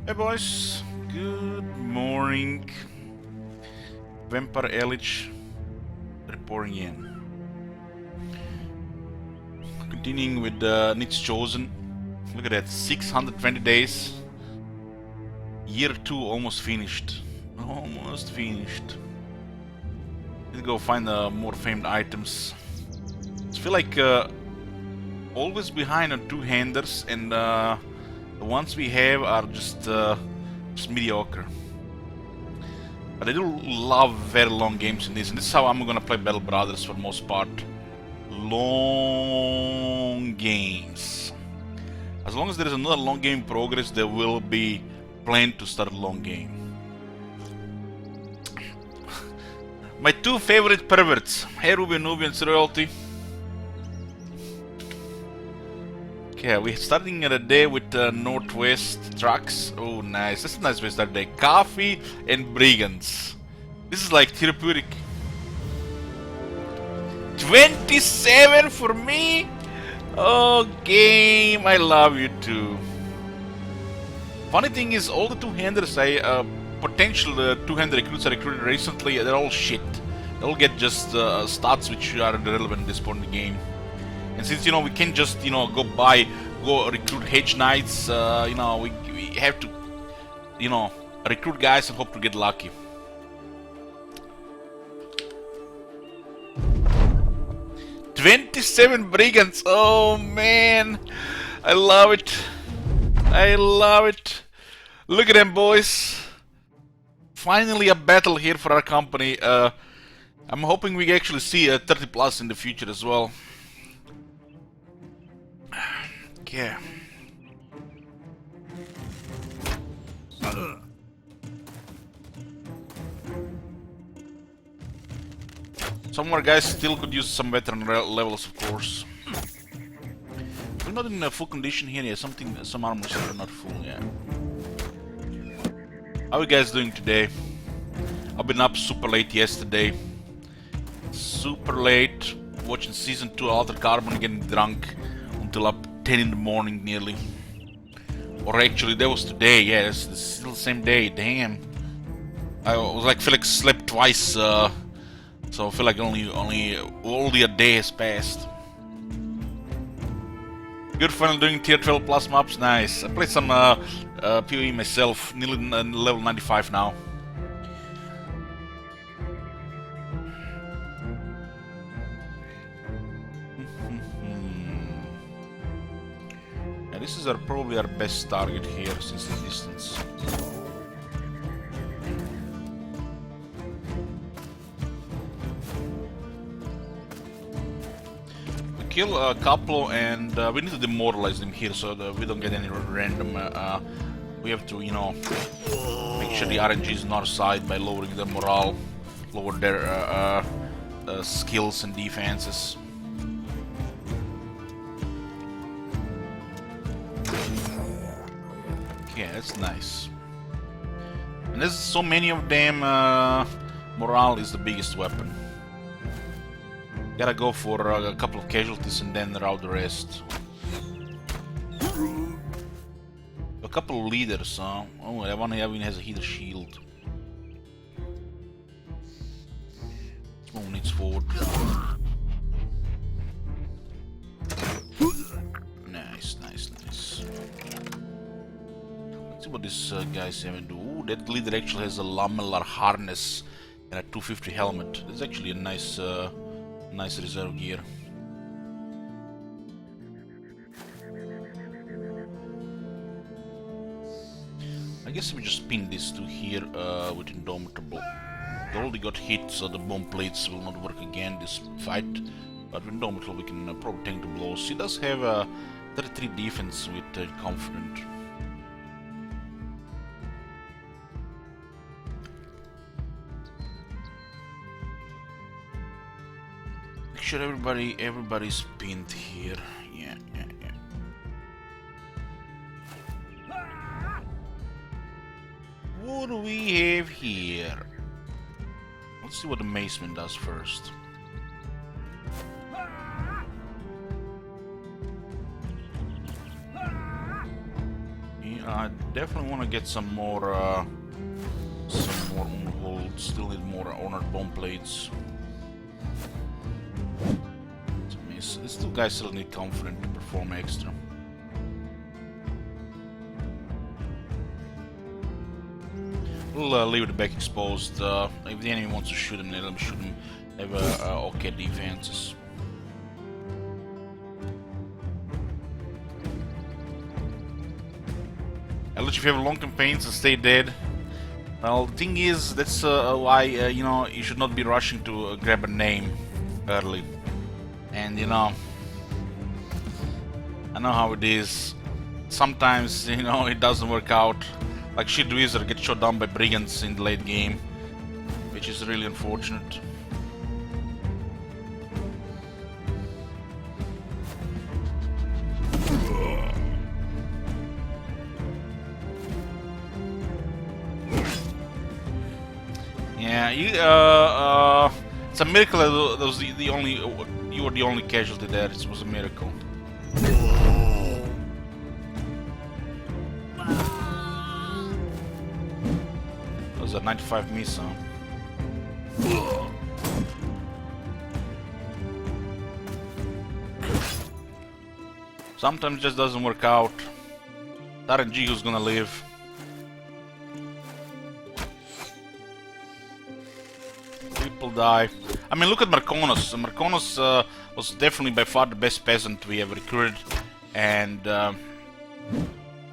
Hey boys, good morning. Vampire Elich reporting in. Continuing with Niths chosen. Look at that, 620 days. Year 2 almost finished. Almost finished. Let's go find more famed items. I feel like always behind on two-handers, and the ones we have are just mediocre. But I do love very long games in this, and this is how I'm gonna play Battle Brothers for the most part. Long games. As long as there is another long game in progress, there will be plan to start a long game. My two favorite perverts, Hey Ruby and Nubian's Royalty. Okay, we're starting the day with Northwest trucks. Oh, nice. That's a nice way to start the day. Coffee and brigands. This is like therapeutic. 27 for me? Oh, game. I love you too. Funny thing is, all the two-handers potential two-hander recruits I recruited recently, they're all shit. They all get just stats which are irrelevant at this point in the game. And since, we can't just, go recruit Hedge Knights, we have to, recruit guys and hope to get lucky. "27 brigands, oh man, I love it. I love it. Look at them, boys. Finally a battle here for our company. I'm hoping we actually see a 30 plus in the future as well. Yeah. Some more guys still could use some veteran levels, of course. We're not in full condition here. Yeah, some armors are not full. Yeah. How are you guys doing today? I've been up super late yesterday. Super late, watching season 2 Altered Carbon, getting drunk until up 10 in the morning nearly. Or actually that was today, yeah, it's still the same day, damn. I was like, feel like slept twice, so I feel like only a day has passed. Good fun doing tier 12 plus maps, nice. I played some PoE myself, nearly level 95 now. This is probably our best target here since the distance. We kill a couple and we need to demoralize them here so that we don't get any random. We have to, make sure the RNG is on our side by lowering their morale, lower their skills and defenses. Yeah, that's nice. And there's so many of them, morale is the biggest weapon. Gotta go for a couple of casualties and then rout the rest. A couple of leaders, huh? Oh, that one even has a heater shield. Small needs forward. Nice, nice, nice. Let's see what this guy's having to do. Ooh, that leader actually has a lamellar harness and a 250 helmet. That's actually a nice, nice reserve gear. I guess we just pin these two here with Indomitable. They already got hit, so the bomb plates will not work again this fight. But with Indomitable we can probably tank the blows. He does have a 33 defense with Confident. Make sure everybody's pinned here. Yeah. What do we have here? Let's see what the Maceman does first. I definitely want to get some more unhold. Still need more honored bomb plates. It's a miss. These two guys still need confident to perform extra. We'll leave the back exposed. If the enemy wants to shoot him, let him shoot him. Have okay defenses. Unless if you have long campaigns and stay dead. Well, the thing is, that's why you know, you should not be rushing to grab a name early. And you know, I know how it is. Sometimes, you know, it doesn't work out. Like Shit Wizard gets shot down by brigands in the late game, which is really unfortunate. Yeah, it's a miracle that was the only, you were the only casualty there. It was a miracle. That was a 95 miss, huh? Sometimes it just doesn't work out. RNG who's gonna live. People die. I mean, look at Marconos. Marconos was definitely by far the best peasant we ever recruited, and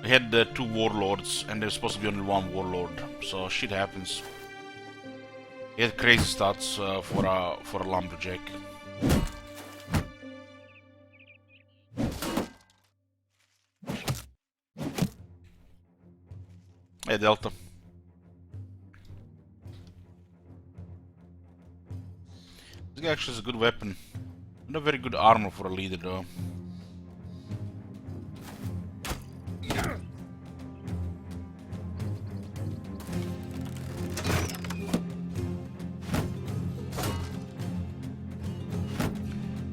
we had two warlords, and there's supposed to be only one warlord. So shit happens. He had crazy stats for a lumberjack. Hey Delta. This guy actually has a good weapon. Not a very good armor for a leader though.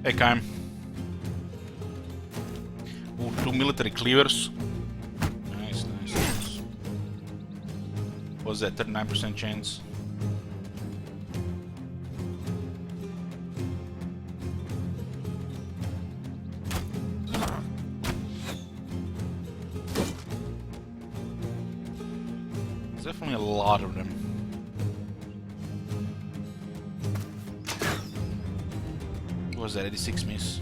Hey Kaim. Ooh, 2 military cleavers. Nice, nice, nice. What was that, 39% chance? Definitely a lot of them. What was that, 86 miss?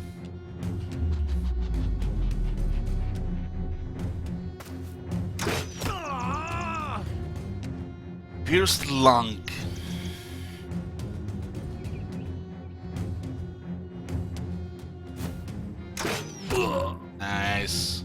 Pierced lung. Nice.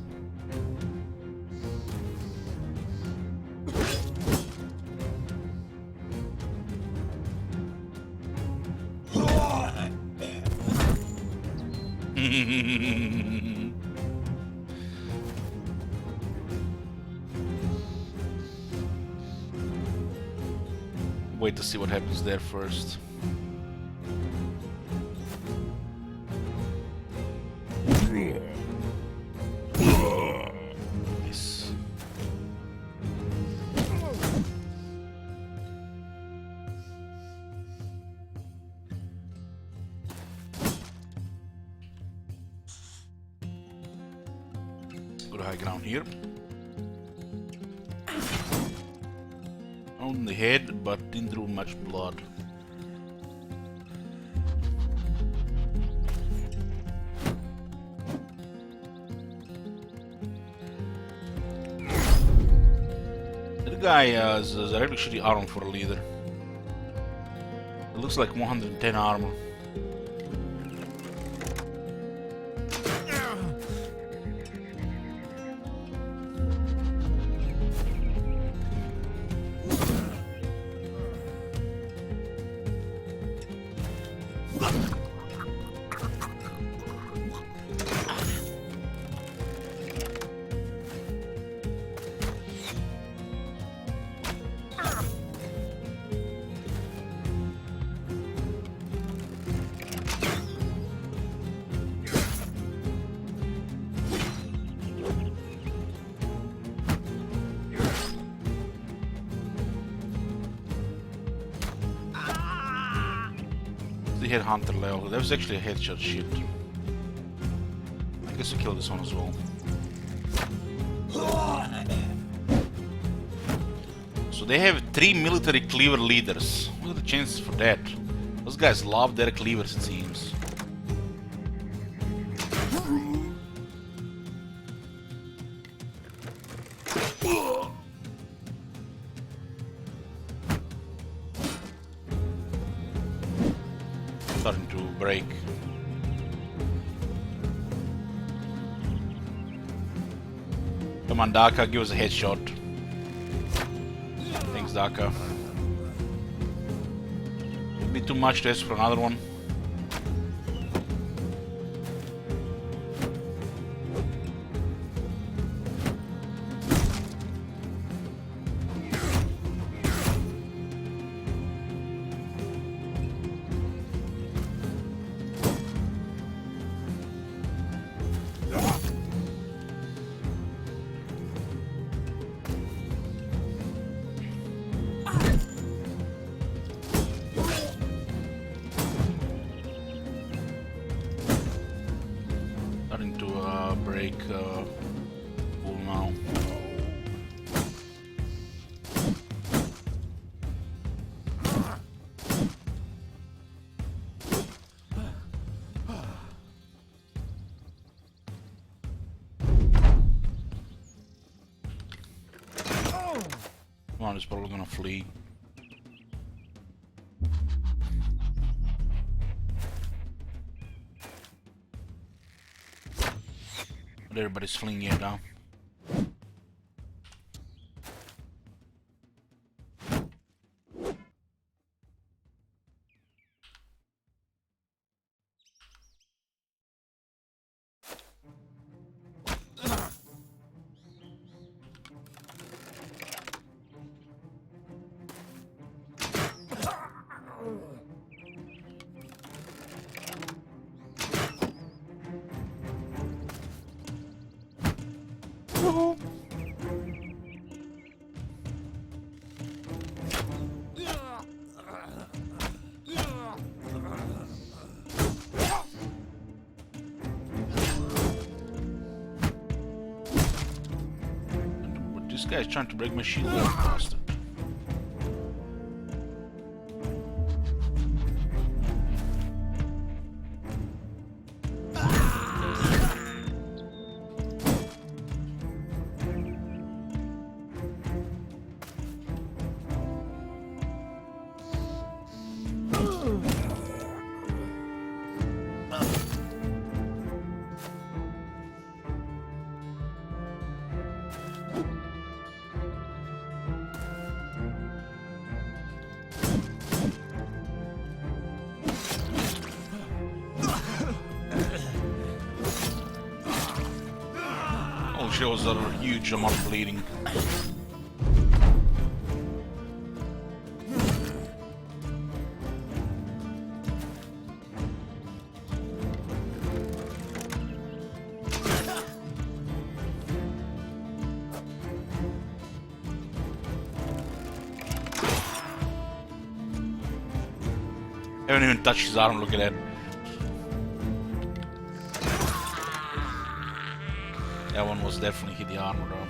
Wait to see what happens there first. Nice. Go to high ground here. On the head, but didn't draw much blood. That guy is a really shitty armor for a leader. It looks like 110 armor. already had hunter level. That was actually a headshot shit. I guess I killed this one as well. So they have 3 military cleaver leaders. What are the chances for that? Those guys love their cleavers, it seems. Starting to break. Come on, Daka, give us a headshot. Thanks, Daka. Would be too much to ask for another one. Starting to break full now. One is probably gonna flee. But everybody's fleeing here now. This guy's trying to break my shield, bastard. Shows a huge amount of bleeding. Haven't even touched his arm, look at that. That one was definitely hit the armor though.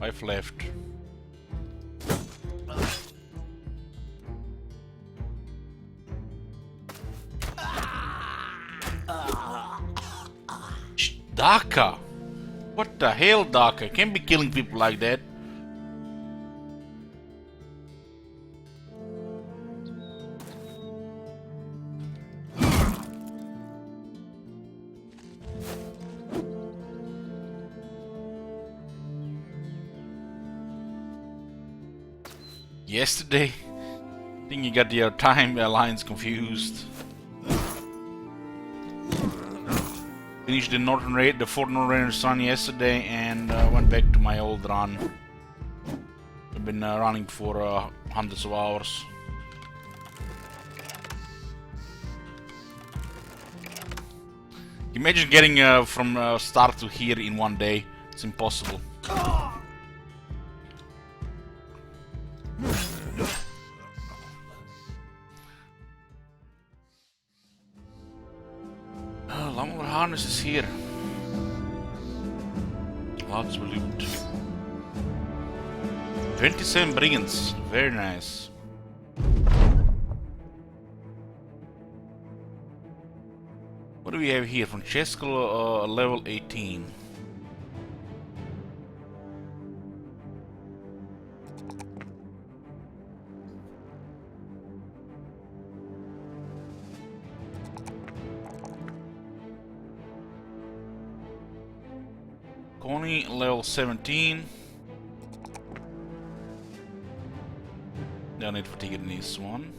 Five left. Daka! What the hell, Daka? Can't be killing people like that. Yesterday, I think you got your time lines confused. Finished the northern raid, the fourth northern run yesterday, and went back to my old run. I've been running for hundreds of hours. Imagine getting from start to here in one day. It's impossible. Lawnmower harness is here. Lots of loot. 27 brigands. Very nice. What do we have here? From Cheskel, level 18. Connie, level 17. No need for ticket in this one.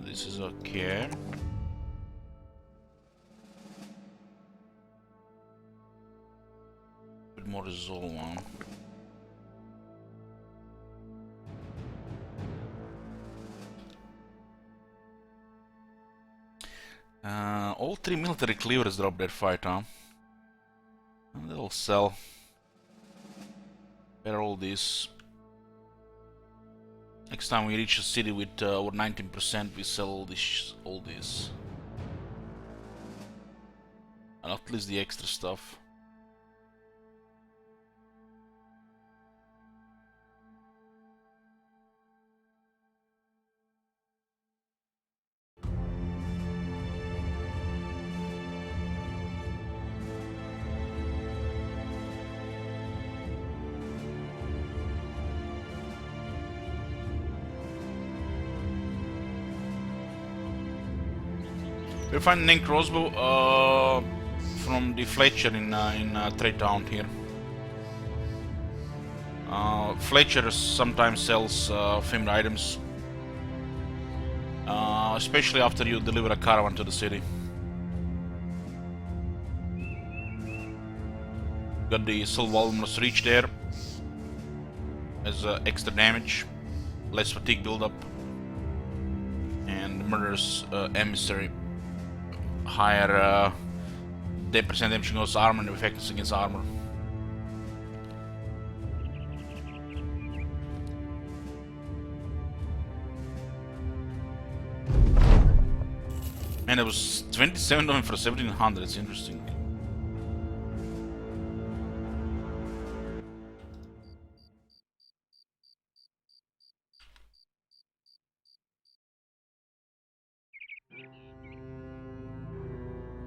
This is okay. Bit more resolve one. All three military cleavers dropped their fight, huh? And they'll sell. Better all this. Next time we reach a city with over 19%, we sell all this. And at least the extra stuff. We'll find an ink crossbow from the Fletcher in Trade Town here. Fletcher sometimes sells famed items, especially after you deliver a caravan to the city. Got the Silver Almost Reach there as extra damage, less fatigue buildup, and Murderous Emissary. Higher percent damage against armor and effectiveness against armor. And it was 27 for 1700. It's interesting.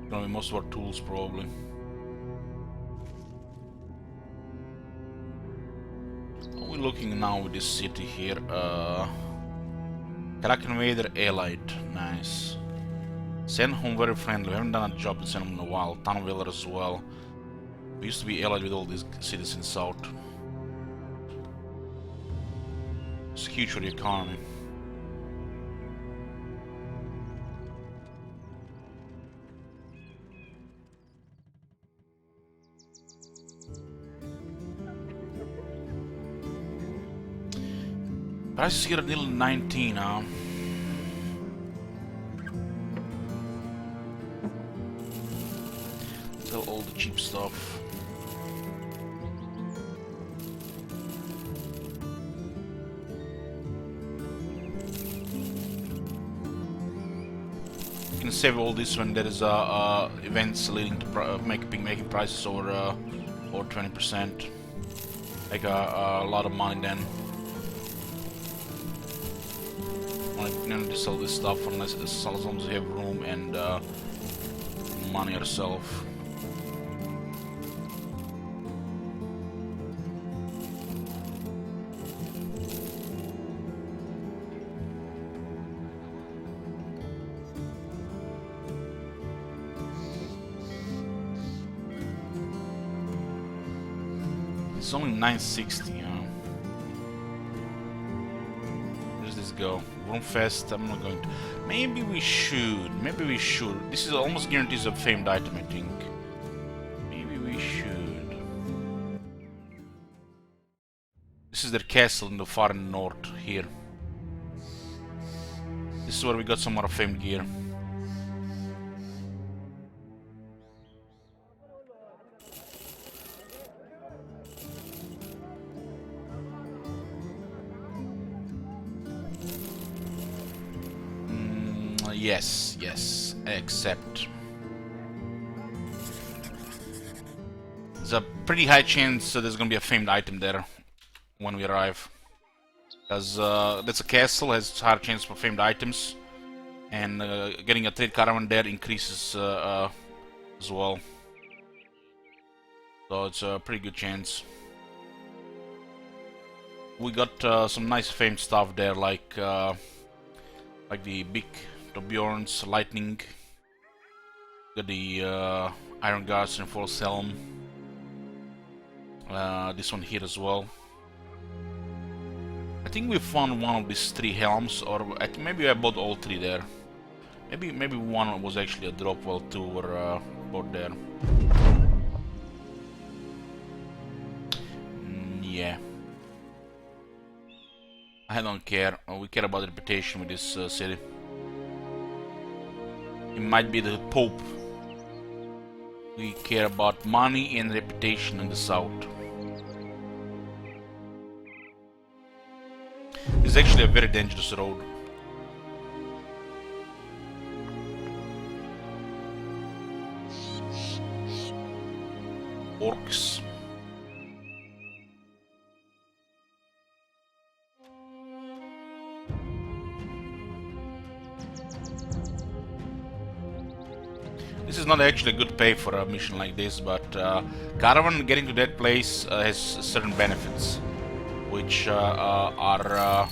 Gonna be most of our tools probably. How are we looking now with this city here? Kraken Vader allied, nice. Senhom very friendly. We haven't done a job with Senhom in a while. Tanviller as well. We used to be allied with all these cities in the south. It's huge for the economy. Prices here are nearly 19 now. Sell all the cheap stuff. You can save all this when there is events leading to making prices over 20%. Like a lot of money then. You don't need to sell this stuff unless as long as you have room and money yourself. It's only 960, you know. Where does this go? Roomfest, I'm not going to. Maybe we should. This is almost guarantees a famed item, I think. Maybe we should. This is their castle in the far north here. This is where we got some more famed gear. Yes, except there's a pretty high chance there's gonna be a famed item there when we arrive. Because that's a castle, has higher chance for famed items, and getting a trade caravan there increases as well. So it's a pretty good chance. We got some nice famed stuff there, like the big Torbjorn's lightning. Got the Iron Guards and False Helm. This one here as well. I think we found one of these 3 helms, or maybe I bought all 3 there. Maybe one was actually a drop while 2 were bought there. Yeah. I don't care. We care about reputation with this city. It might be the Pope. We care about money and reputation in the south. It's actually a very dangerous road. Orcs. This is not actually a good pay for a mission like this, but caravan getting to that place has certain benefits, which are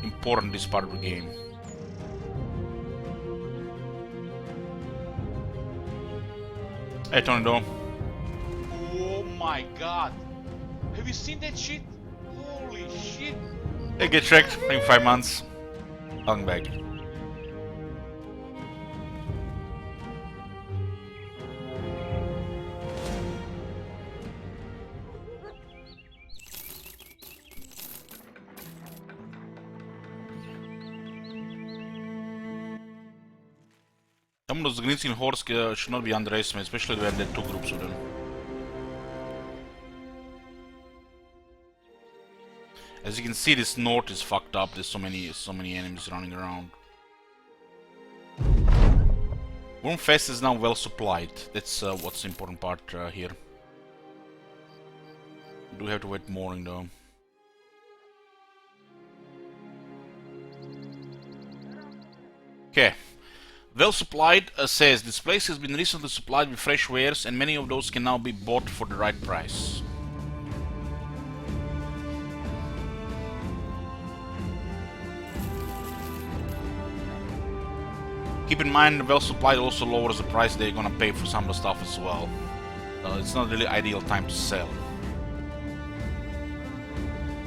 important this part of the game. Hey, Tornado. Oh my god! Have you seen that shit? Holy shit! Hey, get checked. In 5 months. Long back. Some of those Green hordes should not be underestimated, especially when there are 2 groups of them. As you can see, this north is fucked up. There's so many enemies running around. Wormfest is now well supplied. That's what's the important part here. Do have to wait morning though. Okay. Well supplied says this place has been recently supplied with fresh wares, and many of those can now be bought for the right price. Keep in mind, well supplied also lowers the price they're gonna pay for some of the stuff as well. It's not really ideal time to sell.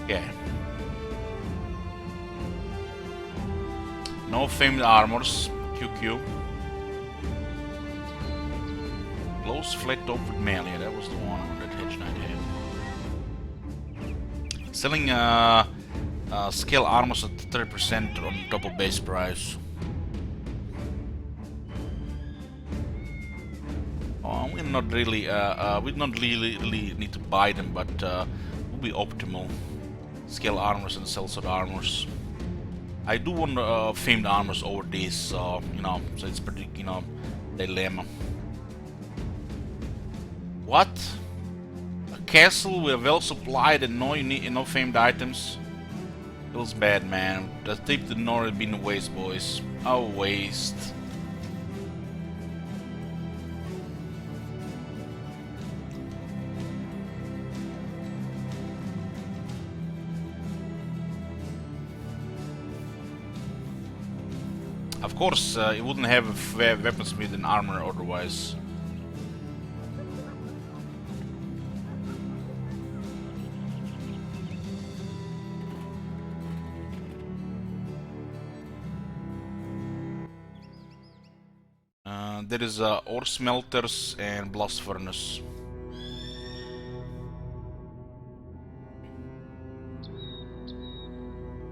Okay. No famed armors. QQ. Close flat top with melee. That was the one that Hedge Knight had. Selling scale armors at 30% on top of base price. We don't really need to buy them, but will be optimal. Scale armors and sellsword armors. I do want famed armors over these, so so it's pretty dilemma. What? A castle with well supplied and no famed items? Feels bad, man. The trip to the north has been a waste, boys. A waste. Of course, it wouldn't have weaponsmith and armor otherwise. There is ore smelters and blast furnace.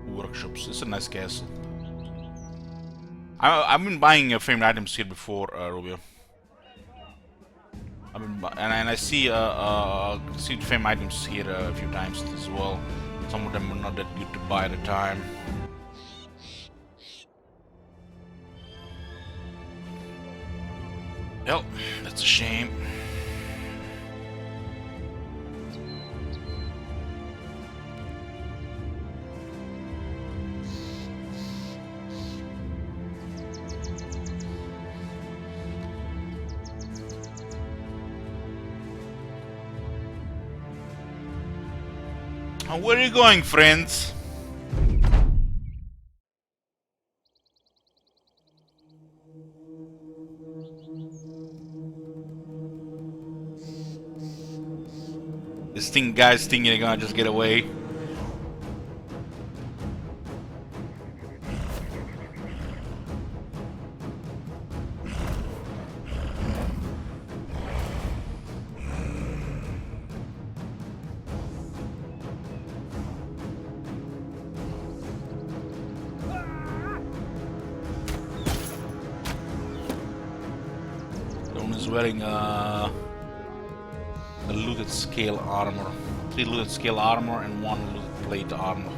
Workshops. It's a nice castle. I've been buying famed items here before, Rubio. And I see famed items here a few times as well. Some of them are not that good to buy at a time. Well, that's a shame. Where are you going, friends? This guys think you're gonna just get away. Is wearing a looted scale armor. 3 looted scale armor and 1 looted plate armor.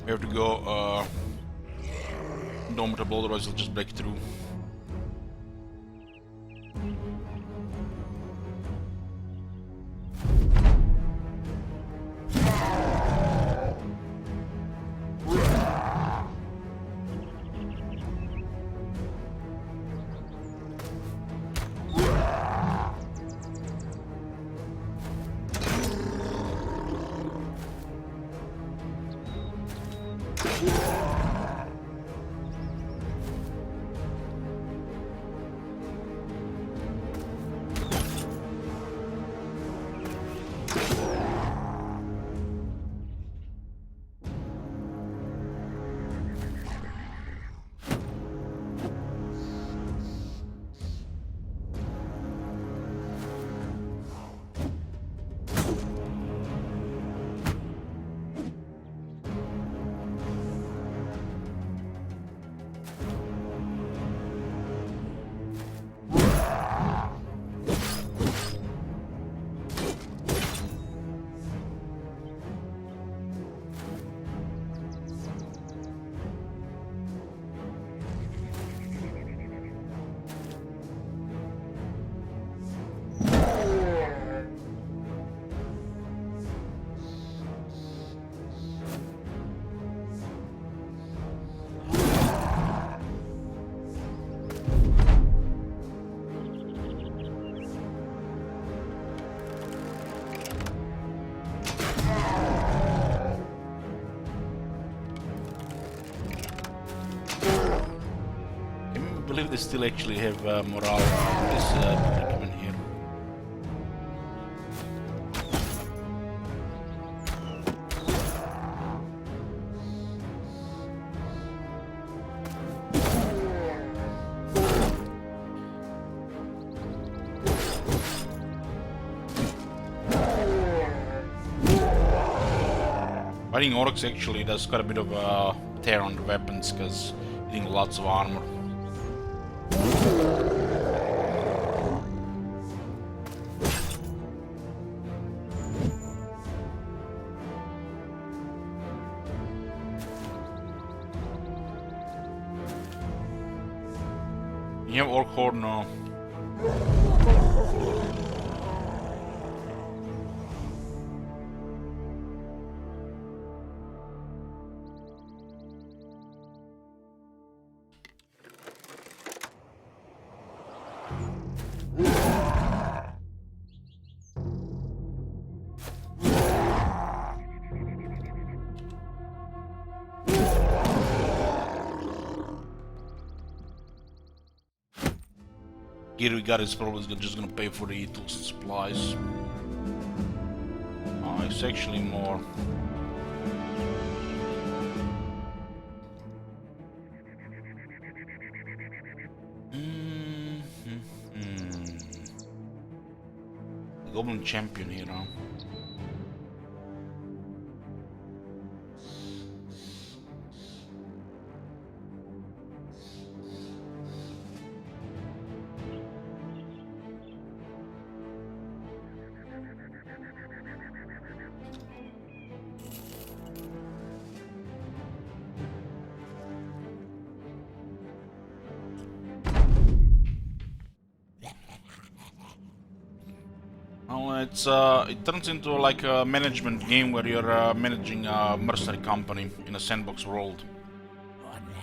We have to go indomitable, otherwise it'll just break through. I believe they still actually have morale on this document here. Fighting orcs actually does quite a bit of tear on the weapons because hitting lots of armor. You have Orc Horde? No. Gear we got is probably just gonna pay for the tools and supplies. Oh, it's actually more. Goblin champion here, huh? It turns into like a management game where you're managing a mercenary company in a sandbox world.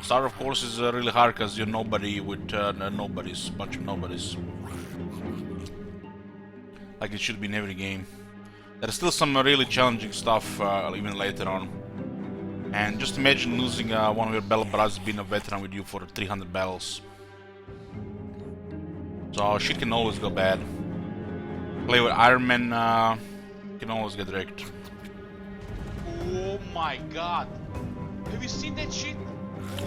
Start, of course, is really hard because you're nobody with nobodies, bunch of nobodies. Like it should be in every game. There's still some really challenging stuff even later on. And just imagine losing one of your battle brothers being a veteran with you for 300 battles. So shit can always go bad. Play with Iron Man can always get wrecked. Oh my god. Have you seen that shit?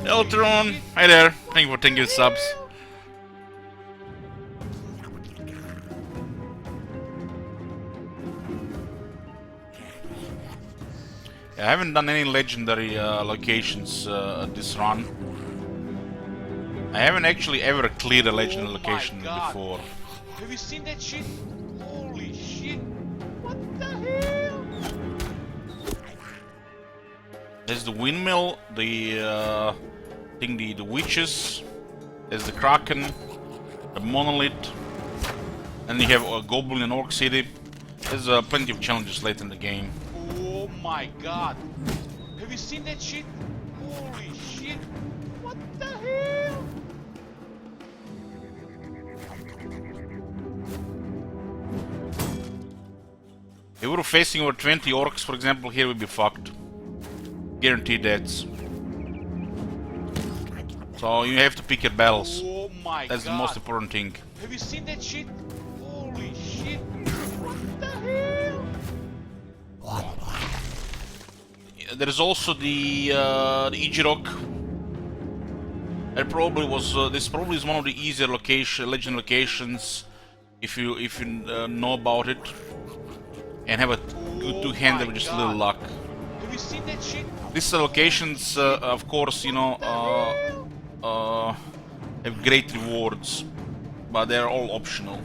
Eltron, hi there. Thank you for 10 subs. Yeah, I haven't done any legendary locations this run. I haven't actually ever cleared a legendary location before. Have you seen that shit? Holy shit! What the hell? There's the windmill, the the witches. There's the Kraken, the monolith, and you have a Goblin and Orc City. There's plenty of challenges late in the game. Oh my god! Have you seen that shit? Holy shit! What the hell? If we were facing over 20 orcs, for example, here we'd be fucked. Guaranteed deaths. So you have to pick your battles. Oh my That's god. the most important thing. Have you seen that shit? Holy shit! What the hell? There's also the Ijirok. That probably was. This probably is one of the easier legend locations, if you know about it, and have a good two-hander with just a little luck. Have you seen that shit? These locations, of course, you know, have great rewards, but they're all optional.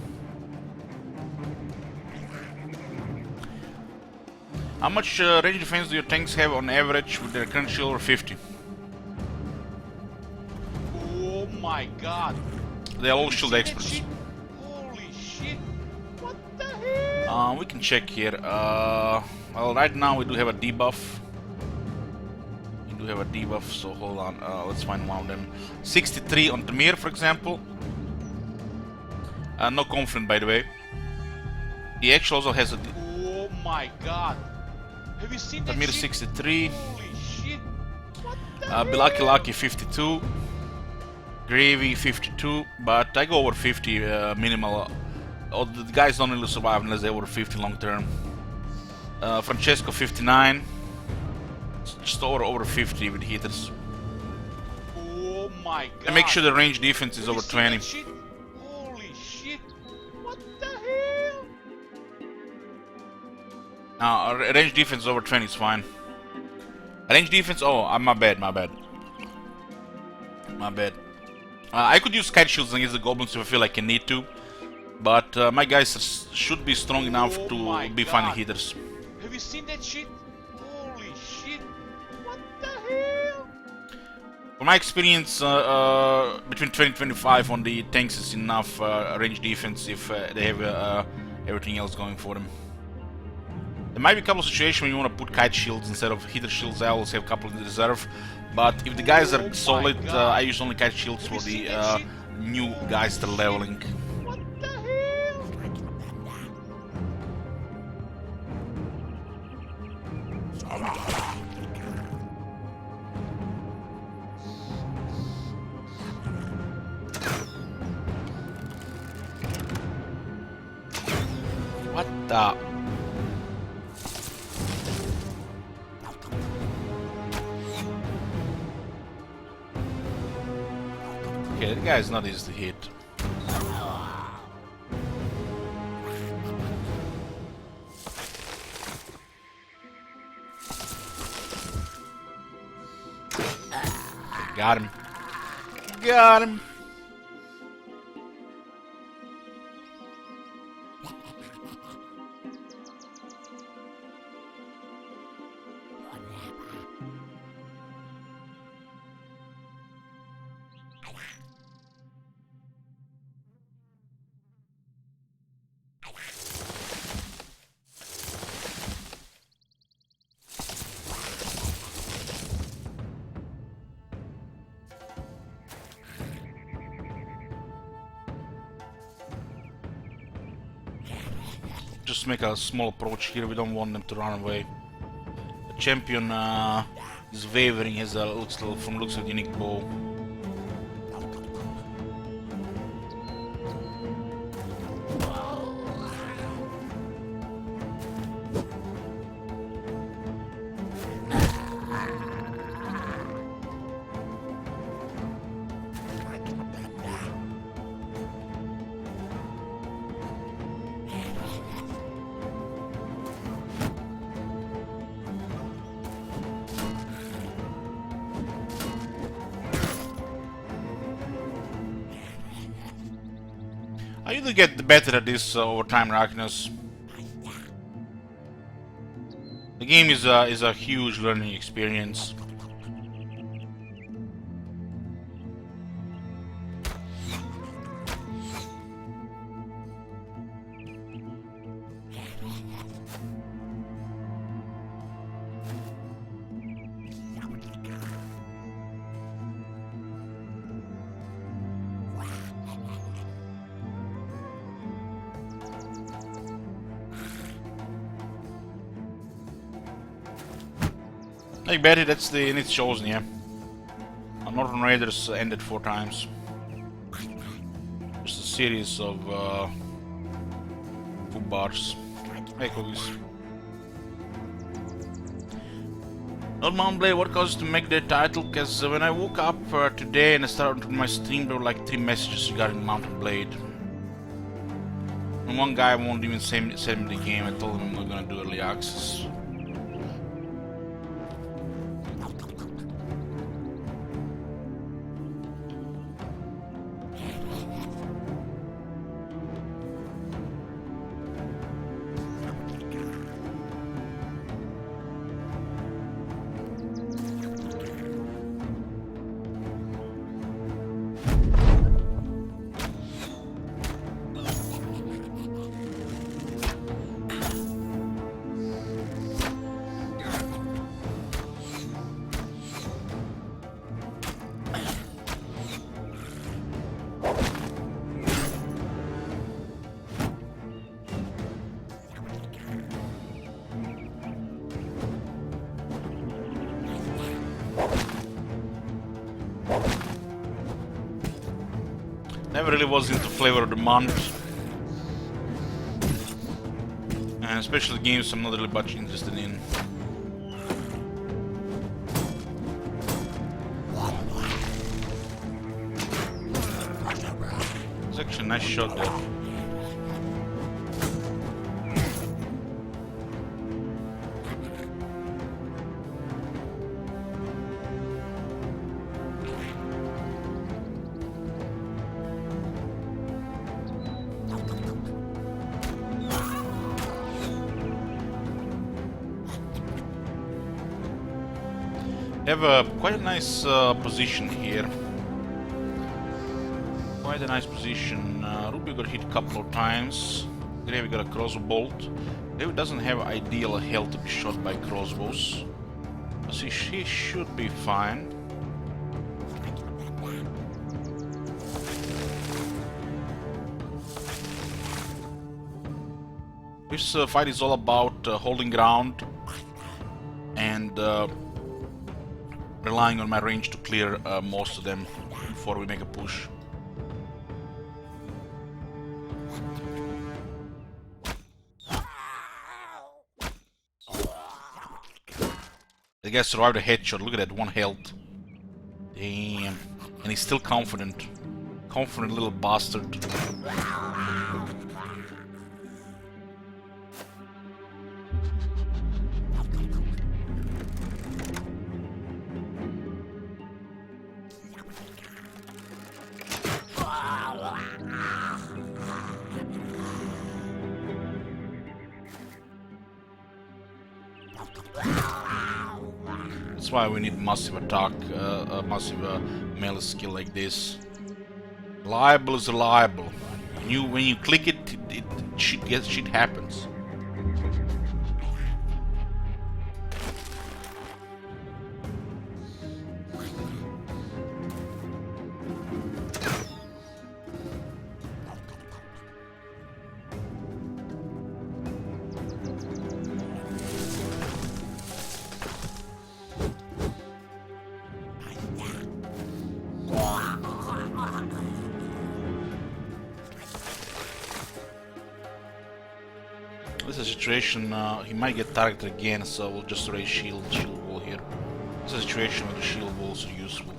How much range defense do your tanks have on average with their current shield over 50? Oh my god. They're all shield experts. Holy shit. What the hell? We can check here. Well, right now we do have a debuff. We do have a debuff, so hold on. Let's find one of them. 63 on Tamir, for example. No confident, by the way. He actually also has a... Oh my god. Have you seen that Tamir shit? 63. Holy shit. What the Bilaki Lucky 52. Gravy 52. But I go over 50 minimal. The guys don't really survive unless they're over 50 long term. Francesco 59. Just over 50 with heaters. Oh my god. And make sure the range defense is over 20. Holy shit. What the hell? Now, range defense over 20 is fine. Range defense, oh, my bad. I could use kite shields against the goblins if I feel like I need to. But my guys should be strong enough to be finding heaters. Have you seen that shit? Holy shit. What the hell? From my experience, between 20 and 25 on the tanks is enough range defense if they have everything else going for them. There might be a couple of situations when you want to put kite shields instead of heater shields. I always have a couple in the reserve. But if the guys are solid, I use only kite shields for the new guys that are leveling. What the hell? What the? Okay, the guy is not easy to hit. Okay, got him. Got him. Just make a small approach here. We don't want them to run away. The champion is wavering. Has a looks like unique bow. I usually get better at this over time, Ragnos. The game is a huge learning experience. Hey Betty, that's the Niths chosen, yeah. Northern Raiders ended 4 times. Just a series of food bars. Hey cookies. Not Mount Blade, what caused to make the title? Because when I woke up today and I started my stream, there were like 3 messages regarding Mountain Blade. And one guy won't even send me the game. I told him I'm not gonna do early access. Never really was into flavor of the month. And especially games I'm not really much interested in. It's actually a nice shot there. Have quite a nice position here. Quite a nice position. Ruby got hit a couple of times. Gravy got a crossbow bolt. Gravy doesn't have ideal health to be shot by crossbows. So she should be fine. This fight is all about holding ground and relying on my range to clear most of them before we make a push. The guy survived a headshot. Look at that, 1 health. Damn. And he's still confident. Confident little bastard. That's why we need massive attack, massive melee skill like this. Reliable is reliable. When you click it, shit happens. This is a situation, he might get targeted again, so we'll just raise shield wall here. This is a situation where the shield walls are useful.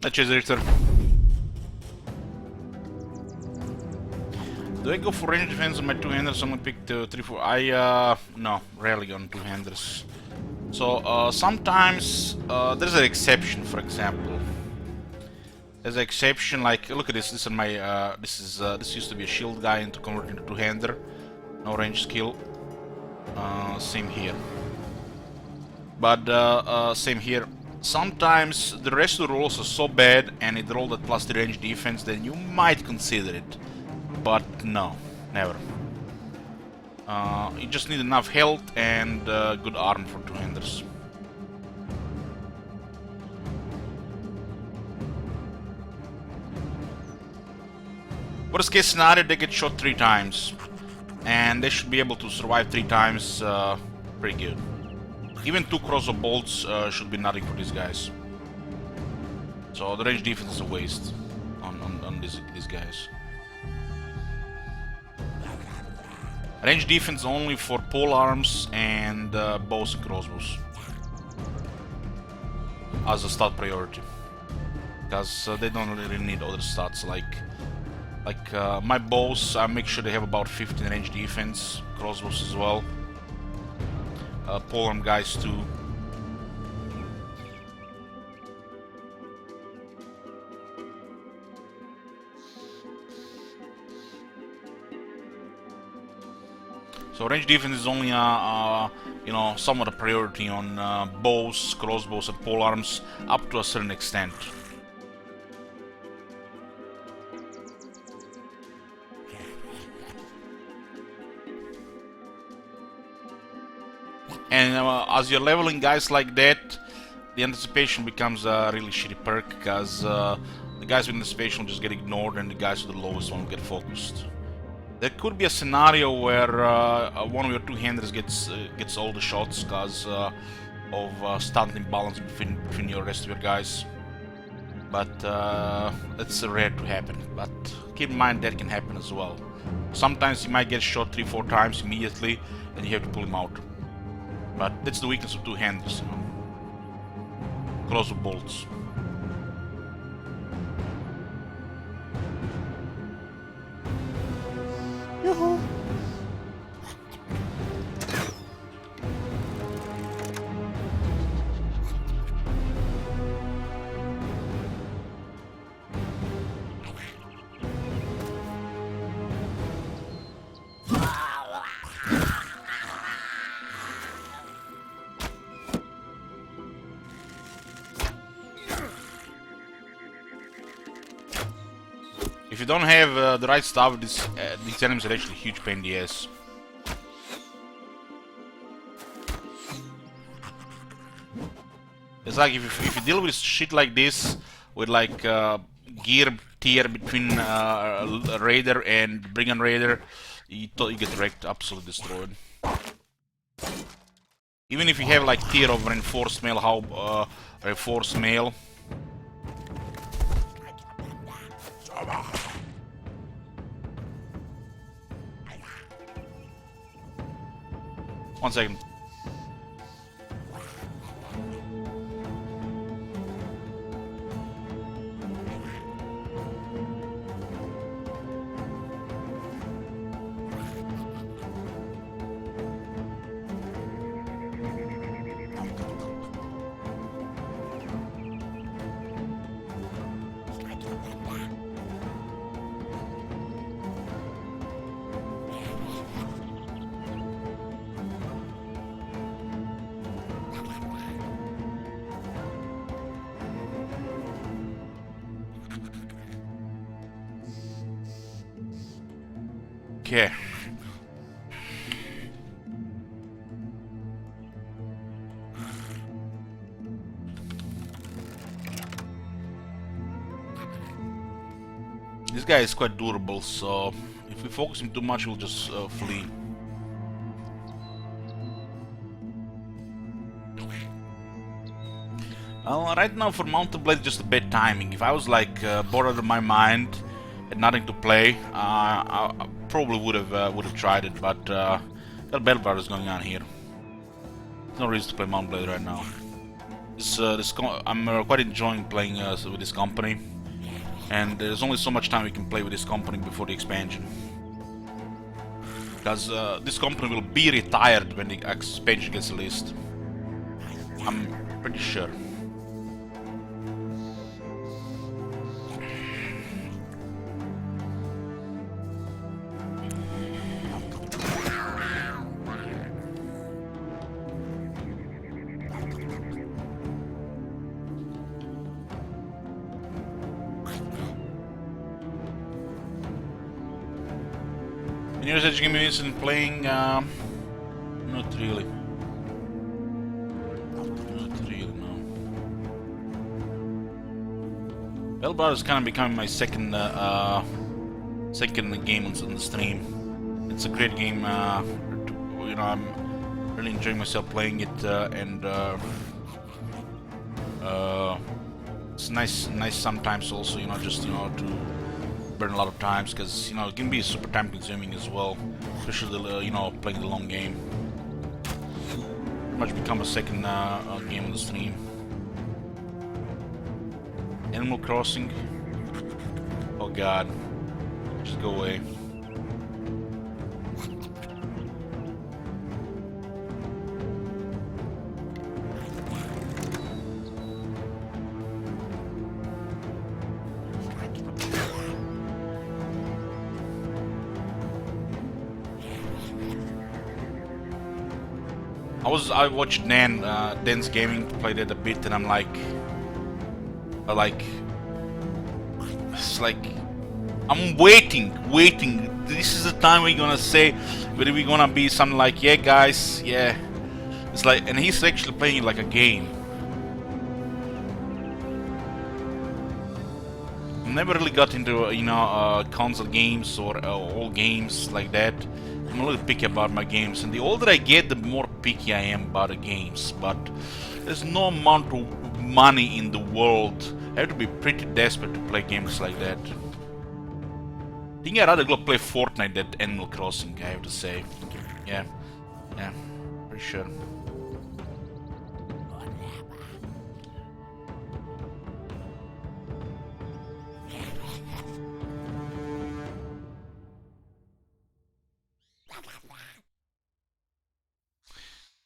Let's chase Richter. Do I go for range defense on my two-handers? I'm gonna pick the 3-4. No, rarely on two-handers. So sometimes there's an exception. For example, there's an exception. Like look at this. This is my. This used to be a shield guy and to convert into two-hander. No range skill. Same here. But same here. Sometimes the rest of the rolls are so bad and it rolled at +3 range defense that you might consider it. But no, never. You just need enough health and good armor for two-handers. Worst case scenario, they get shot 3 times. And they should be able to survive 3 times pretty good. Even 2 crossbow bolts should be nothing for these guys. So the range defense is a waste on these guys. Range defense only for pole arms and bows and crossbows as a stat priority, because they don't really need other stats like my bows. I make sure they have about 15 range defense, crossbows as well. Polearm guys too. So range defense is only you know, somewhat a priority on bows, crossbows, and polearms up to a certain extent. And as you're leveling guys like that, the anticipation becomes a really shitty perk, because the guys with anticipation will just get ignored and the guys with the lowest one will get focused. There could be a scenario where one of your two-handers gets all the shots because of stat imbalance between your rest of your guys. But that's rare to happen. But keep in mind that can happen as well. Sometimes you might get shot 3-4 times immediately and you have to pull him out. But that's the weakness of two-handers, you know. Crossbow bolts. Yoo-hoo. If you don't have the right stuff, these enemies are actually huge pain in the ass. It's like if you deal with shit like this, with like gear tier between Raider and Brigand Raider, you get wrecked, absolutely destroyed. Even if you have like tier of reinforced mail, how reinforced mail. One second. Okay. This guy is quite durable, so if we focus him too much, he'll just flee. Right now for Mountain Blade, just a bad timing. If I was like bored out of my mind, had nothing to play, I probably would have tried it. But got Battle Brothers going on here. There's no reason to play Mountain Blade right now. I'm quite enjoying playing with this company, and there's only so much time we can play with this company before the expansion. Because this company will be retired when the expansion gets released. I'm pretty sure. Any other such games in playing? Not really. Not really, no. Battle is kind of becoming my second game on the stream. It's a great game. You know, I'm really enjoying myself playing it, and it's nice sometimes also. You know, just to burn a lot of times, because it can be super time consuming as well, especially playing the long game. Pretty much become a second game on the stream. Animal Crossing, oh god, just go away. I watched Dan's Gaming, played it a bit, and I'm like, it's like, I'm waiting. This is the time we're gonna say whether we're gonna be something like, yeah, guys, yeah. It's like, and he's actually playing it like a game. Never really got into console games or all games like that. I'm a little picky about my games, and the older I get, the more picky I am about the games. But there's no amount of money in the world. I have to be pretty desperate to play games like that. I think I'd rather go play Fortnite than Animal Crossing, I have to say. Yeah, pretty sure.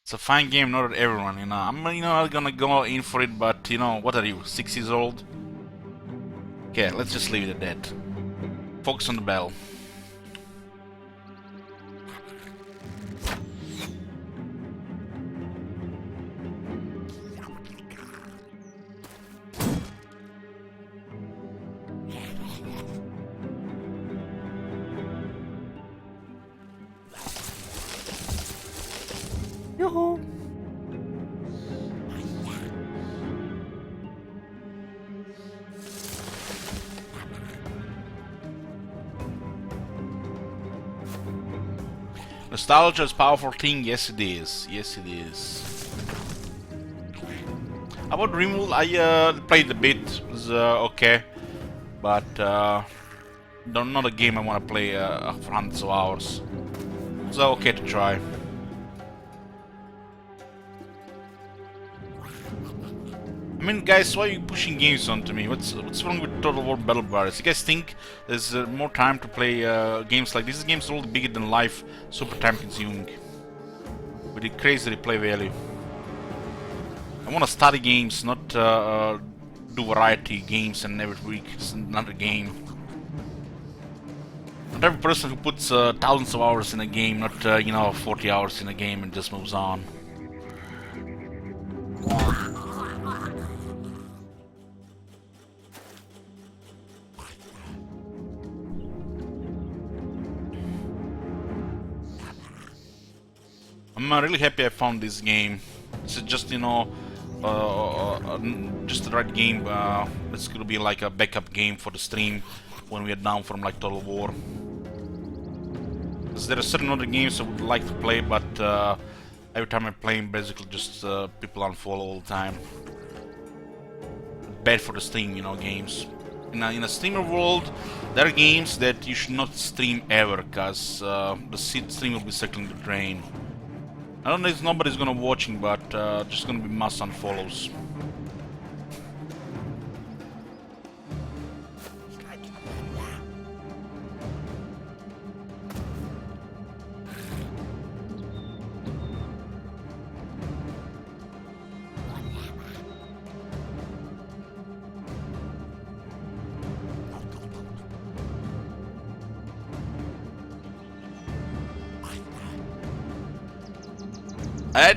It's a fine game, not everyone, you know. I'm not gonna go in for it, but what are you, 6 years old? Okay, let's just leave it at that. Focus on the bell. Yoo-hoo! Nostalgia is a powerful thing. Yes, it is. Yes, it is. About Rimworld, I played a bit. It was okay, but not a game I want to play for hundreds of hours. It was okay to try. I mean, guys, why are you pushing games onto me? What's wrong with Total War Battle Brothers? You guys think there's more time to play games like this? These games are all bigger than life, super time consuming, with a crazy replay value. I want to study games, not do variety games and every week it's another game. Not every person who puts thousands of hours in a game, not 40 hours in a game and just moves on. I'm really happy I found this game. It's just just the right game. It's gonna be like a backup game for the stream when we are down from like Total War. Because there are certain other games I would like to play, but every time I play them, basically just people unfollow all the time. Bad for the stream, games. In a streamer world, there are games that you should not stream ever, because the stream will be circling the drain. I don't know if nobody's gonna watching, but just gonna be mass unfollows.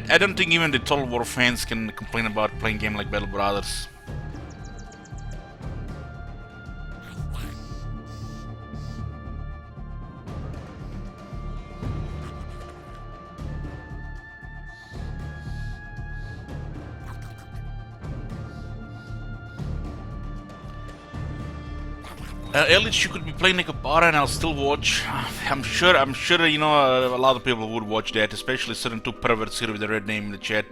I don't think even the Total War fans can complain about playing a game like Battle Brothers. Elich, you could be playing Nekopara and I'll still watch. I'm sure, a lot of people would watch that, especially certain two perverts here with the red name in the chat.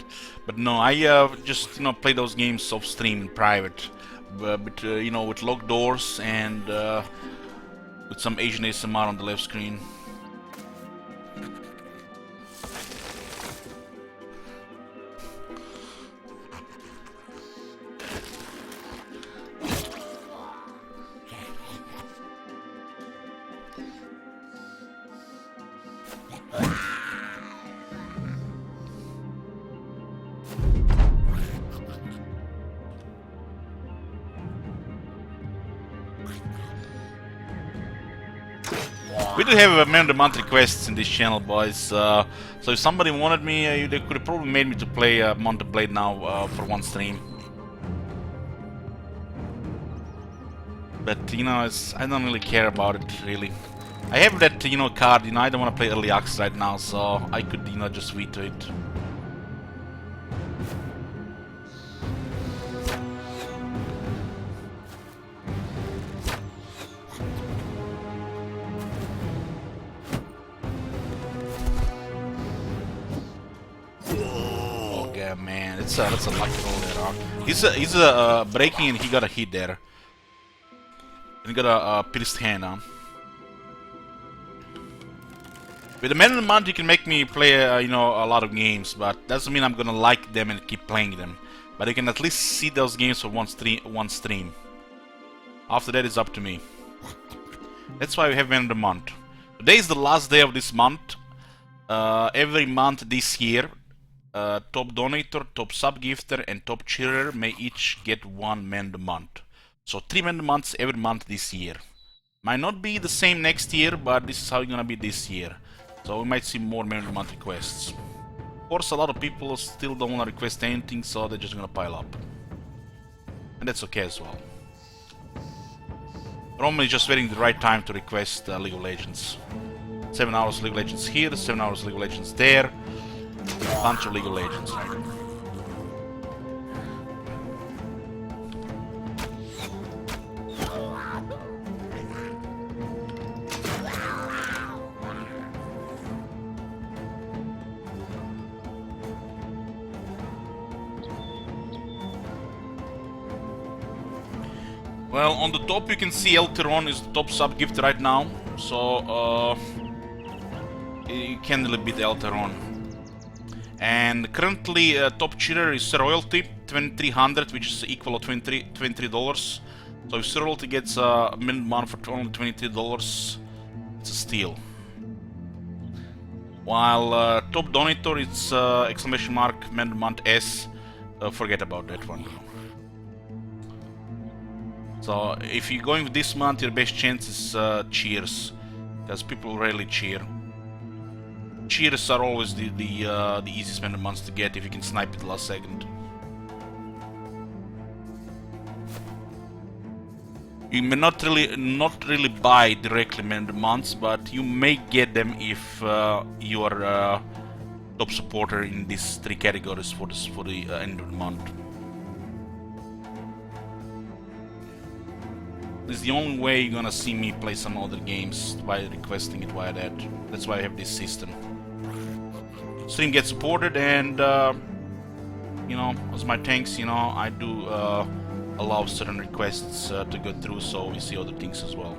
But no, I just, play those games off stream in private. But, with locked doors and with some Asian ASMR on the left screen. We do have Man of the Month requests in this channel, boys. So if somebody wanted me, they could have probably made me to play Monte Blade now for one stream. But I don't really care about it really. I have that card. I don't want to play early access right now, so I could just veto it. Man, that's a lucky roll there, huh? He's breaking and he got a hit there. And he got a pierced hand, huh? With the Man of the Month, you can make me play, a lot of games, but doesn't mean I'm gonna like them and keep playing them. But you can at least see those games for one stream. After that, it's up to me. That's why we have Man of the Month. Today is the last day of this month. every month this year, top donator, top sub gifter, and top cheerer may each get 1 man a month. So 3 man months every month this year. Might not be the same next year, but this is how it's gonna be this year. So we might see more man a month requests. Of course, a lot of people still don't wanna request anything, so they're just gonna pile up. And that's okay as well. Roman is just waiting the right time to request League of Legends. 7 hours League of Legends here, 7 hours League of Legends there. A bunch of League of Legends, right? Well, on the top you can see Elteron is the top sub gift right now, so you can't really beat Elteron. And currently top cheater is Royalty, 2300, which is equal to $23. So if Royalty gets a minute month for only $23, it's a steal. While top donator it's exclamation mark minute month S, forget about that one. So if you're going with this month, your best chance is cheers, because people rarely cheer. Cheers are always the easiest man months to get if you can snipe it the last second. You may not really buy directly man months, but you may get them if you are top supporter in these 3 categories for the end of the month. This is the only way you're gonna see me play some other games by requesting it via that. That's why I have this system. Stream gets supported, and you know, as my thanks, you know, I do allow certain requests to go through, so we see other things as well.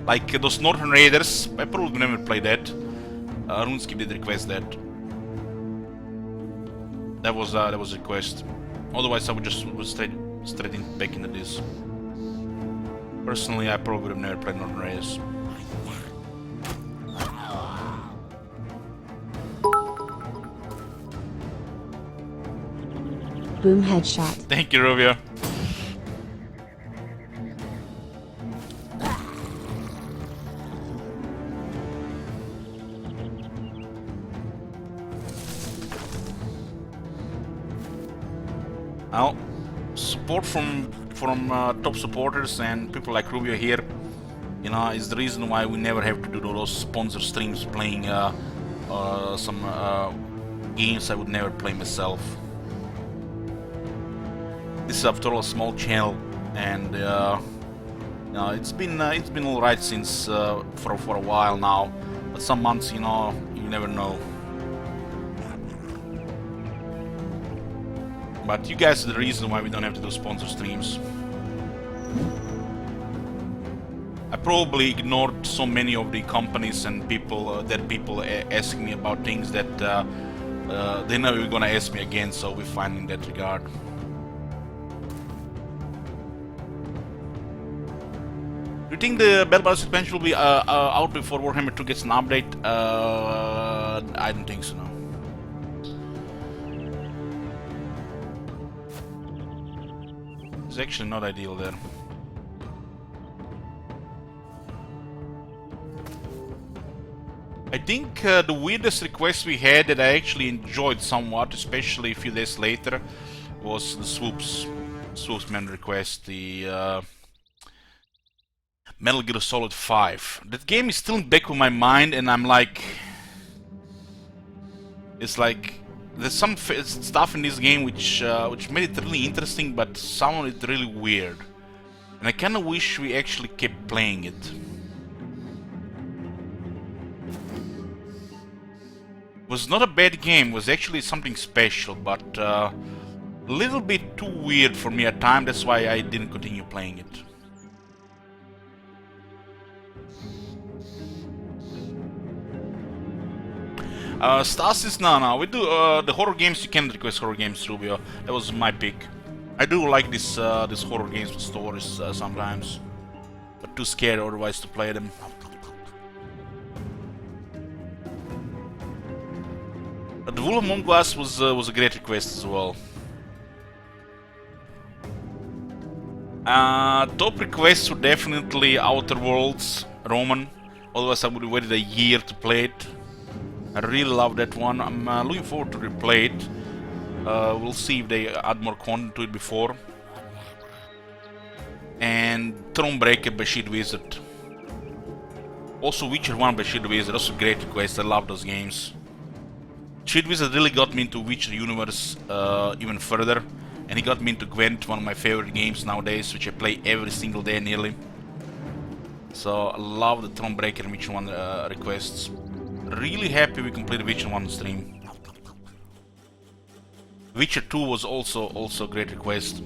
Like those Northern Raiders, I probably never played that. RuneScape did request that. That was a request. Otherwise, I would just straight back into this. Personally, I probably would have never played Northern Raiders. Boom headshot. Thank you, Rovia. Well, support from top supporters and people like Rubio here, you know, is the reason why we never have to do those sponsor streams playing some games I would never play myself. This is after all a small channel, and you know, it's been all right since for a while now, but some months, you know, you never know. But you guys are the reason why we don't have to do sponsor streams. I probably ignored so many of the companies and people asking me about things that they know you're gonna ask me again, so we're fine in that regard. Do you think the Battle Pass expansion will be out before Warhammer 2 gets an update? I don't think so, no. It's actually not ideal there. I think the weirdest request we had that I actually enjoyed somewhat, especially a few days later, was the Swoopsman request, the Metal Gear Solid 5. That game is still in the back of my mind, and I'm like... It's like... There's some stuff in this game which made it really interesting, but some of it really weird. And I kinda wish we actually kept playing it. It was not a bad game, it was actually something special, but a little bit too weird for me at times, that's why I didn't continue playing it. Stasis, no. We do the horror games. You can request horror games, Rubio. That was my pick. I do like this horror games with stories sometimes, but too scared otherwise to play them. The Wolf Among Us was a great request as well. Top requests were definitely Outer Worlds, Roman. Otherwise, I would have waited a year to play it. I really love that one. I'm looking forward to replay it. We'll see if they add more content to it before. And Thronebreaker by Shield Wizard. Also Witcher 1 by Shield Wizard. Also great request. I love those games. Shield Wizard really got me into Witcher universe even further. And he got me into Gwent, one of my favorite games nowadays, which I play every single day nearly. So I love the Thronebreaker and Witcher 1 requests. Really happy we completed Witcher 1 stream. Witcher 2 was also a great request.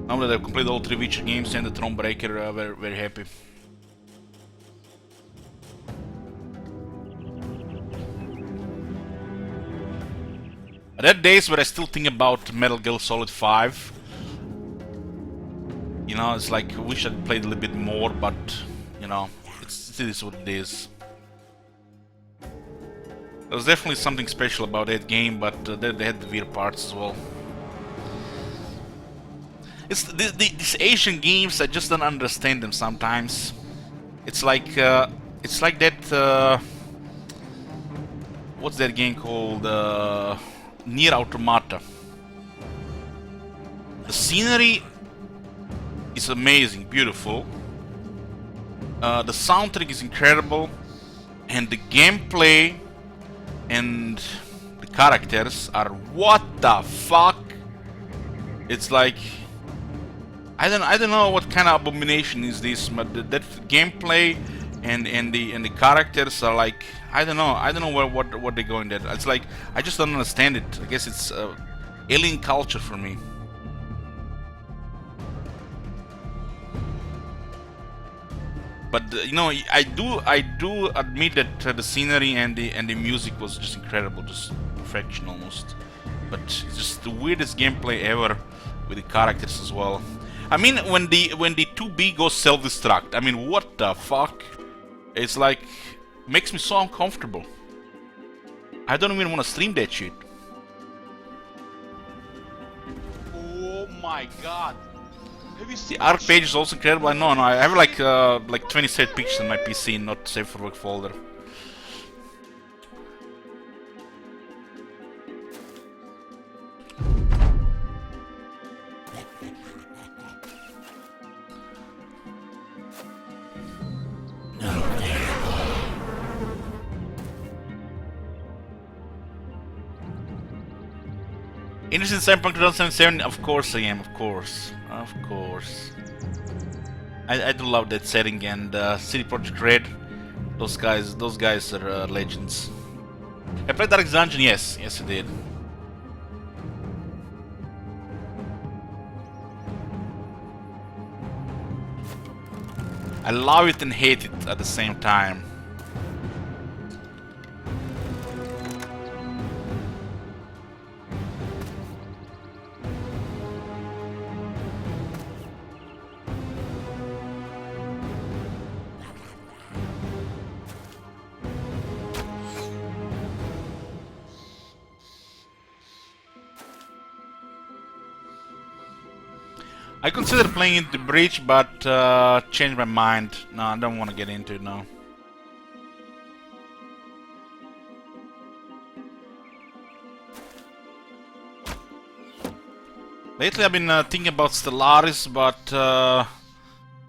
Now that I've completed all 3 Witcher games and the Thronebreaker, very, very happy. There are days where I still think about Metal Gear Solid 5. You know, it's like, I wish I'd played a little bit more, but, you know, it is what it is. There was definitely something special about that game, but they had the weird parts as well. It's these Asian games, I just don't understand them sometimes. It's like that. What's that game called? Nier Automata. The scenery is amazing, beautiful. The soundtrack is incredible, and the gameplay and the characters are what the fuck. It's like I don't know what kind of abomination is this, but that gameplay and the characters are like I don't know what they're going there. It's like I just don't understand it. I guess it's alien culture for me. But you know, I do admit that the scenery and the music was just incredible, just perfection almost. But it's just the weirdest gameplay ever with the characters as well. I mean, when the 2B goes self-destruct, I mean, what the fuck? It's like makes me so uncomfortable. I don't even want to stream that shit. Oh my god. Have you seen The art page is also incredible. I know, I have like 20 saved pictures on my PC, not saved for work folder. Interested in Cyberpunk 2077? Of course I am, of course. I do love that setting, and City Project Red. Those guys are legends. I played Darkest Dungeon, yes I did. I love it and hate it at the same time. I considered playing into the Breach, but changed my mind. No, I don't want to get into it now. Lately I've been thinking about Stellaris, but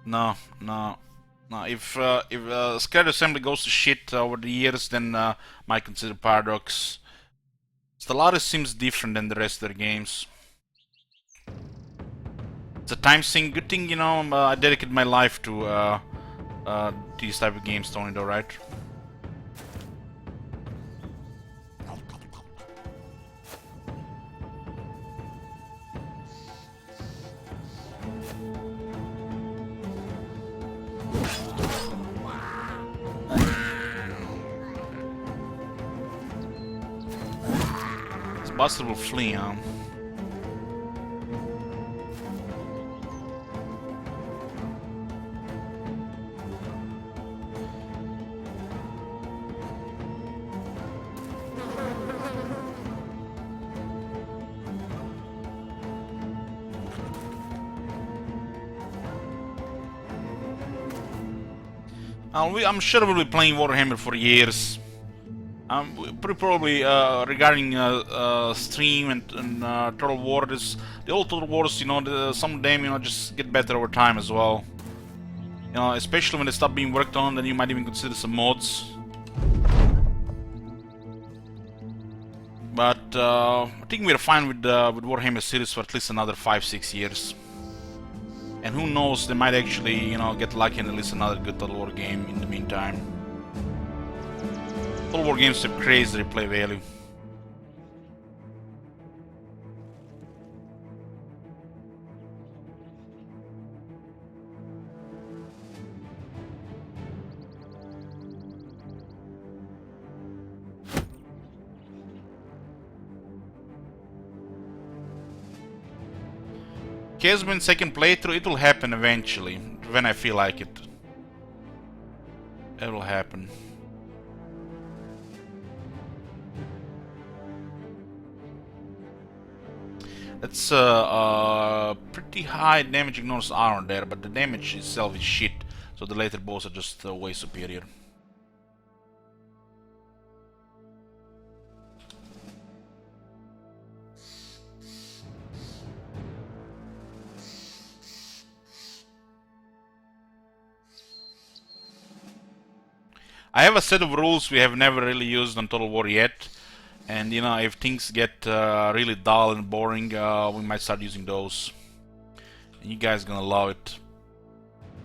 no. If Scared Assembly goes to shit over the years, then might consider Paradox. Stellaris seems different than the rest of their games. It's a time sink. Good thing, you know, I dedicated my life to these type of games, Tony, though, right? Buster will flee, huh? I'm sure we'll be playing Warhammer for years. Pretty probably regarding stream and Total War, the old Total Wars, you know, some of them, you know, just get better over time as well. You know, especially when they start being worked on, then you might even consider some mods. But I think we're fine with Warhammer series for at least another 5-6 years. And who knows, they might actually, you know, get lucky and release another good Total War game in the meantime. Total War games have crazy replay value. Casman second playthrough, it will happen eventually, when I feel like it. It will happen. That's pretty high damage ignores armor there, but the damage itself is shit, so the later boss are just way superior. I have a set of rules we have never really used on Total War yet, and you know, if things get really dull and boring, we might start using those. And you guys gonna love it,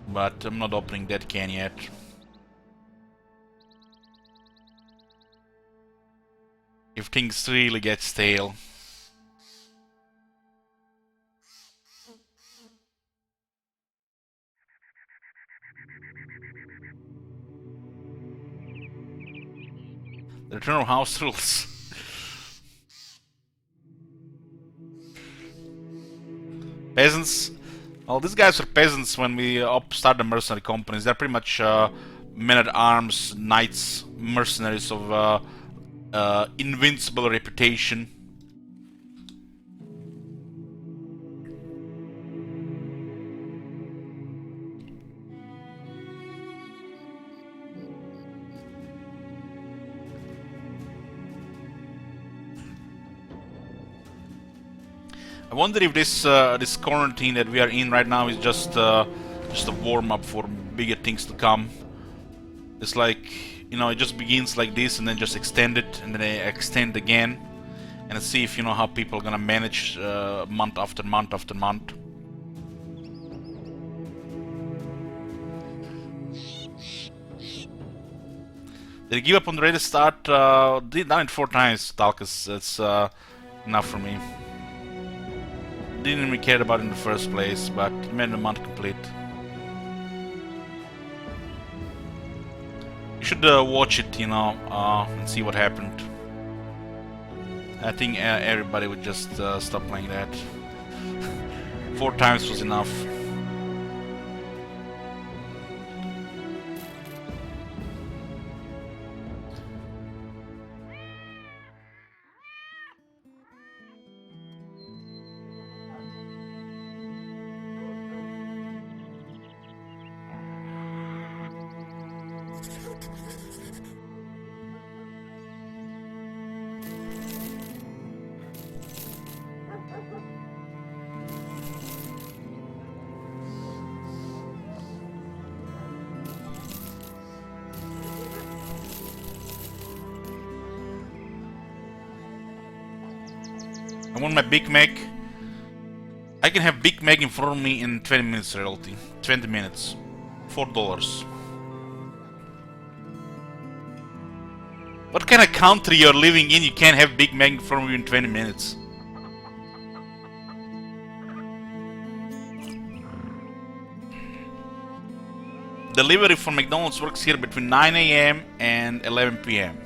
but I'm not opening that can yet. If things really get stale. The return of house rules. Peasants. Well, these guys are peasants when we start the mercenary companies. They're pretty much men-at-arms, knights, mercenaries of invincible reputation. I wonder if this quarantine that we are in right now is just a warm-up for bigger things to come. It's like, you know, it just begins like this and then just extend it and then they extend again, and let's see if, you know, how people are gonna manage month after month after month. Did I give up on the ready to start? Done it 4 times, Talcus. That's enough for me. Didn't really care about it in the first place, but made the month complete. You should watch it, you know, and see what happened. I think everybody would just stop playing that. 4 times was enough. I want my Big Mac. I can have Big Mac in front of me in 20 minutes, reality. 20 minutes. $4. What kind of country you're living in? You can't have Big Mac in front of you in 20 minutes. Delivery for McDonald's works here between 9 AM and 11 PM.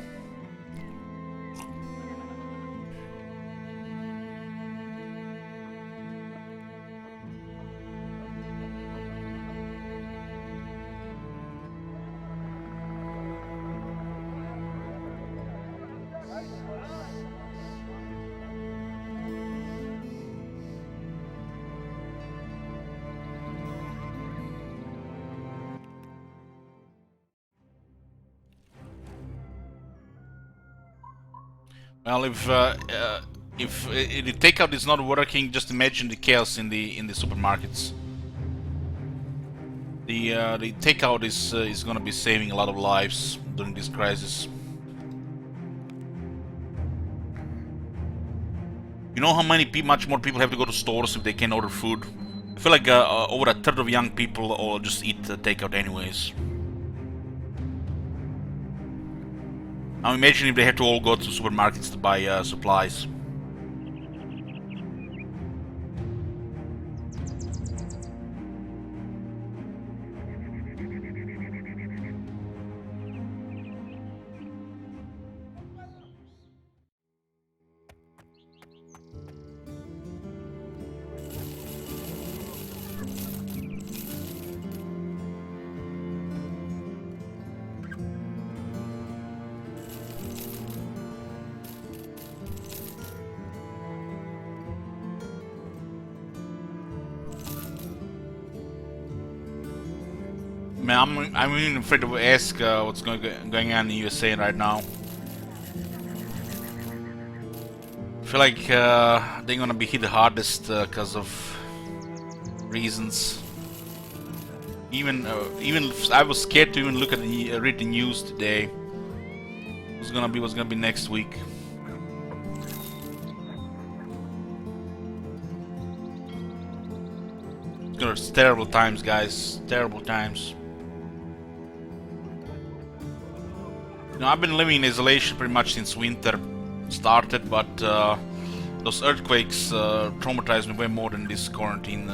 Well, if the takeout is not working, just imagine the chaos in the supermarkets. The takeout is gonna be saving a lot of lives during this crisis. You know how much more people have to go to stores if they can order food? I feel like over a third of young people all just eat takeout anyways. Now imagine if they have to all go to supermarkets to buy supplies. Man, I'm even afraid to ask what's going on in the USA right now. I feel like they're gonna be hit the hardest because of reasons. Even I was scared to even look at read the news today. What's gonna be next week? It's terrible times, guys. Terrible times. You know, I've been living in isolation pretty much since winter started, but those earthquakes traumatized me way more than this quarantine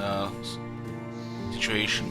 situation.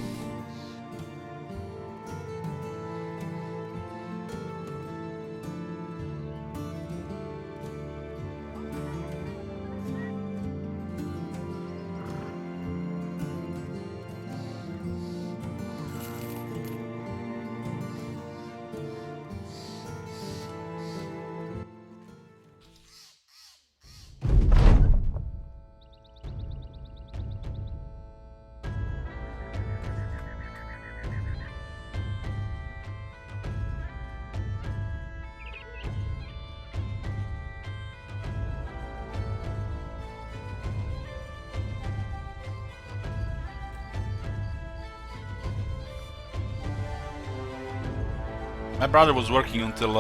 My brother was working until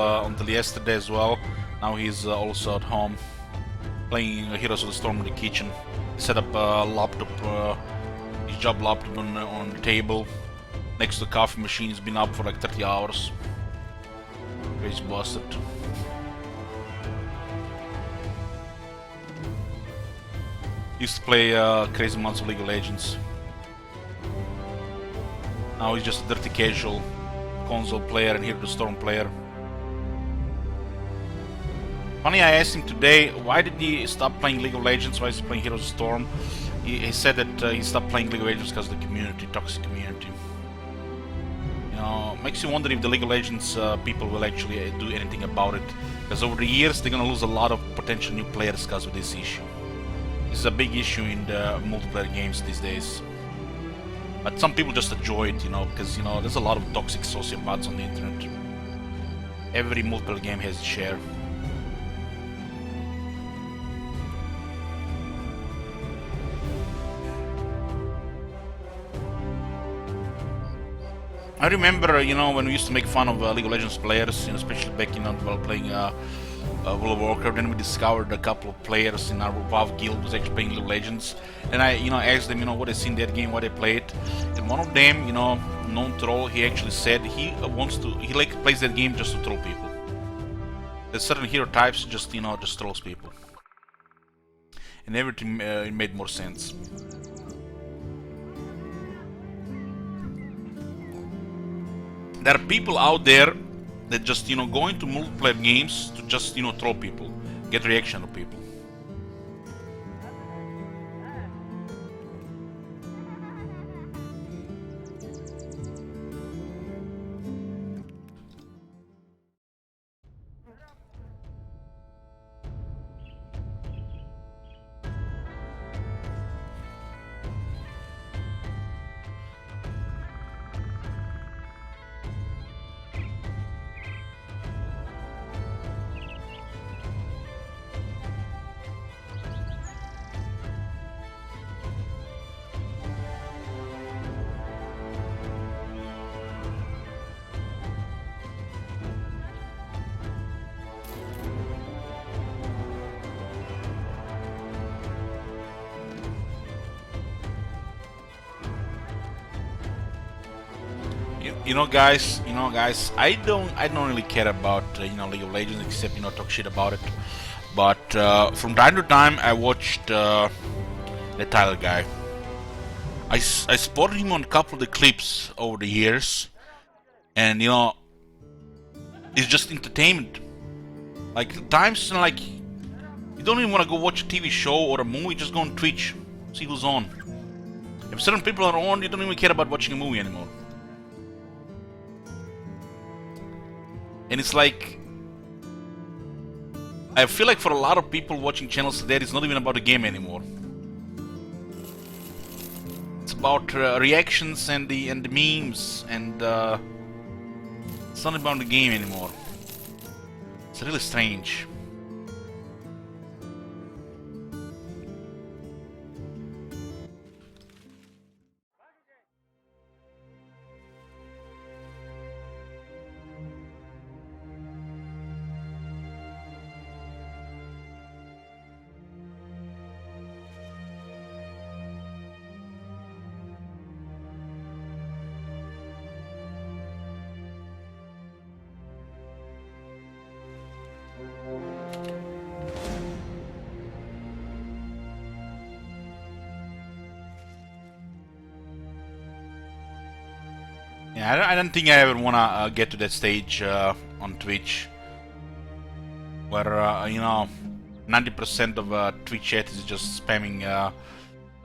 yesterday as well. Now he's also at home playing Heroes of the Storm in the kitchen. He set up a laptop, his job laptop on the table next to the coffee machine. He's been up for like 30 hours. Crazy bastard. Used to play crazy amounts of League of Legends. Now he's just a dirty casual console player and Hero of the Storm player. Funny, I asked him today, why did he stop playing League of Legends? Why is he playing Heroes of the Storm? He said that he stopped playing League of Legends because of the community, toxic community. You know, makes you wonder if the League of Legends people will actually do anything about it. Because over the years, they're gonna lose a lot of potential new players because of this issue. This is a big issue in the multiplayer games these days. But some people just enjoy it, you know, because, you know, there's a lot of toxic sociopaths on the internet. Every multiplayer game has its share. I remember, you know, when we used to make fun of League of Legends players, you know, especially back, you know, while playing World of Warcraft. Then we discovered a couple of players in our WoW guild was actually playing League of Legends, and I, you know, asked them, you know, what they see in that game, what they played, and one of them, you know, known troll, he actually said he plays that game just to troll people. There's certain hero types just, you know, just trolls people, and everything it made more sense. There are people out there that just, you know, go into multiplayer games to just, you know, troll people, get reaction of people. guys, I don't really care about League of Legends except talk shit about it. But from time to time, I watched the Tyler guy. I spotted him on a couple of the clips over the years, and it's just entertainment. Like times like you don't even want to go watch a TV show or a movie, just go on Twitch, see who's on. If certain people are on, you don't even care about watching a movie anymore. And it's like, I feel like for a lot of people watching channels today, it's not even about the game anymore. It's about reactions and the memes, and it's not about the game anymore. It's really strange. Yeah, I don't think I ever wanna get to that stage on Twitch, where 90% of Twitch chat is just spamming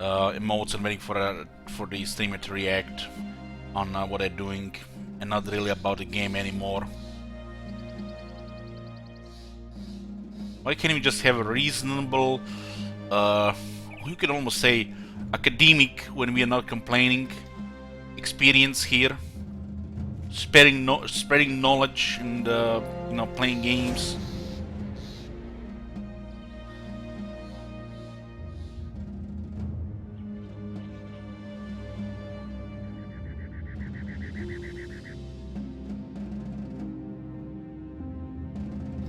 emotes and waiting for the streamer to react on what they're doing, and not really about the game anymore. Why can't we just have a reasonable, you could almost say academic, when we are not complaining, experience here? Spreading knowledge and playing games.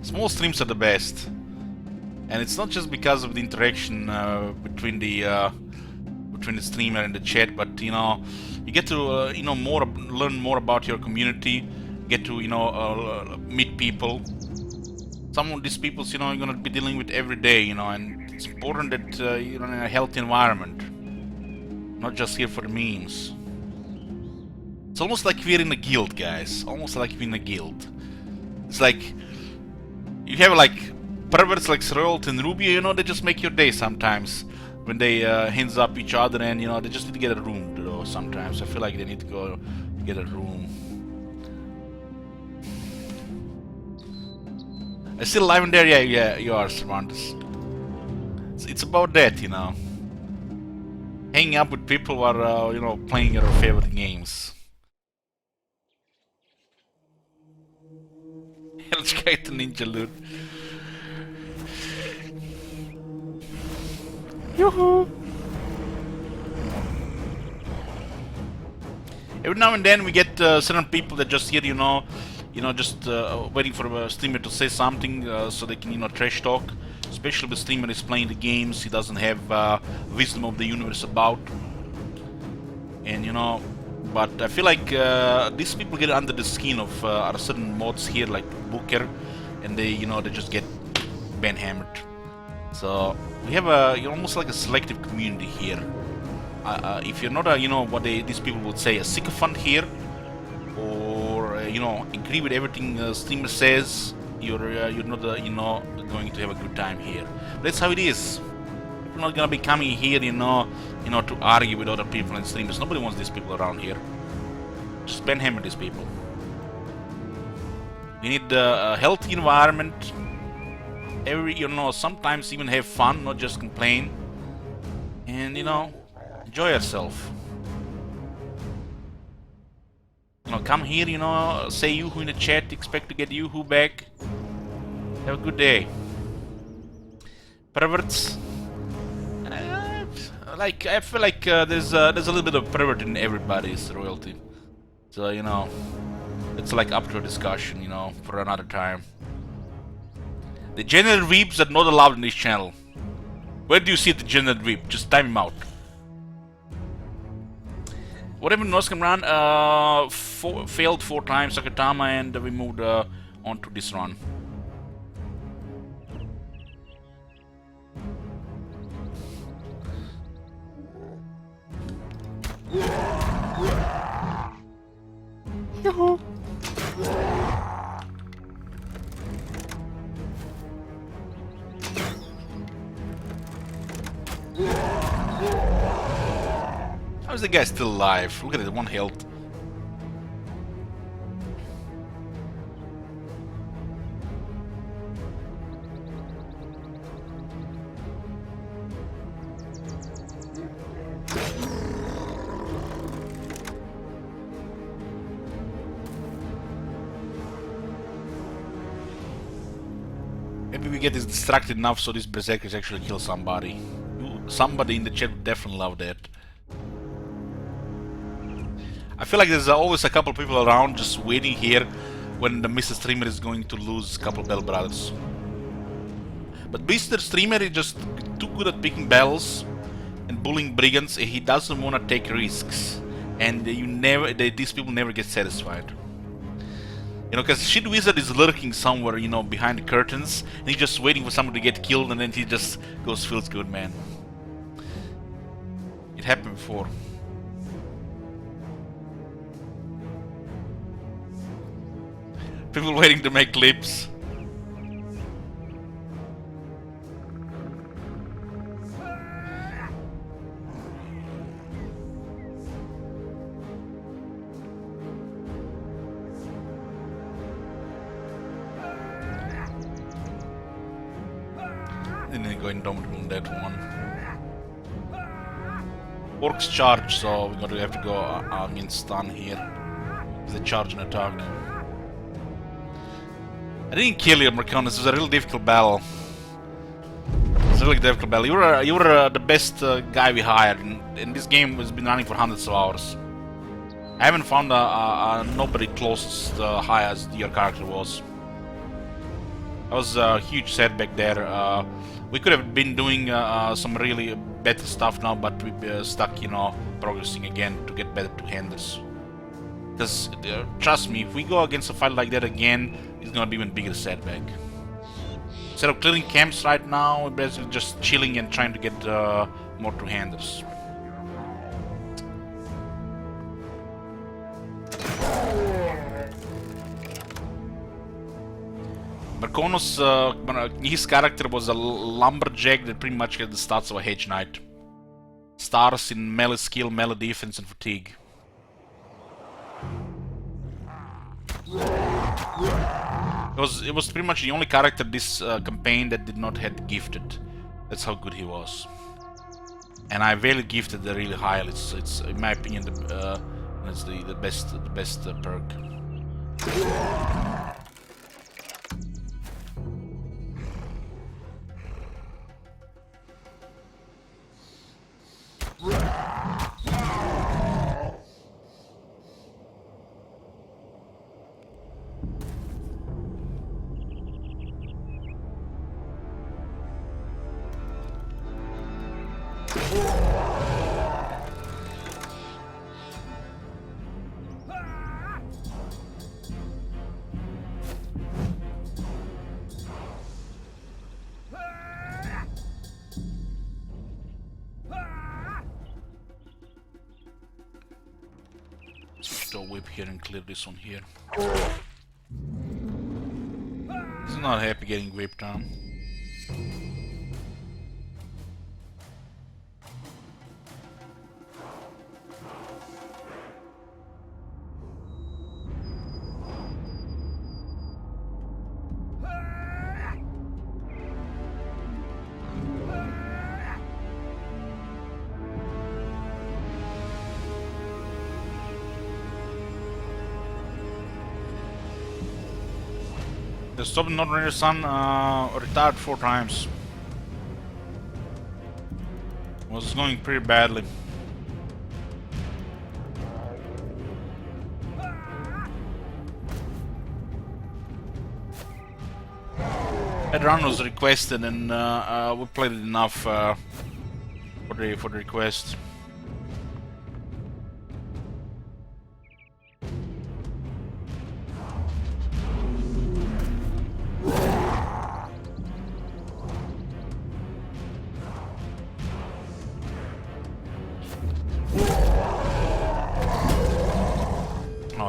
Small streams are the best, and it's not just because of the interaction between the streamer and the chat, but you get to learn more about your community, get to meet people. Some of these people you're gonna be dealing with every day, and it's important that you're in a healthy environment, not just here for the memes. It's almost like we're in a guild, guys. Almost like we're in a guild. It's like you have like perverts like Royalty and Ruby, they just make your day sometimes when they hands up each other, and they just need to get a room. Sometimes I feel like they need to go get a room. Are still alive in there? Yeah, you are, Cervantes. It's about that, hanging up with people who are playing your favorite games. Let's get the ninja loot. Yoo-hoo! Every now and then we get certain people that just here, just waiting for a streamer to say something so they can, trash talk. Especially if the streamer is playing the games he doesn't have wisdom of the universe about. And but I feel like these people get under the skin of certain mods here, like Booker, and they, they just get ban-hammered. So we have almost like a selective community here. If you're not what these people would say, a sycophant here, or agree with everything the streamer says, you're not going to have a good time here. But that's how it is. People are not gonna be coming here, to argue with other people and streamers. Nobody wants these people around here. Just ban-hammer these people. We need a healthy environment. Sometimes even have fun, not just complain. And enjoy yourself. Come here, say yoo-hoo in the chat, expect to get yoo-hoo back. Have a good day. Perverts. I feel like there's a little bit of pervert in everybody's Royalty. So, it's like up to a discussion, for another time. The general weeps are not allowed in this channel. Where do you see the general weep? Just time him out. What happened in Oscar run? Failed 4 times Sakatama, and we moved on to this run. How is the guy still alive? Look at it, 1 health. Maybe we get this distracted enough so these berserkers actually kill somebody. Somebody in the chat would definitely love that. I feel like there's always a couple people around just waiting here when the Mr. Streamer is going to lose a couple Bell Brothers. But Mr. Streamer is just too good at picking bells and bullying brigands. He doesn't want to take risks, and these people never get satisfied. You know, because Shit Wizard is lurking somewhere, you know, behind the curtains, and he's just waiting for someone to get killed, and then he just goes, feels good, man. It happened before. People waiting to make clips. Didn't go indomitable on that one. Orcs charge, so we're gonna have to go stun here. It's a charge and attack. I didn't kill you, Marconis. It was a really difficult battle. It's a really difficult battle. You were the best guy we hired, and this game has been running for hundreds of hours. I haven't found nobody close as high as your character was. That was a huge setback there. We could have been doing some really better stuff now, but we're stuck, you know, progressing again to get better two-handers. Because, trust me, if we go against a fight like that again, it's gonna be even bigger setback. Instead of clearing camps right now, we're basically just chilling and trying to get more two-handers. Marconos, his character was a lumberjack that pretty much had the stats of a hedge knight. Stars in melee skill, melee defense, and fatigue. It was pretty much the only character this campaign that did not have gifted. That's how good he was. And I valued gifted really highly. It's in my opinion it's the best perk. Whip here and clear this one here. He's not happy getting whipped down. The Stop Not Ranger Sun retired 4 times. Was going pretty badly. That run was requested, and we played it enough for the request.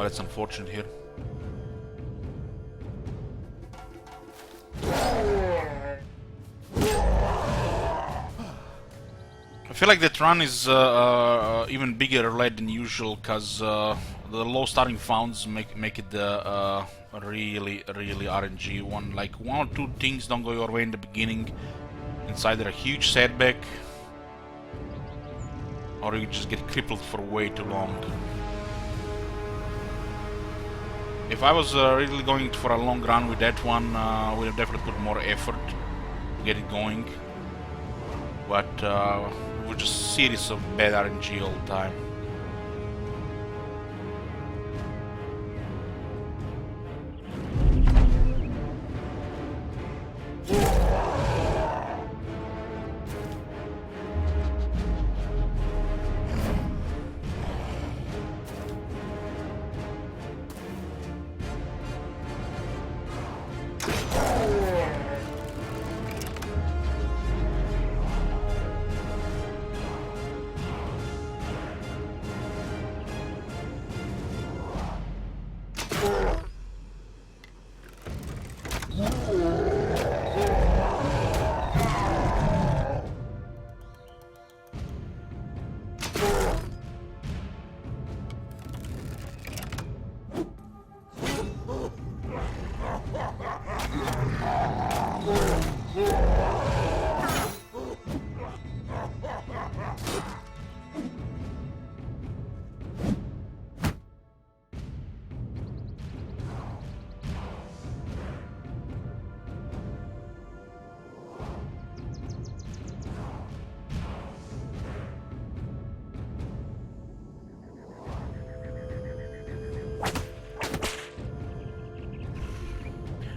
that's unfortunate here. I feel like that run is even bigger lead than usual, cause the low starting founds make it really RNG one. Like 1 or 2 things don't go your way in the beginning, it's either a huge setback, or you just get crippled for way too long. If I was really going for a long run with that one, I would have definitely put more effort to get it going. But it was just a series of bad RNG all the time.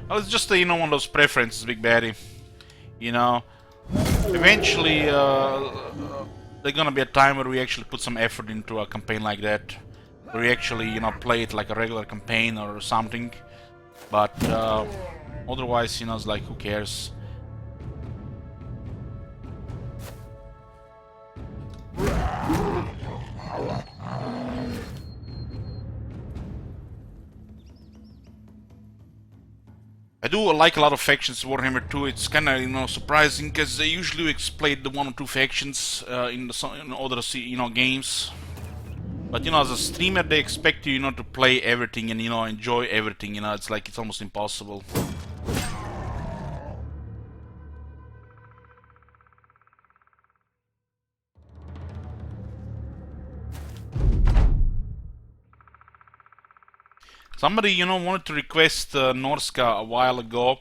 Well, it's just you know, one of those preferences, Big Baddie. You know, eventually there's gonna be a time where we actually put some effort into a campaign like that, where we actually, you know, play it like a regular campaign or something. But otherwise, you know, it's like, who cares? I do like a lot of factions in Warhammer 2. It's kind of, you know, surprising, because they usually explain the 1 or 2 factions in other, you know, games. But you know, as a streamer, they expect you, you know, to play everything and, you know, enjoy everything. You know, it's like it's almost impossible. Somebody, you know, wanted to request Norska a while ago,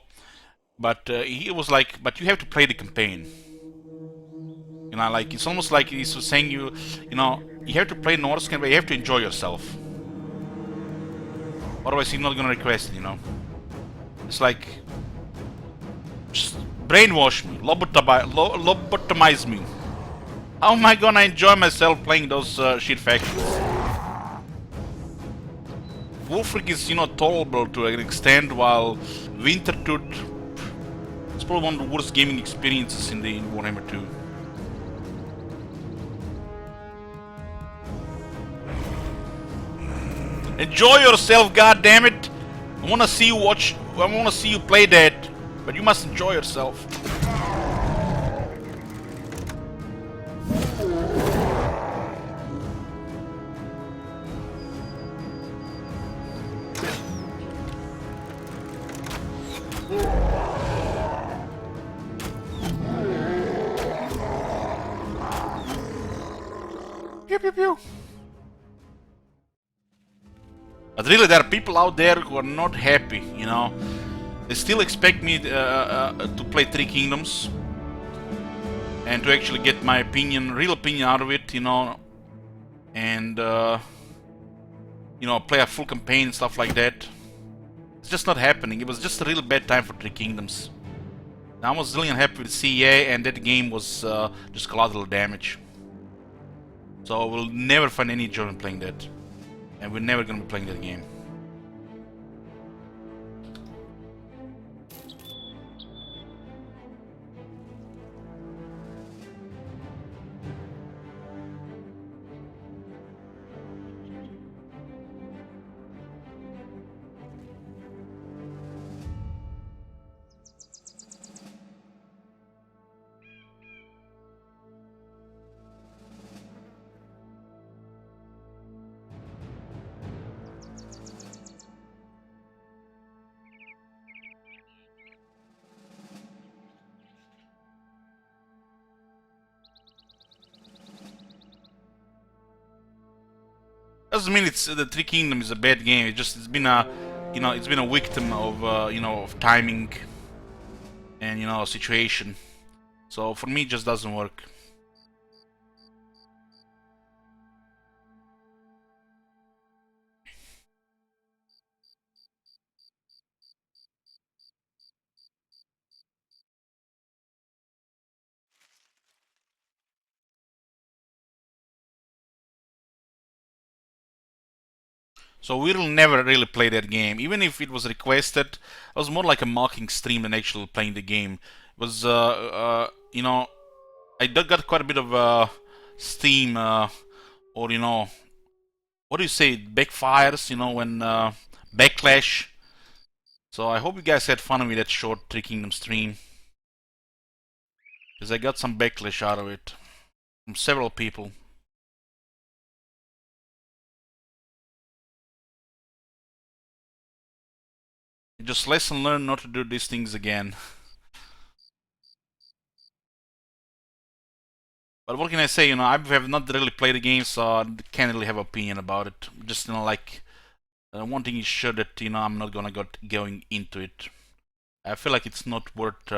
but he was like, "But you have to play the campaign." You know, like it's almost like he's saying you know, you have to play Norska, but you have to enjoy yourself. Otherwise, he's not gonna request it. You know, it's like just brainwash me, lobotomize me. How am I gonna enjoy myself playing those shit factions? Wolfric is, you know, tolerable to an extent, while Wintertooth is probably one of the worst gaming experiences in the Warhammer 2. Enjoy yourself, goddammit! I wanna see you watch. I wanna see you play that, but you must enjoy yourself. Pew pew pew. But really, there are people out there who are not happy, you know. They still expect me to play Three Kingdoms and to actually get my opinion, real opinion out of it, you know, and you know, play a full campaign and stuff like that. It's just not happening. It was just a really bad time for Three Kingdoms. I was really unhappy with CEA, and that game was just collateral damage. So we'll never find any joy in playing that. And we're never gonna be playing that game. Doesn't mean it's the Three Kingdom is a bad game. It's been a, it's been a victim of of timing and situation. So for me, it just doesn't work. So we'll never really play that game. Even if it was requested, it was more like a mocking stream than actually playing the game. It was, I got quite a bit of steam, or what do you say, backfires, when backlash. So I hope you guys had fun with that short Three Kingdom stream, because I got some backlash out of it from several people. Just lesson learned not to do these things again. But what can I say? I have not really played the game, so I can't really have opinion about it. Just like one thing is sure that I'm not gonna going into it. I feel like it's not worth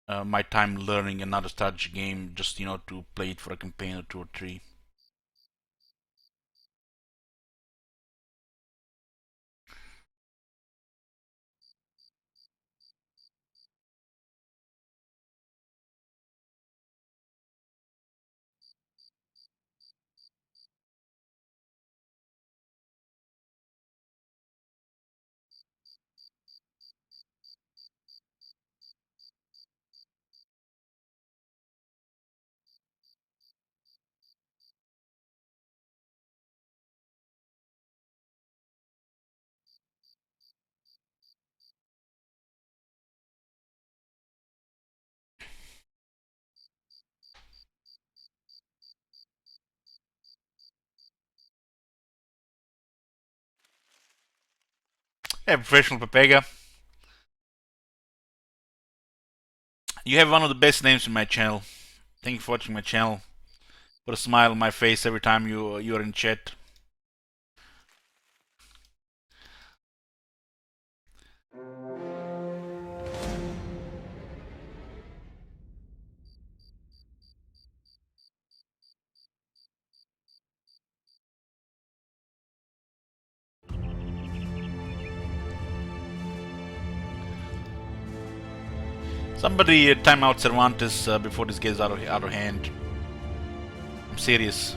my time learning another strategy game just to play it for a campaign or 2 or 3. Hey, Professional Pepega. You have one of the best names in my channel. Thank you for watching my channel. Put a smile on my face every time you're in chat. Somebody time out Cervantes before this gets out of hand. I'm serious.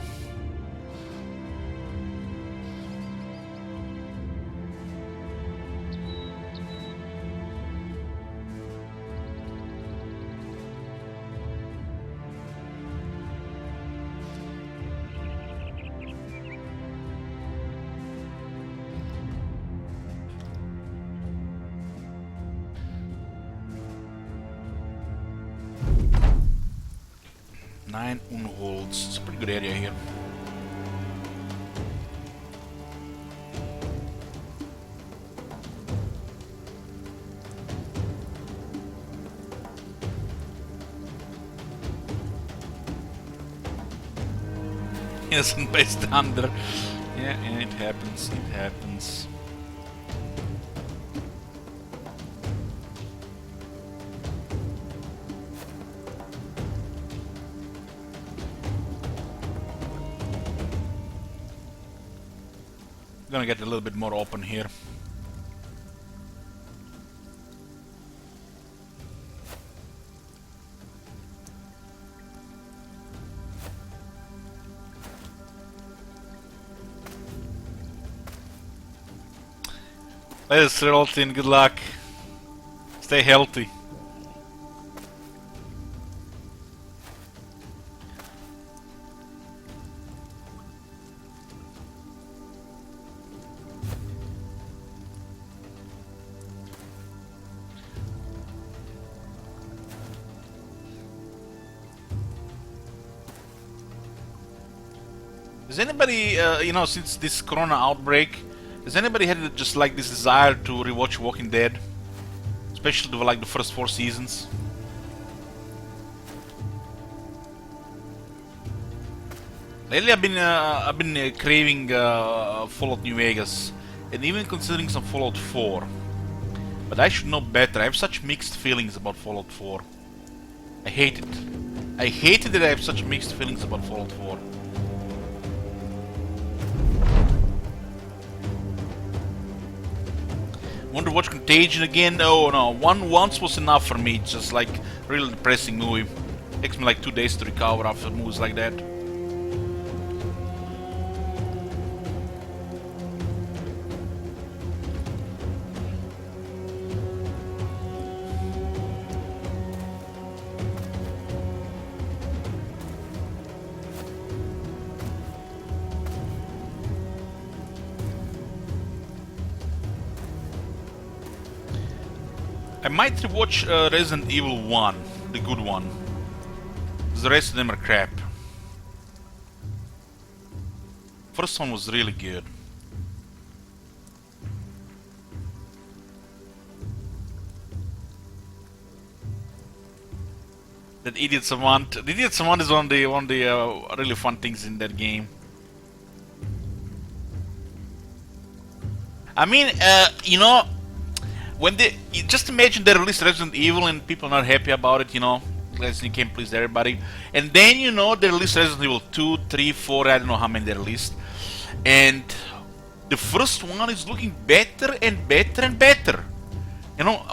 Nine unholds. It's a pretty good area here. Yes, and based under. Yeah, it happens. It happens. Gonna get a little bit more open here. Let's roll in. Good luck. Stay healthy. Does anybody, since this Corona outbreak, has anybody had just like this desire to rewatch Walking Dead, especially like the first 4 seasons? Lately, I've been craving Fallout New Vegas, and even considering some Fallout 4. But I should know better. I have such mixed feelings about Fallout 4. I hate it. I hate it that I have such mixed feelings about Fallout 4. Want to watch Contagion again? Oh no, once was enough for me. It's just like really depressing movie. Takes me like 2 days to recover after movies like that. I might rewatch Resident Evil 1, the good one. The rest of them are crap. First one was really good. That Idiot Savant. The Idiot Savant is one of the really fun things in that game. I mean, you know, when they just imagine they release Resident Evil and people are not happy about it, you know, Resident Evil can't please everybody, and then you know they release Resident Evil 2, 3, 4, I don't know how many they released, and the first one is looking better and better and better. You know,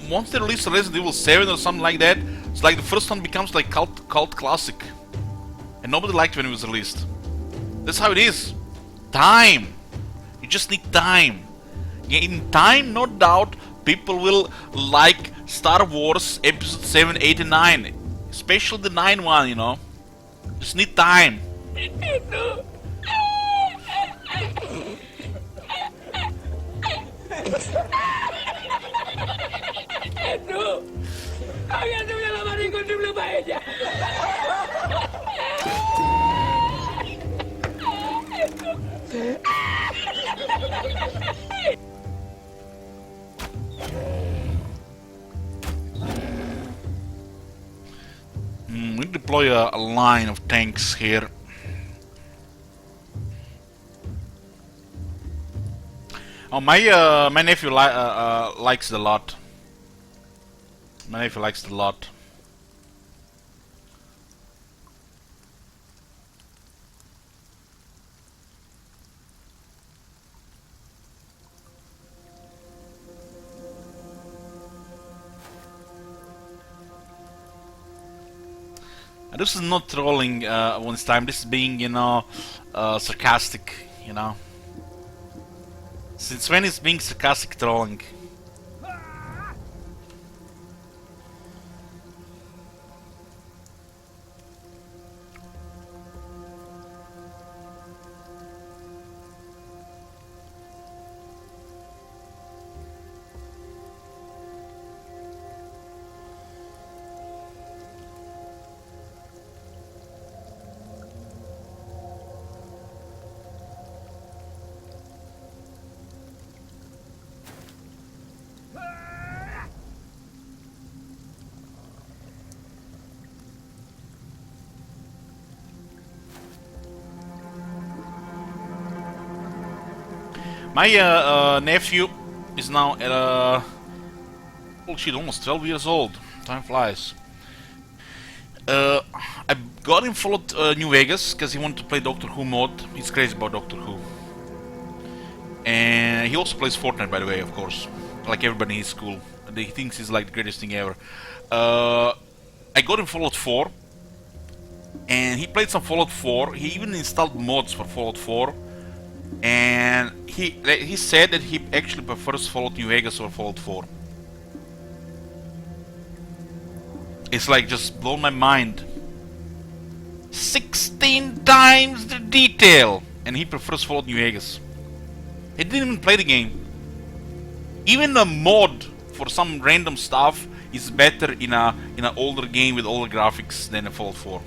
once they release Resident Evil 7 or something like that, it's like the first one becomes like cult classic, and nobody liked it when it was released. That's how it is. Time. You just need time. In time, no doubt, people will like Star Wars Episode 7, 8 and 9. Especially the 9 one, you know. Just need time. We deploy a line of tanks here. Oh, my nephew likes it a lot. My nephew likes it a lot. This is not trolling once time. This is being, you know, sarcastic. You know. Since when is being sarcastic trolling? My nephew is now at oh shit, almost 12 years old. Time flies. I got him followed New Vegas because he wanted to play Doctor Who mode. He's crazy about Doctor Who. And he also plays Fortnite, by the way, of course. Like everybody in his school. He thinks it's like the greatest thing ever. I got him Fallout 4. And he played some Fallout 4. He even installed mods for Fallout 4. And he said that he actually prefers Fallout New Vegas or Fallout 4. It's like just blown my mind. 16 times the detail, and he prefers Fallout New Vegas. He didn't even play the game. Even a mod for some random stuff is better in an older game with older graphics than a Fallout 4.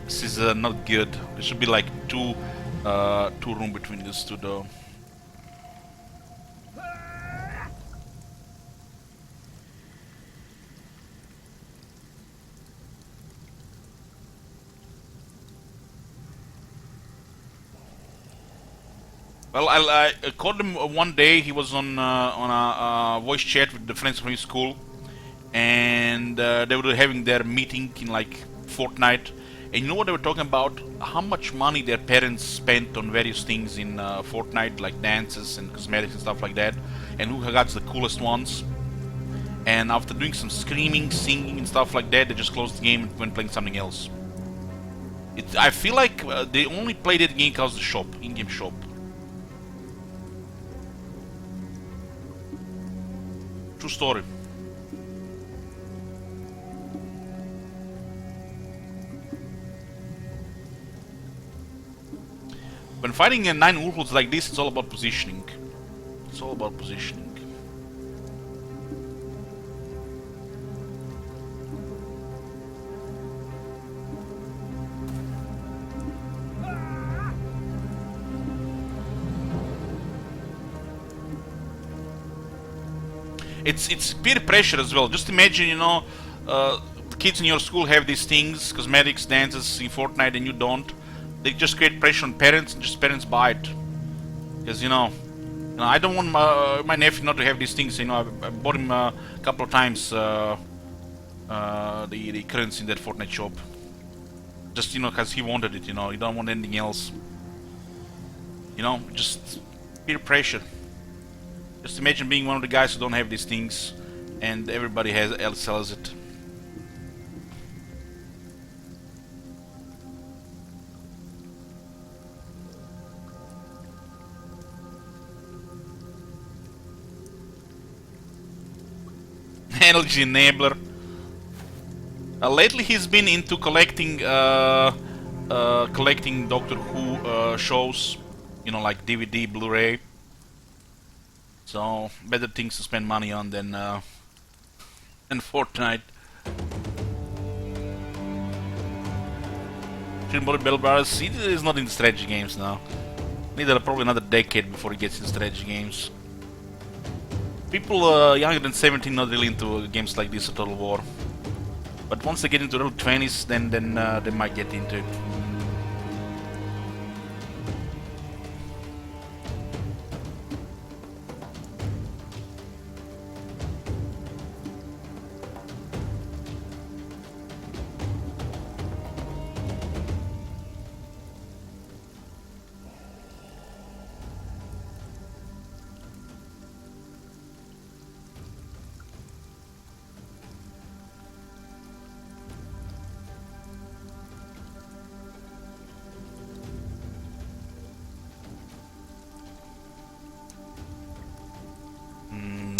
This is not good. There should be like two room between these two though. Well, I called him one day. He was on a voice chat with the friends from his school, and they were having their meeting in like Fortnite. And you know what they were talking about? How much money their parents spent on various things in Fortnite, like dances and cosmetics and stuff like that, and who got the coolest ones. And after doing some screaming, singing, and stuff like that, they just closed the game and went playing something else. I feel like they only played that game because of the shop, in-game shop. True story. When fighting a 9 Urhuls like this, it's all about positioning. It's all about positioning. It's peer pressure as well. Just imagine, the kids in your school have these things, cosmetics, dances in Fortnite, and you don't. They just create pressure on parents, and just parents buy it. Because I don't want my nephew not to have these things. I bought him a couple of times the currency in that Fortnite shop. Just because he wanted it. He don't want anything else. Just peer pressure. Just imagine being one of the guys who don't have these things, and everybody else sells it. Energy enabler. Lately, he's been into collecting Doctor Who shows, like DVD, Blu-ray. So better things to spend money on than Fortnite. Bell Brothers, he is not in strategy games now. Neither probably another decade before he gets in strategy games. People younger than 17 not really into games like this or Total War. But once they get into the early 20s, then they might get into it.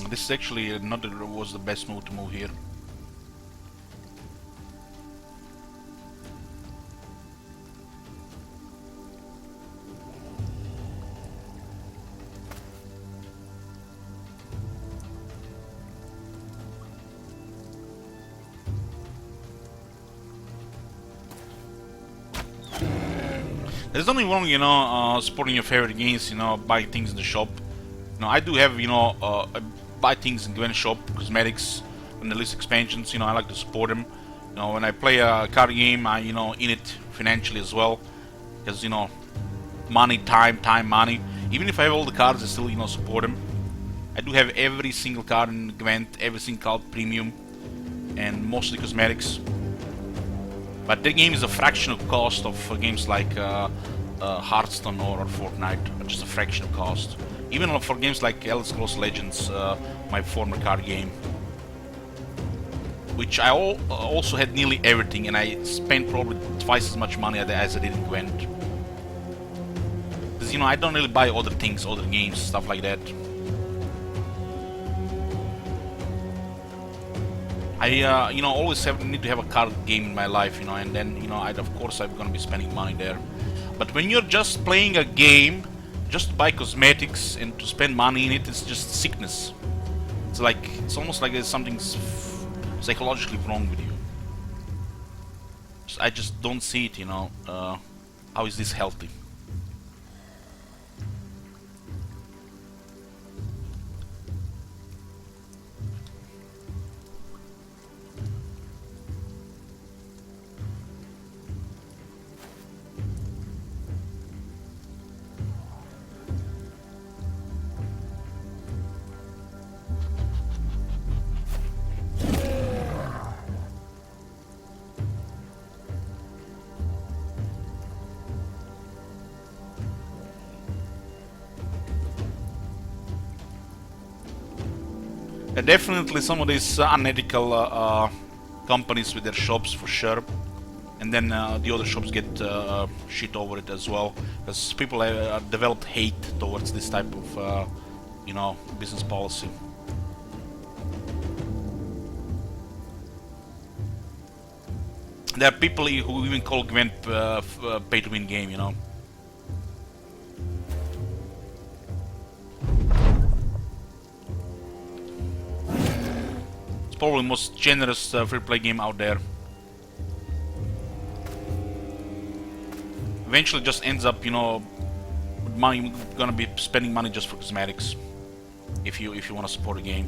This is actually not was the best move to move here. There's nothing wrong, supporting your favorite games, buying things in the shop. I do have, buy things in Gwen shop, cosmetics, and the list expansions. I like to support them. When I play a card game, I, in it financially as well, because money, time, money. Even if I have all the cards, I still, support them. I do have every single card in Gwent, every single card premium, and most of the cosmetics. But the game is a fraction of cost of games like Hearthstone or Fortnite, just a fraction of cost. Even for games like Elder Scrolls Legends, my former card game, which I also had nearly everything, and I spent probably twice as much money as I did in Gwent. Because I don't really buy other things, other games, stuff like that. I always need to have a card game in my life, and then of course I'm gonna be spending money there. But when you're just playing a game, just to buy cosmetics and to spend money in it, it's just sickness. It's almost like there's something psychologically wrong with you. I just don't see it, how is this healthy? Definitely some of these unethical companies with their shops for sure, and then the other shops get shit over it as well, because people have developed hate towards this type of you know, business policy. There are people who even call Gwent pay to win game, you know. It's probably the most generous free-play game out there. Eventually just ends up, you know, with money, gonna be spending money just for cosmetics if you want to support a game.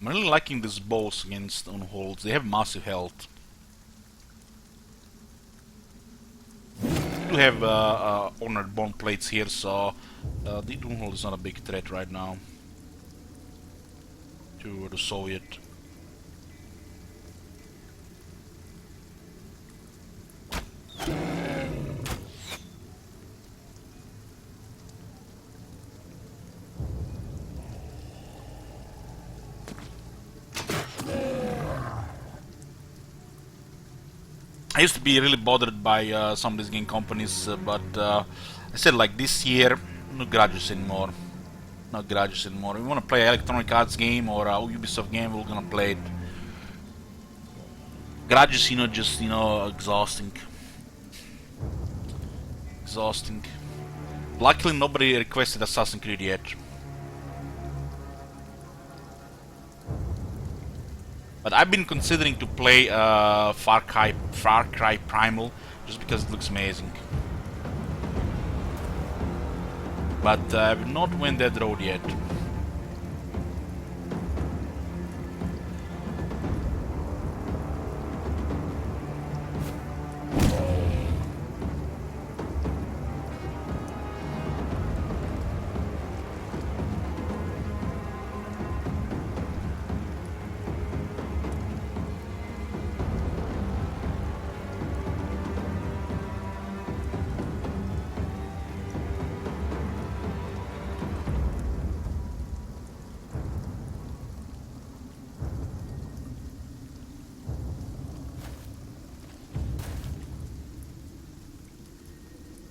I'm really liking these bows against Unholds. They have massive health. We do have honored bone plates here, so the Unhold is not a big threat right now to the Soviet. I used to be really bothered by some of these game companies, but I said, like, this year, no grudges anymore. No grudges anymore. If we want to play an Electronic Arts game or a Ubisoft game, we're gonna play it. Grudges, you know, just, you know, exhausting. Exhausting. Luckily, nobody requested Assassin's Creed yet. But I've been considering to play Far Cry Primal just because it looks amazing. But I've not went that road yet.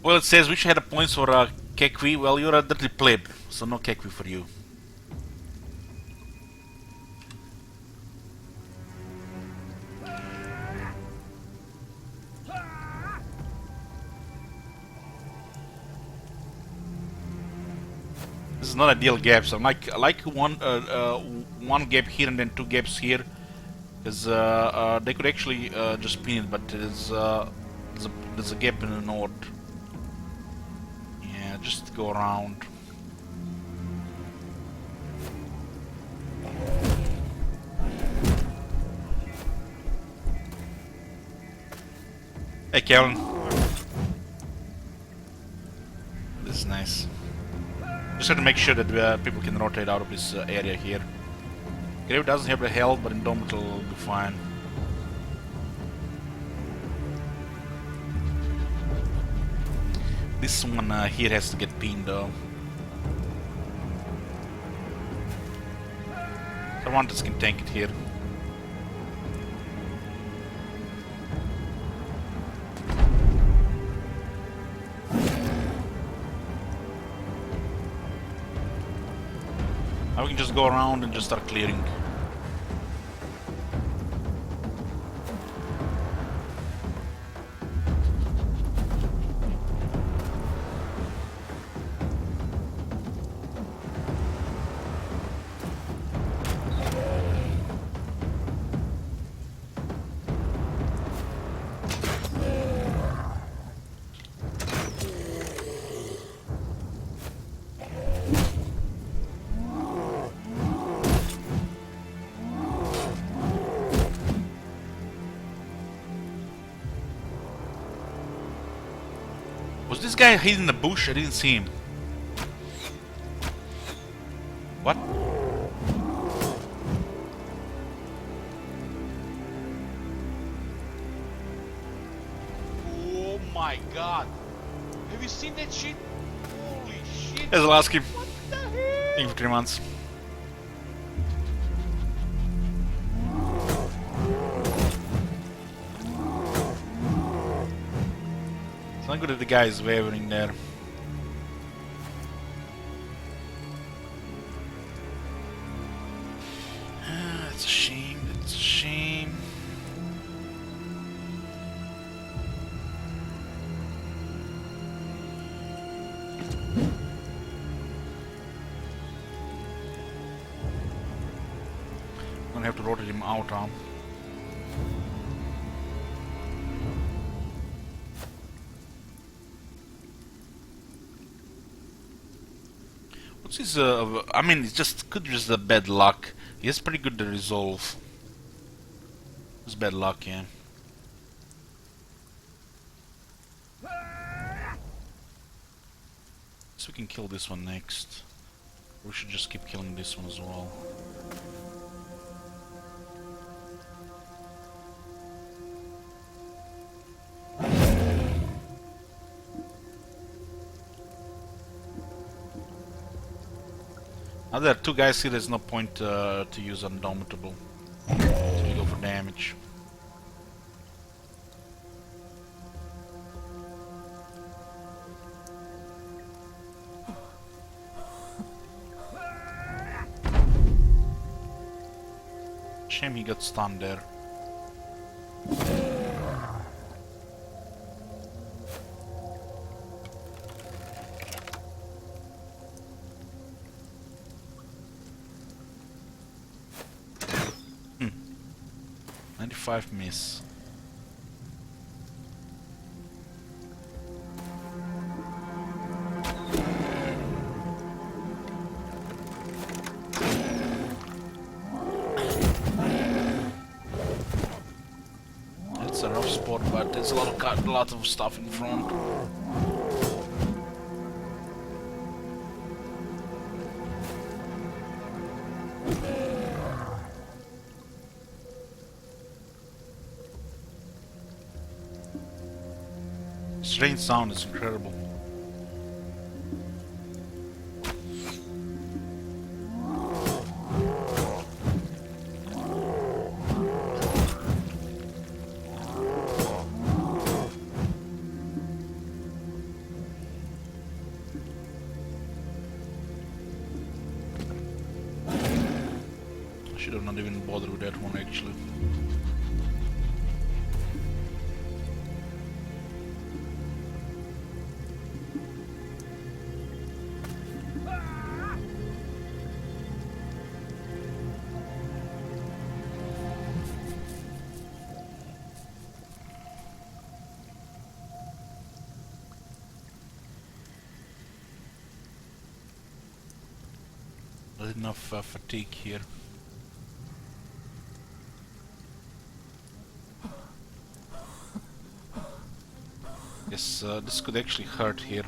Well, it says which had a points for Kekwi. Well, you're a dirty pleb, so no Kekwi for you. This is not ideal gaps. I like one gap here and then two gaps here, because they could actually just pin it, but there's a gap in the north. Yeah, just go around. Hey, Kellen. This is nice. Just have to make sure that people can rotate out of this area here. Grave doesn't have the health, but Indomitable will be fine. This one here has to get pinned though. Cervantes can tank it here. Now we can just go around and just start clearing. Was this guy hidden in the bush? I didn't see him. What? Oh my god. Have you seen that shit? Holy shit. Yes, I'll ask him. What the hell? Thank you for 3 months. It's not good that the guy is wavering there. It's a shame, it's a shame. I'm gonna have to rotate him out, huh? What's his, I mean, it's just could just the bad luck. He has pretty good resolve. It's bad luck, yeah. So we can kill this one next. We should just keep killing this one as well. Now there are 2 guys here, there's no point to use Undomitable. So we go for damage. Shame he got stunned there. Hmm. 95 miss. It's a rough spot, but there's a lot of stuff in front. Strange sound is incredible. I should have not even bothered with that one actually. Not enough fatigue here. Yes, this could actually hurt here.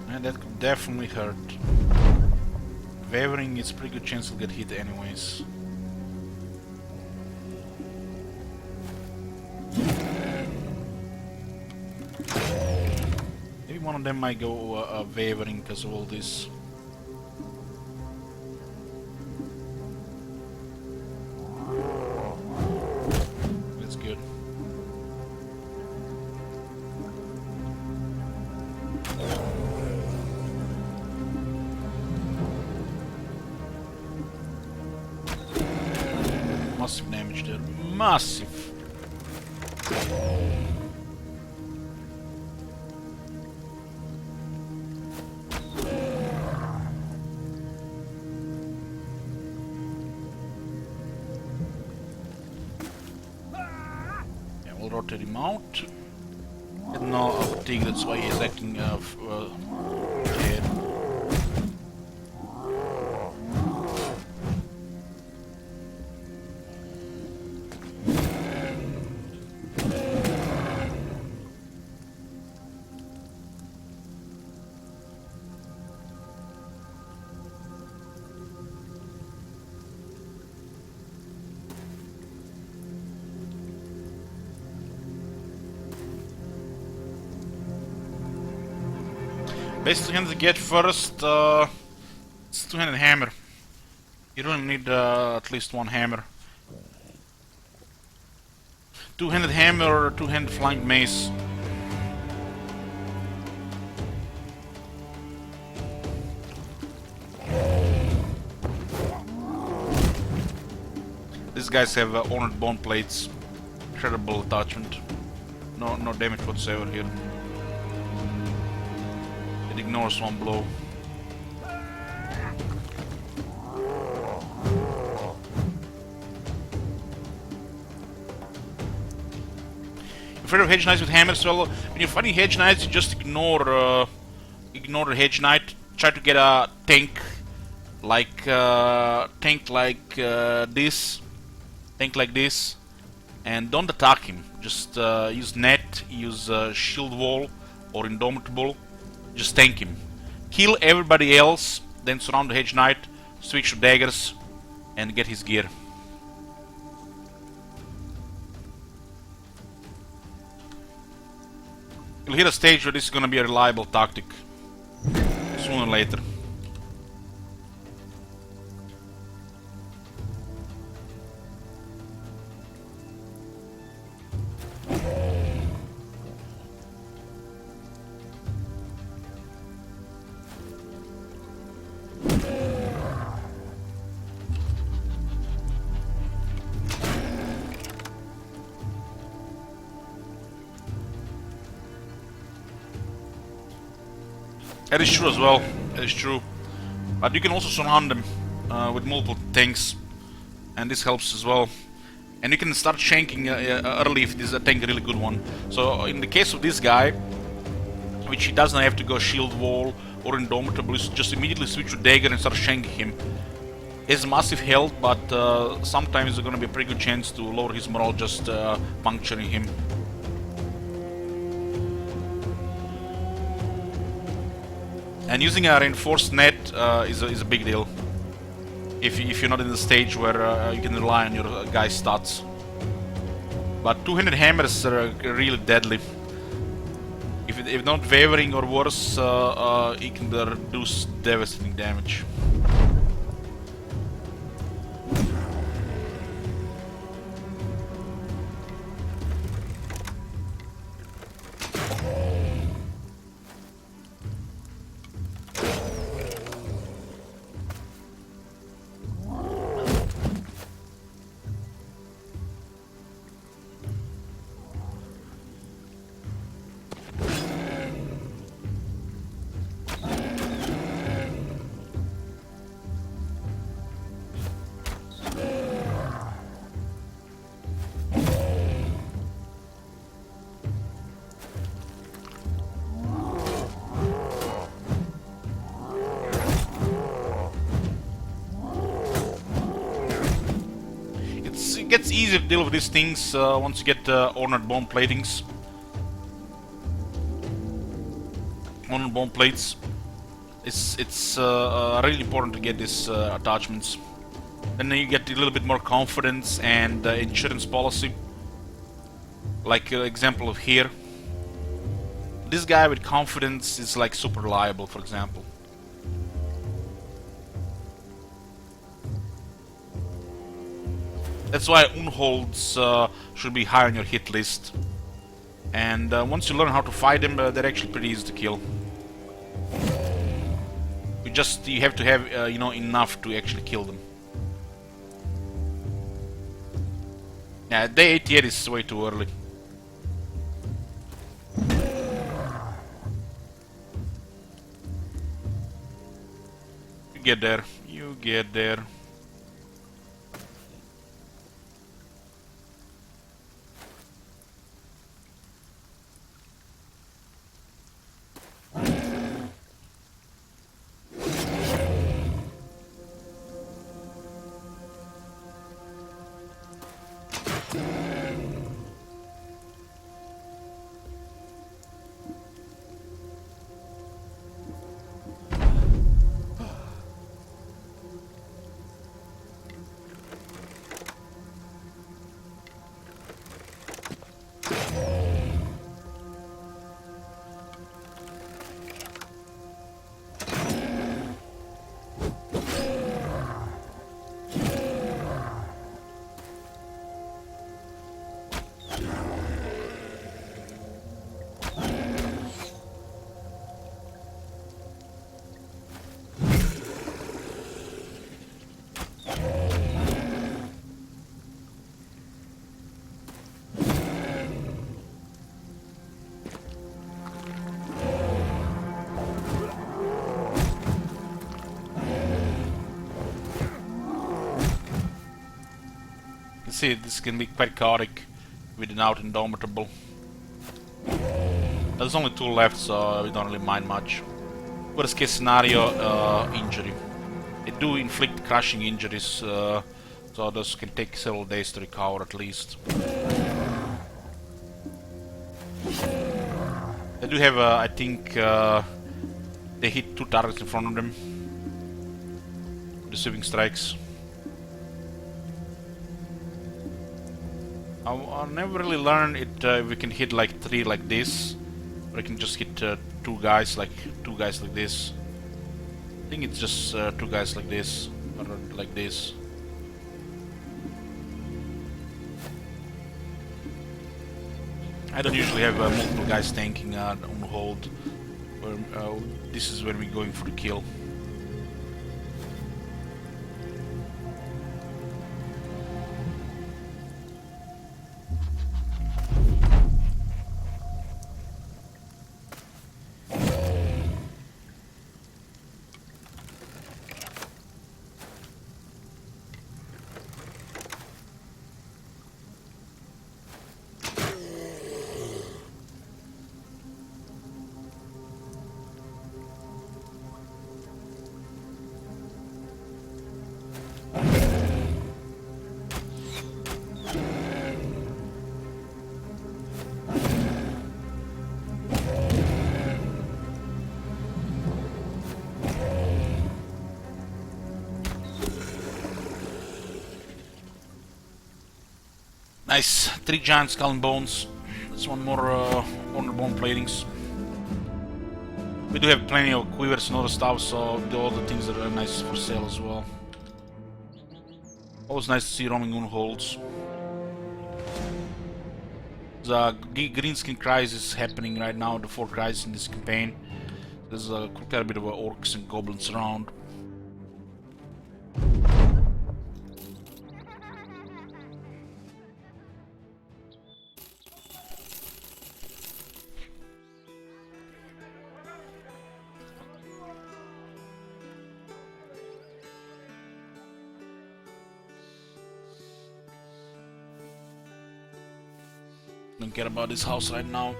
And that could definitely hurt. Wavering, it's a pretty good chance he'll get hit anyways. Maybe one of them might go wavering because of all this. That's good. Massive damage there. Massive! rotate him out. No fatigue, that's why he's acting dead. Best two-handed to get first, it's two-handed hammer. You really need at least one hammer. Two-handed hammer or two-handed flying mace. These guys have honored bone plates. Incredible attachment. No damage whatsoever here. It ignores one blow. Afraid of hedge knights with hammers? Well, when you're fighting hedge knights, you just ignore the hedge knight. Try to get a tank like this, and don't attack him. Just use net, use shield wall or indomitable. Just tank him. Kill everybody else, then surround the hedge knight, switch to daggers, and get his gear. You'll hit a stage where this is gonna be a reliable tactic. Sooner or later. That is true as well, that is true. But you can also surround them with multiple tanks, and this helps as well. And you can start shanking early if this is a tank, a really good one. So in the case of this guy, which he doesn't have to go shield wall or indomitable, just immediately switch to dagger and start shanking him. He has massive health, but sometimes there's gonna be a pretty good chance to lower his morale just puncturing him. And using a reinforced net is a big deal. If you're not in the stage where you can rely on your guy's stats. But two-handed hammers are really deadly. If not wavering or worse, it can do devastating damage. It gets easier to deal with these things once you get honored bone platings. Honored bone plates. It's really important to get these attachments. Then you get a little bit more confidence and insurance policy. Like example of here. This guy with confidence is like super reliable, for example. That's why unholds should be high on your hit list. And once you learn how to fight them, they're actually pretty easy to kill. You have to have you know, enough to actually kill them. Yeah, day 88 is way too early. You get there. You get there. see, this can be quite chaotic with an out indomitable. There's only 2 left, so we don't really mind much. Worst case scenario, injury. They do inflict crushing injuries, so those can take several days to recover at least. They do have, I think, they hit 2 targets in front of them. Receiving strikes. I never really learned it if we can hit like 3 like this, or I can just hit 2 guys like this. I think it's just 2 guys like this, or like this. I don't usually have multiple guys tanking on hold. This is when we're going for the kill. Nice, 3 giant skull and bones. That's 1 more honor bone platings. We do have plenty of quivers and other stuff, so all the things that are nice for sale as well. Always nice to see roaming unholds. The greenskin crisis happening right now, the 4 crises in this campaign. There's quite a bit of orcs and goblins around. Don't care about this house right now.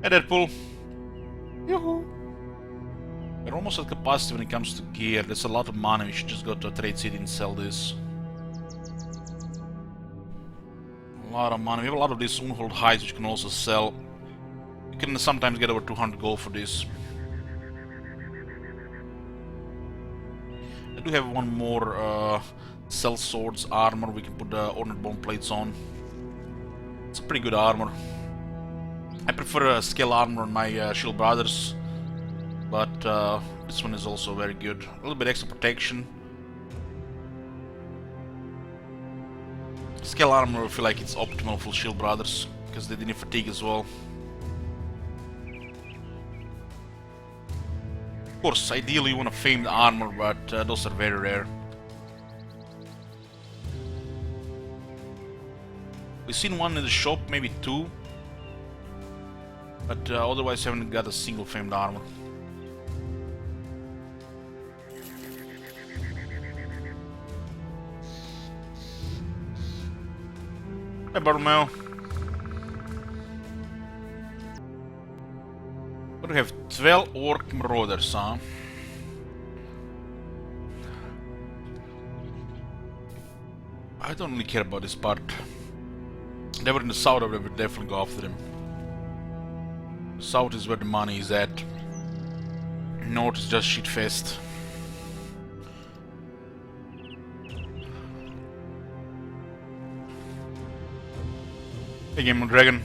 Hey Deadpool! Yoo-hoo! We're almost at capacity when it comes to gear. There's a lot of money. We should just go to a trade city and sell this. A lot of money. We have a lot of these unhold hides which you can also sell. You can sometimes get over 200 gold for this. I do have 1 more cell swords armor we can put ornate bone plates on. It's a pretty good armor. I prefer scale armor on my shield brothers, but this one is also very good. A little bit extra protection. Scale armor I feel like it's optimal for shield brothers because they didn't fatigue as well. Of course, ideally you want a famed armor, but those are very rare. We've seen 1 in the shop, maybe 2. But otherwise haven't got a single famed armor. Hey Bartomeu. We have 12 orc marauders, huh? I don't really care about this part. They were in the south, I would definitely go after them. The south is where the money is at. North is just shitfest. Hey Game of Dragon.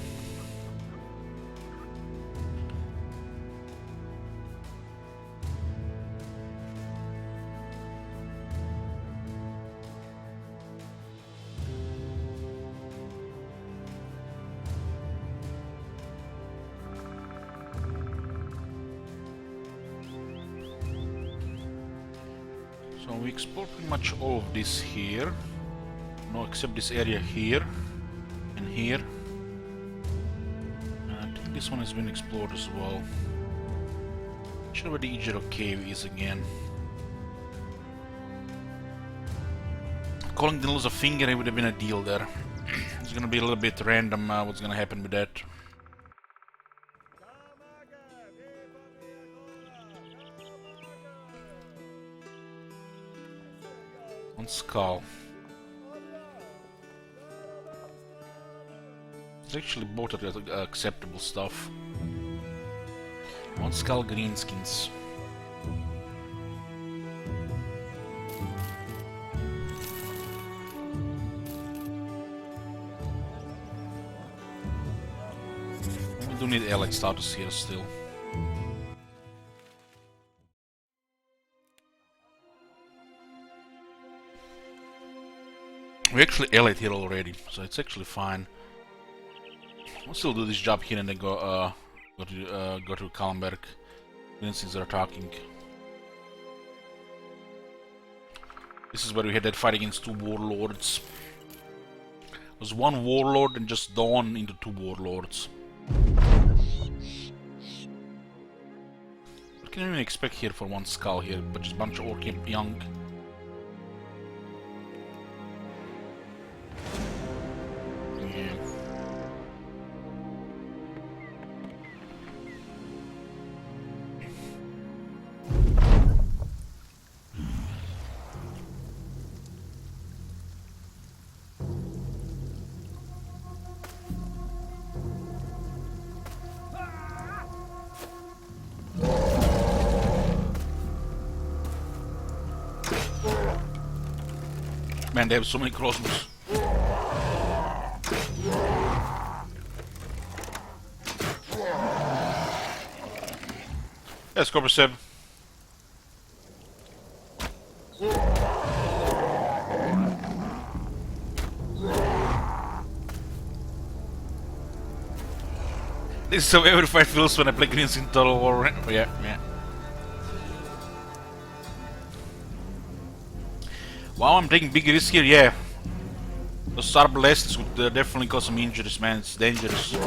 So we explore pretty much all of this here. No, except this area here and here. And I think This one has been explored as well. Not sure where the Ijiro cave is again. Calling the nose a finger, it would have been a deal there. It's gonna be a little bit random what's gonna happen with that. One skull. It's actually both are acceptable stuff. One skull, greenskins. We do need allied status here still. We actually allied here already, so it's actually fine. We'll still do this job here and then go to Kallenberg. Since they're talking. This is where we had that fight against two warlords. It was one warlord and just dawn into two warlords. What can you even expect here for one skull here, but just a bunch of orc and young. Man, they have so many crossbows. Yes, Copper Seb. This is how every fight feels when I play Greens in Total War. Yeah, yeah. Wow, I'm taking big risk here, yeah. Those arbalests would definitely cause some injuries, man. It's dangerous. They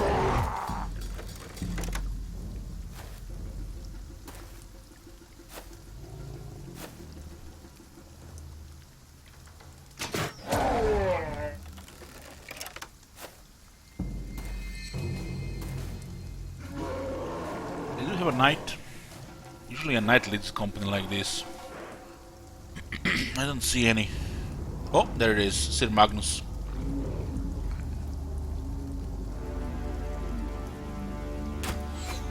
do have a knight. Usually a knight leads a company like this. I don't see any. Oh, there it is, Sir Magnus.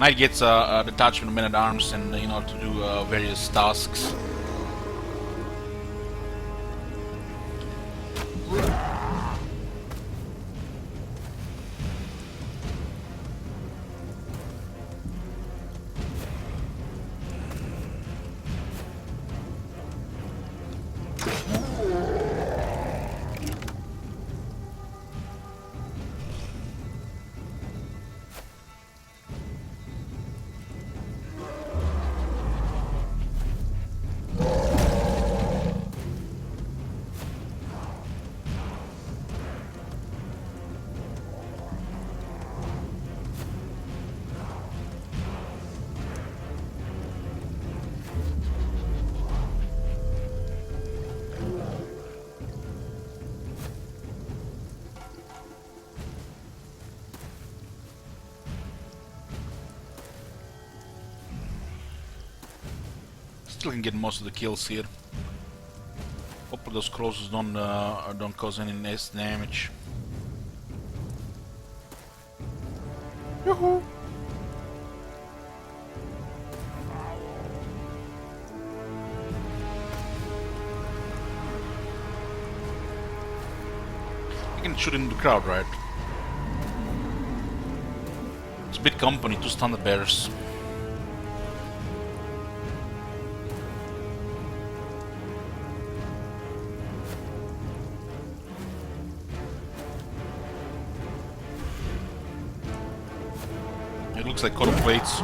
Knight gets a detachment of men-at-arms and you know to do various tasks. Still can get most of the kills here. Hope those crosses don't cause any nest damage. Yoo-hoo! You can shoot in the crowd, right? It's a big company, 2 standard bearers. It looks like copper plates.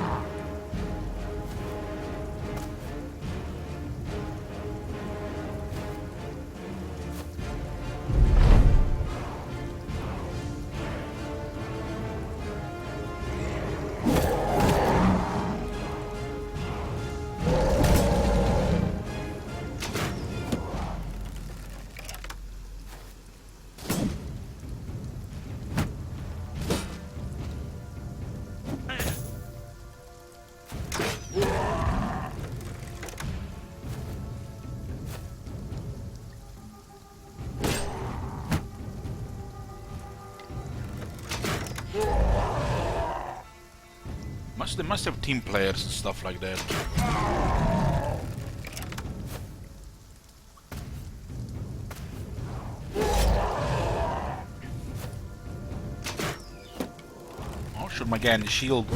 They must have team players and stuff like that. I'll shoot my guy in the shield.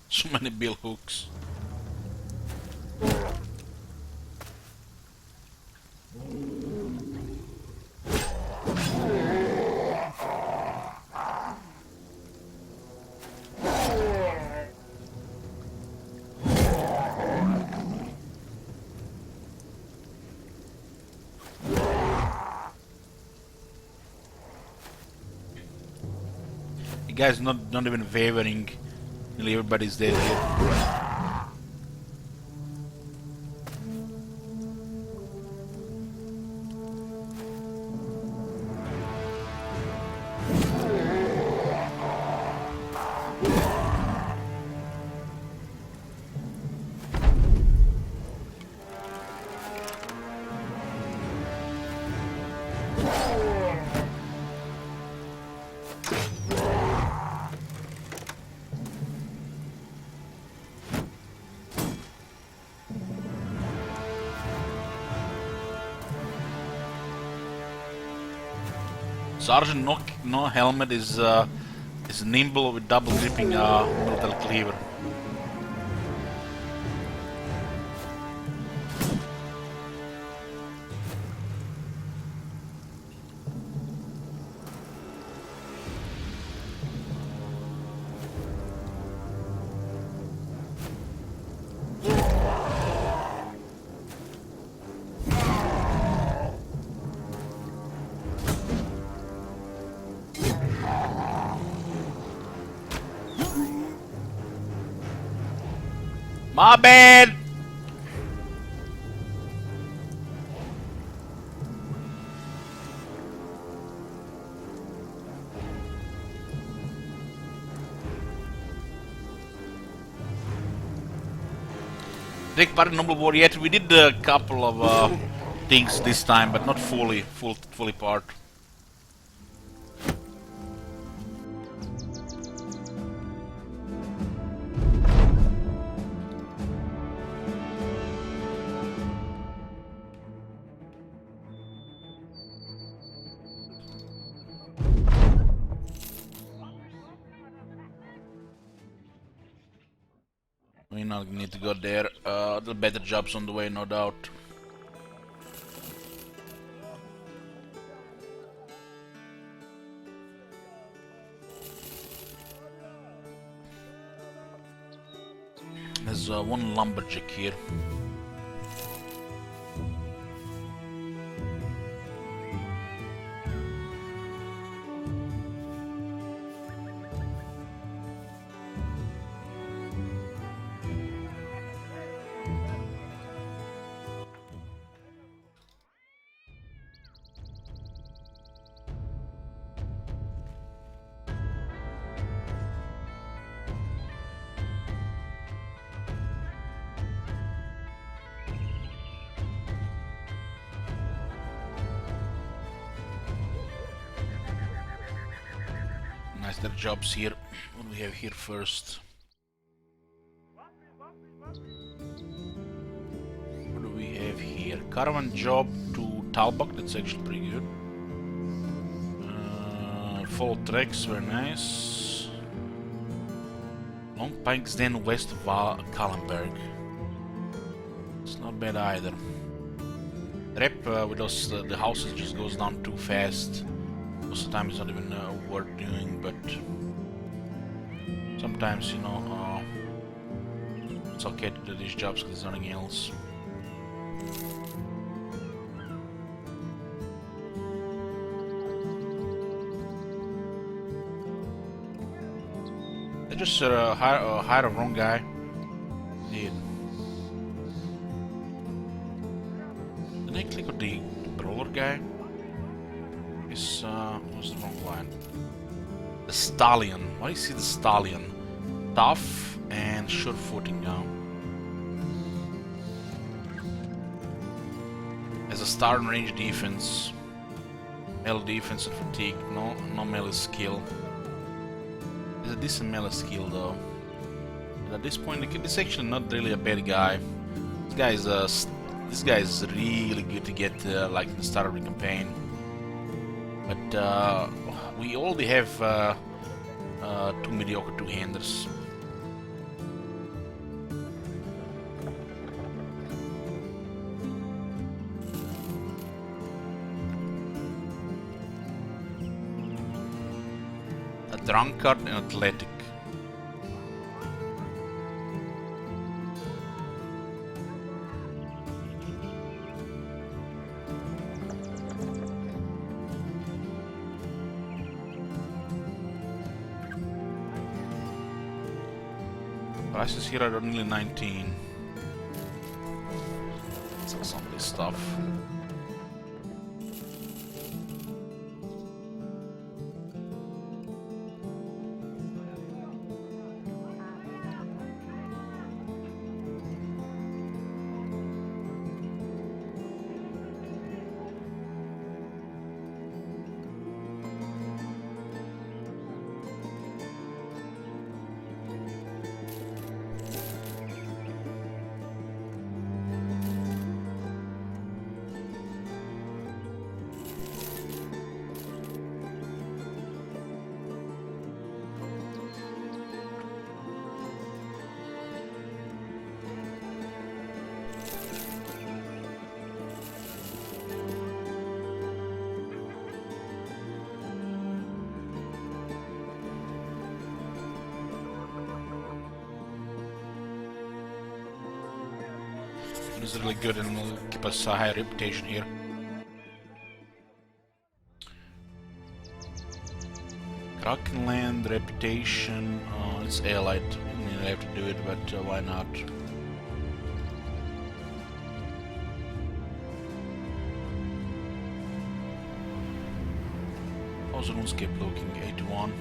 So many bill hooks. The guy's not even wavering. Nearly everybody's dead here. Sergeant no helmet is nimble with double gripping metal cleaver. My bad! Take part in Noble War yet. We did a couple of things this time, but not fully part. We not need to go there. The better jobs on the way, no doubt. There's one lumberjack here. Nice, there are jobs here. What do we have here first? What do we have here? Caravan job to Talbot, that's actually pretty good. Follow tracks, very nice. Long Pikes then west of Kallenberg. It's not bad either. Rep with those the houses just goes down too fast. Most of the time it's not even worth doing, but sometimes, you know, it's okay to do these jobs because there's nothing else. They just hired a wrong guy. Did. Did I click on the brawler guy? Is what's the wrong line? The stallion. Why do you see the stallion? Tough and sure footing now. As a star in range defense, melee defense and fatigue. No melee skill. It's a decent melee skill though. But at this point, this is actually not really a bad guy. This guy is really good to get like in the start of the campaign. But we already have two mediocre two-handers. A drunkard and athletic. Prices here are only 19. Sell some of this stuff. Is really good and will keep us a high reputation here. Krakenland reputation, it's allied. I mean, I have to do it, but why not? How's the RuneScape looking? 81.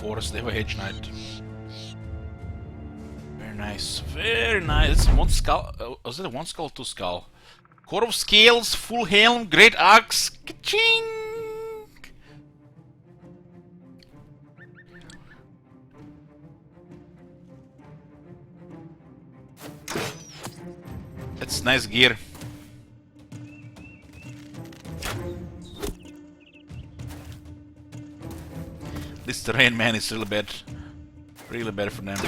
Forest, they have a Hedge Knight. Very nice, very nice. One skull. Was it a one skull, two skull? Core of Scales, full helm, great axe. Ka-ching! That's nice gear. This terrain, man, is really bad. Really bad for them.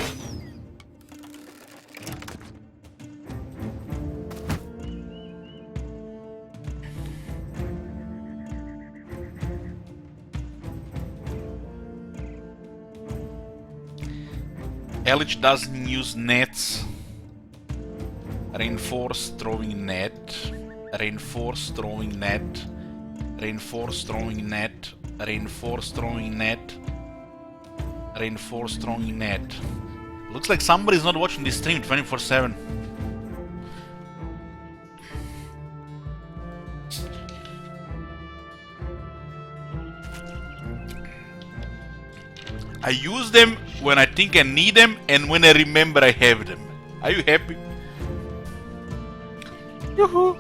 Elich doesn't use nets. Reinforce throwing net. Reinforce throwing net. Reinforce throwing net. Reinforce throwing net. Reinforce throwing net. Looks like somebody's not watching this stream 24/7. I use them when I think I need them and when I remember I have them. Are you happy? Yoo-hoo!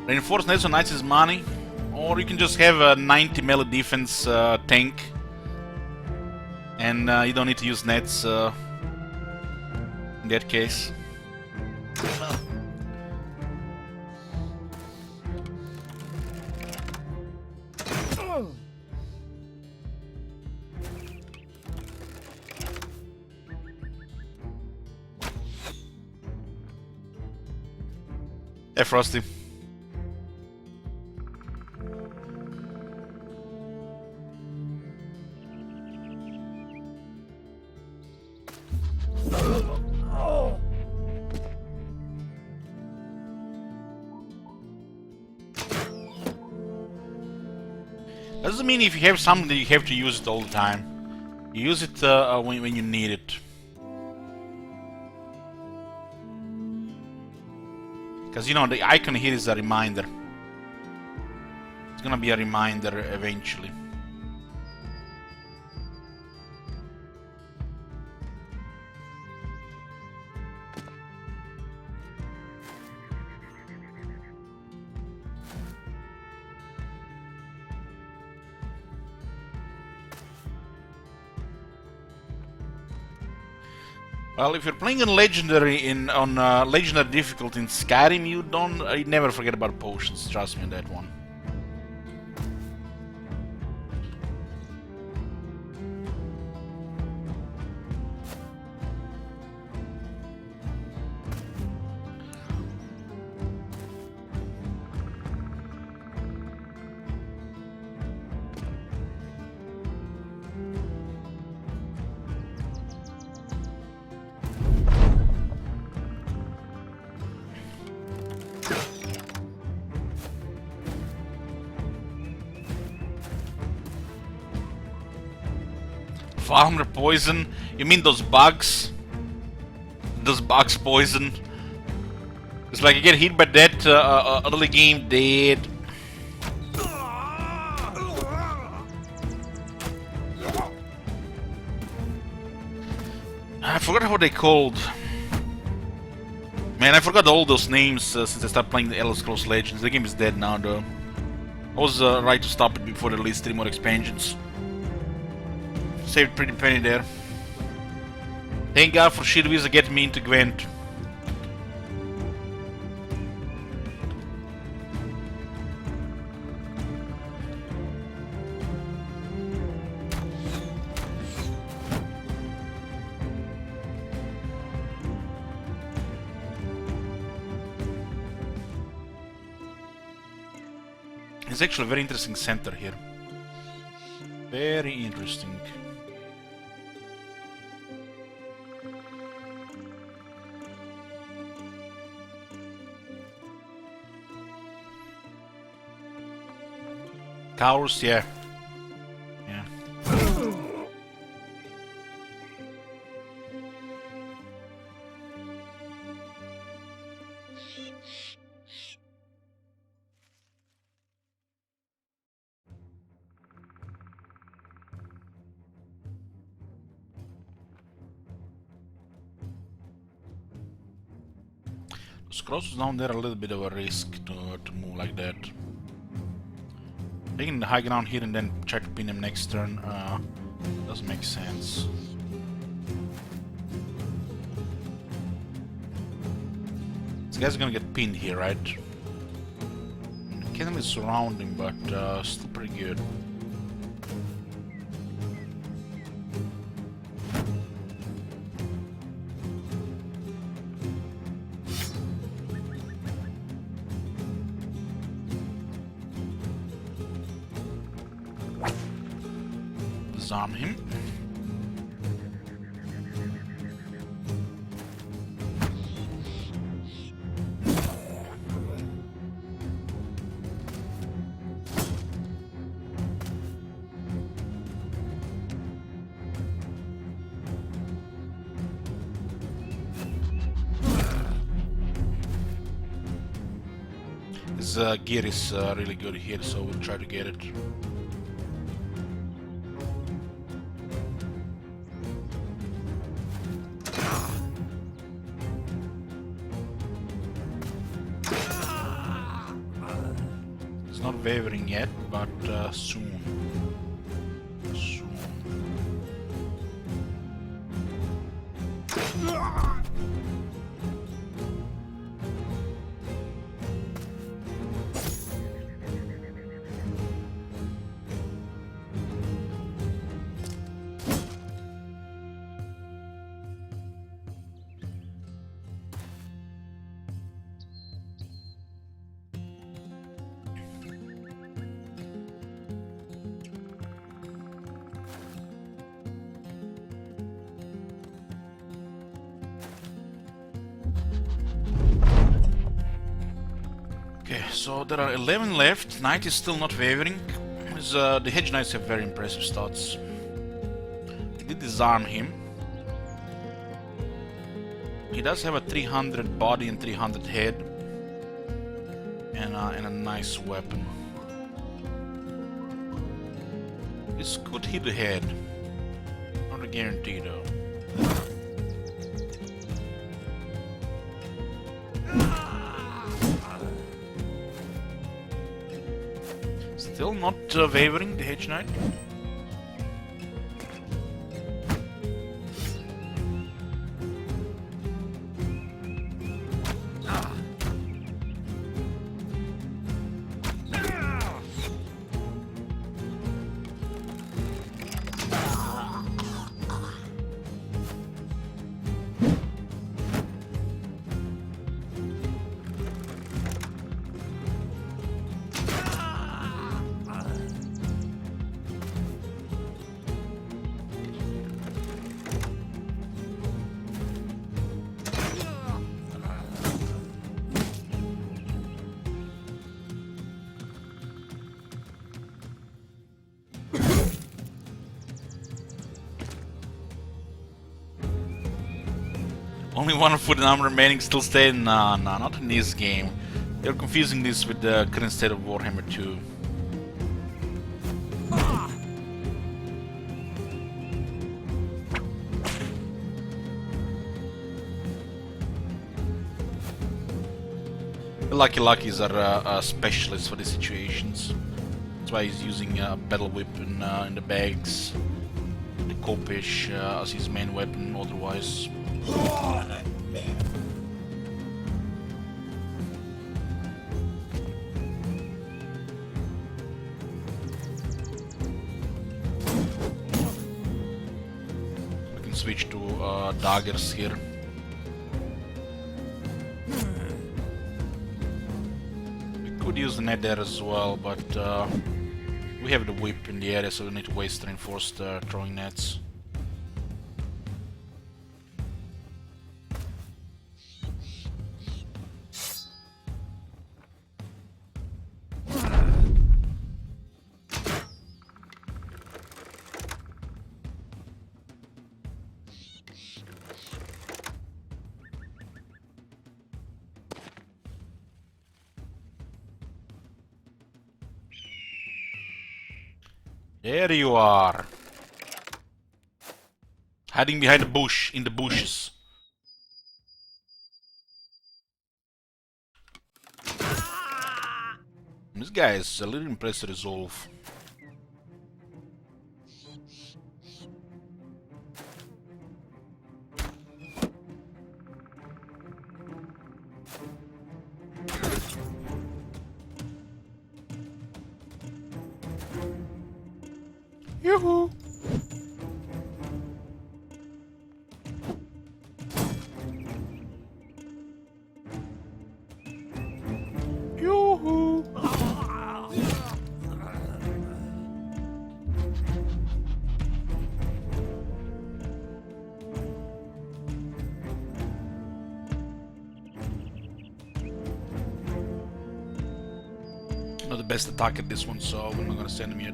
Reinforced Niths on Knights is money, or you can just have a 90 melee defense tank, and you don't need to use nets in that case. Hey Frosty. Doesn't mean if you have something that you have to use it all the time. You use it when you need it. Because you know, the icon here is a reminder. It's gonna be a reminder eventually. Well, if you're playing on legendary legendary difficulty in Skyrim, you never forget about potions. Trust me on that one. Farmer poison? You mean those bugs? Those bugs poison? It's like you get hit by that early game dead. I forgot how they called. Man, I forgot all those names since I started playing the Elder Scrolls Legends. The game is dead now though. I was right to stop it before they released 3 more expansions. Saved pretty penny there. Thank God for Shield Visa getting me into Gwent. It's actually a very interesting center here. Very interesting. Cows, yeah. Yeah. Those crosses down there are a little bit of a risk to move like that. Taking the high ground here and then try to pin him next turn doesn't make sense. This guy's gonna get pinned here, right? Can't really surround him, but still pretty good. Disarm him. His gear is really good here, so we'll try to get it. not wavering yet, but soon. Soon. Okay, so there are 11 left. Knight is still not wavering. The Hedge Knights have very impressive stats. We did disarm him. He does have a 300 body and 300 head. And a nice weapon. This could hit the head. Not a guarantee though. Still not wavering, the Hedge Knight. Only 1 foot and armor remaining, still staying. Nah, not in this game. They're confusing this with the current state of Warhammer 2. The Lucky Luckies are specialists for these situations. That's why he's using a Battle Whip in the bags. The Kopish as his main weapon, otherwise. We can switch to daggers here. We could use the net there as well, but we have the whip in the area, so we need to waste reinforced throwing nets. There you are. Hiding behind the bush, in the bushes. This guy is a little impressed to resolve. Yoo-hoo! Yoo-hoo! Not the best attack at this one, so we're not gonna send him yet.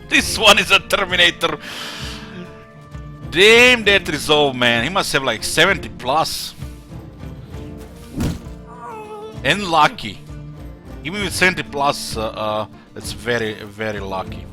This one is a Terminator. Damn that resolve, man. He must have like 70 plus. And lucky. Even with 70 plus, that's very, very lucky.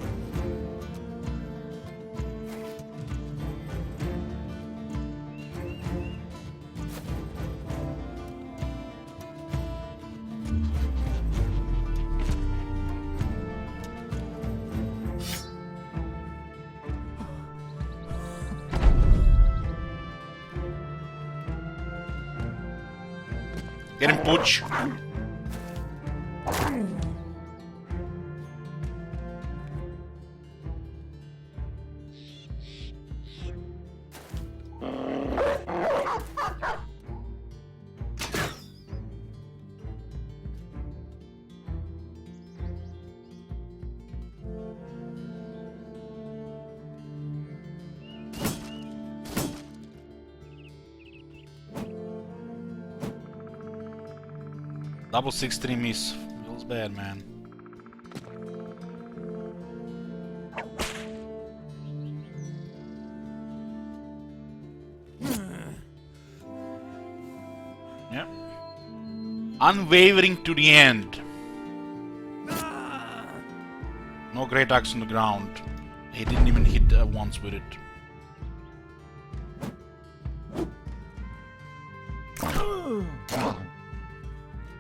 Get him, Pooch. Double 6-3 miss. Feels bad, man. Yeah. Unwavering to the end. No great axe on the ground. He didn't even hit once with it.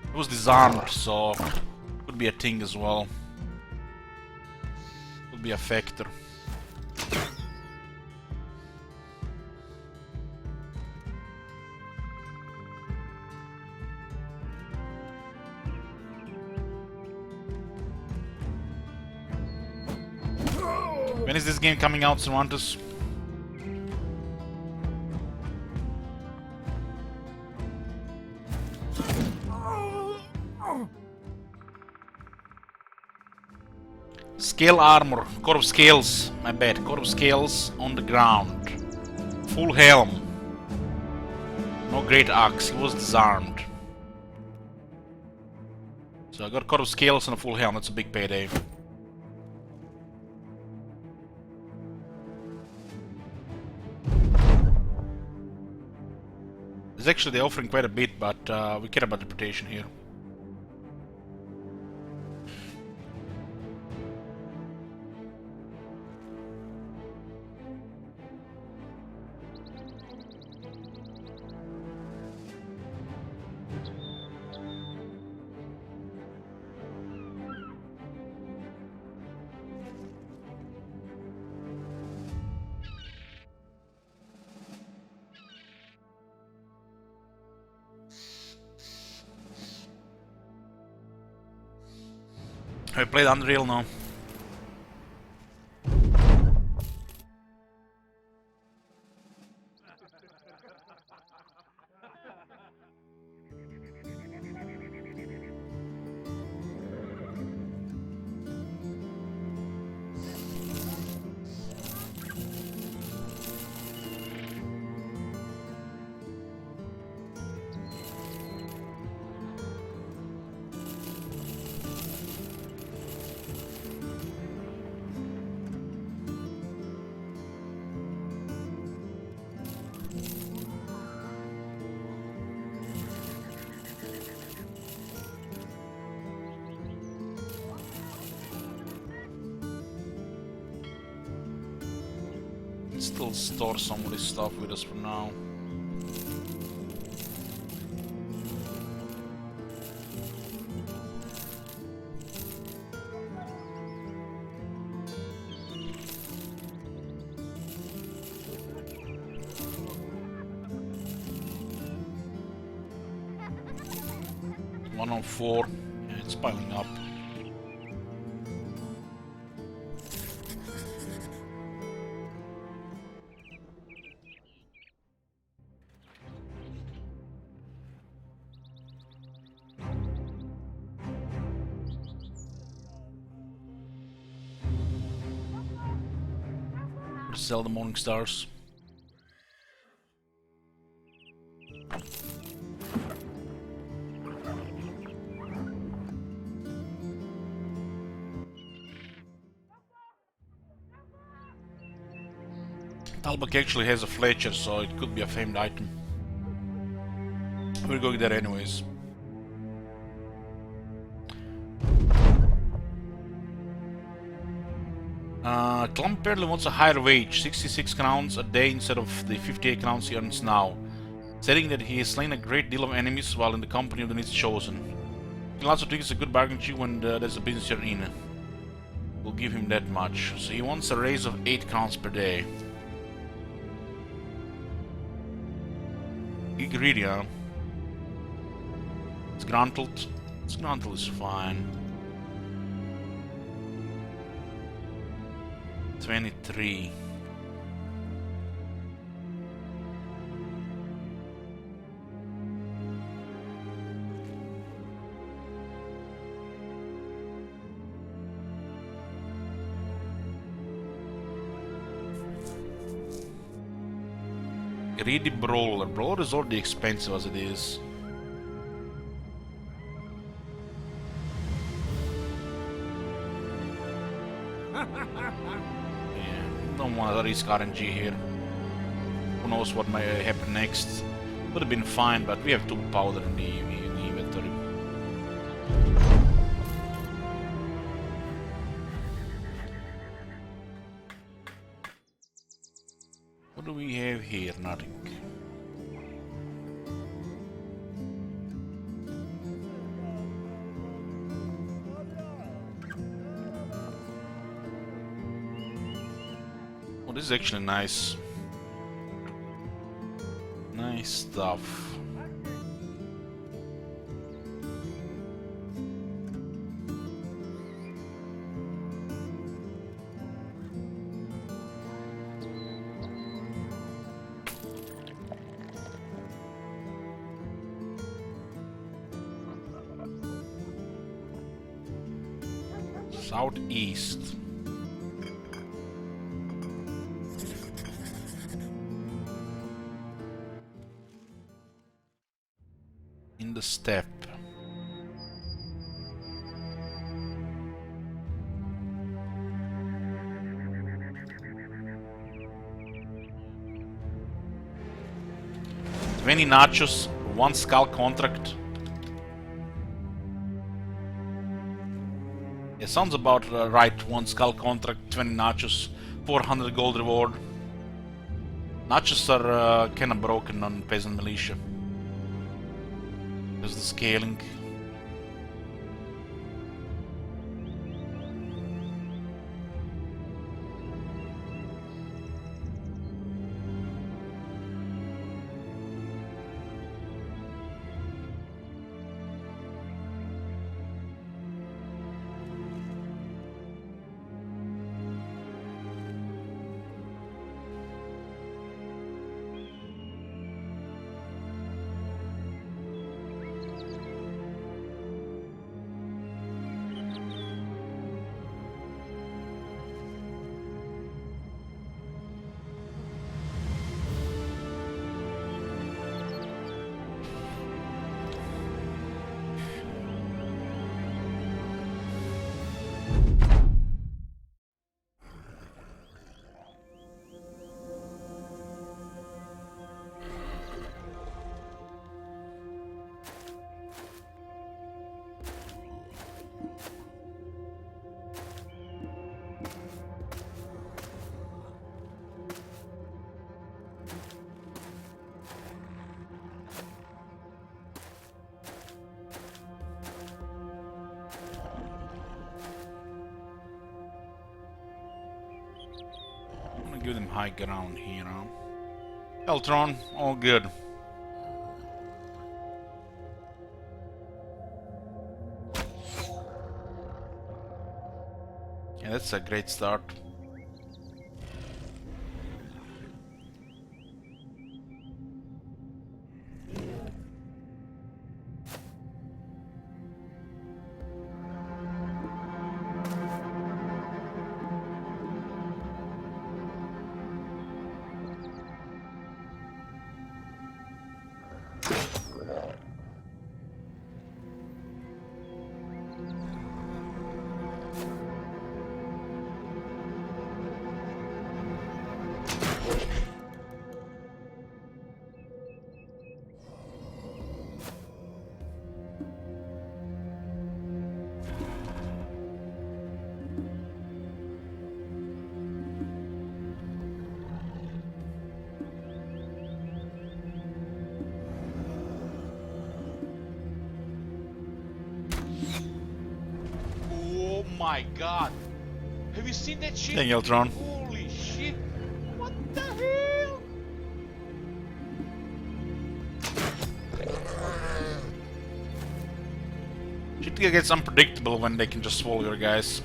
It was disarmed, so could be a thing as well. Could be a factor. When is this game coming out, Cervantes? Scale armor, core of scales, my bad, core of scales on the ground. Full helm. No great axe, he was disarmed. So I got core of scales and a full helm, that's a big payday. It's actually they're offering quite a bit, but we care about reputation here. I played Unreal now. Still store some of this stuff with us for now. One on 4. Yeah, it's piling up. Sell the Morning Stars. Talbot actually has a Fletcher, so it could be a famed item. We're going there anyways. Clump apparently wants a higher wage, 66 crowns a day instead of the 58 crowns he earns now, stating that he has slain a great deal of enemies while in the company of the Niths chosen. He also thinks it's a good bargain chip when there's a business arena. We'll give him that much. So he wants a raise of 8 crowns per day. He greedy, huh? It's Gruntled. Gruntled is fine. 23. Greedy Brawler. Brawler is already expensive as it is. Yeah, don't want to risk RNG here. Who knows what might happen next. Would have been fine, but we have 2 powder in the inventory. What do we have here? Nothing. Oh, this is actually nice. Nice stuff. Southeast. In the steppe. Twenty nachos, 1 skull contract. It sounds about right. 1 skull contract, 20 nachos, 400 gold reward. Nachos are kinda broken on Peasant Militia. There's the scaling. Give them high ground here, huh? Eltron, all good. Yeah, that's a great start. my god! Have you seen that shit? Dang, Eltron. Holy shit! What the hell? Shit gets unpredictable when they can just swallow your guys.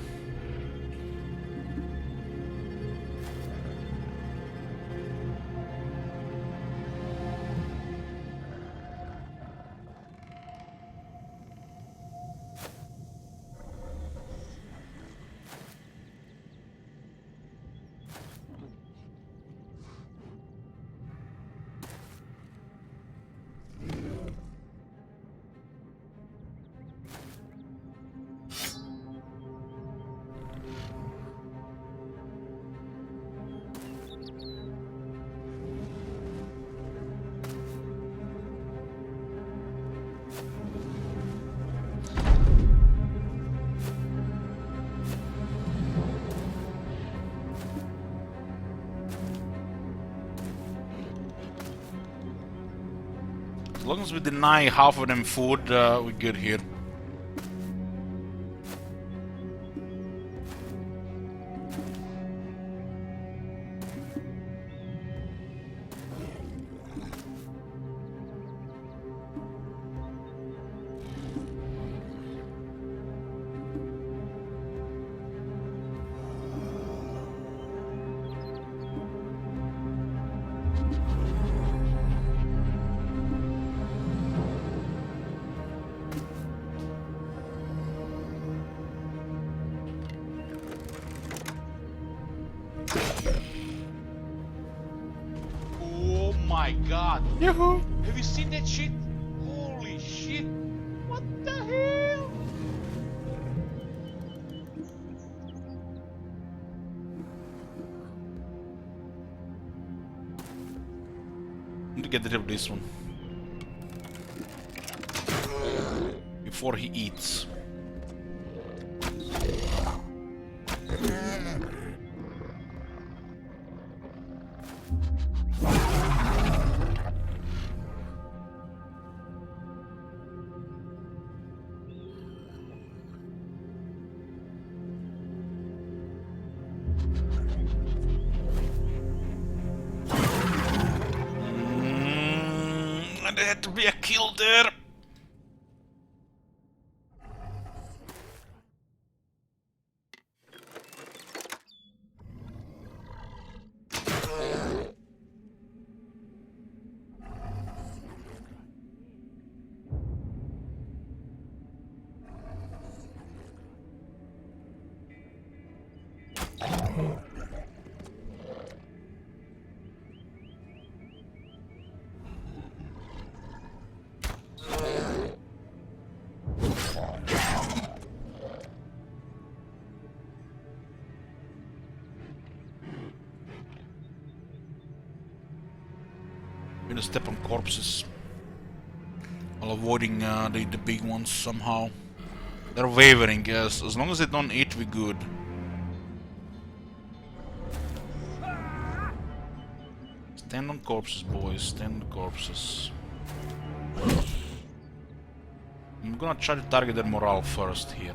As long as we deny half of them food, we're good here. Oh my god! Yoo-hoo! Have you seen that shit? Holy shit! What the hell? Need to get rid of this one before he eats. And there had to be a kill there. I'm gonna step on corpses while avoiding the big ones somehow. They're wavering, yes. As long as they don't eat, we're good. Stand on corpses, boys. Stand on corpses. I'm gonna try to target their morale first here.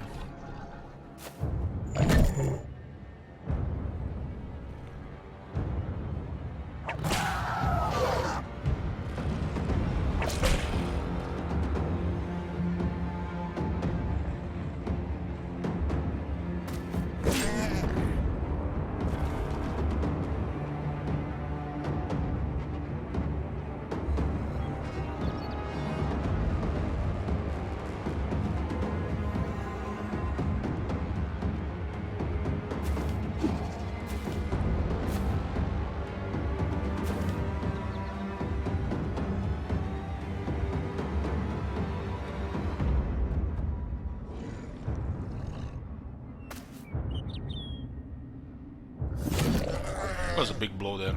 That was a big blow there.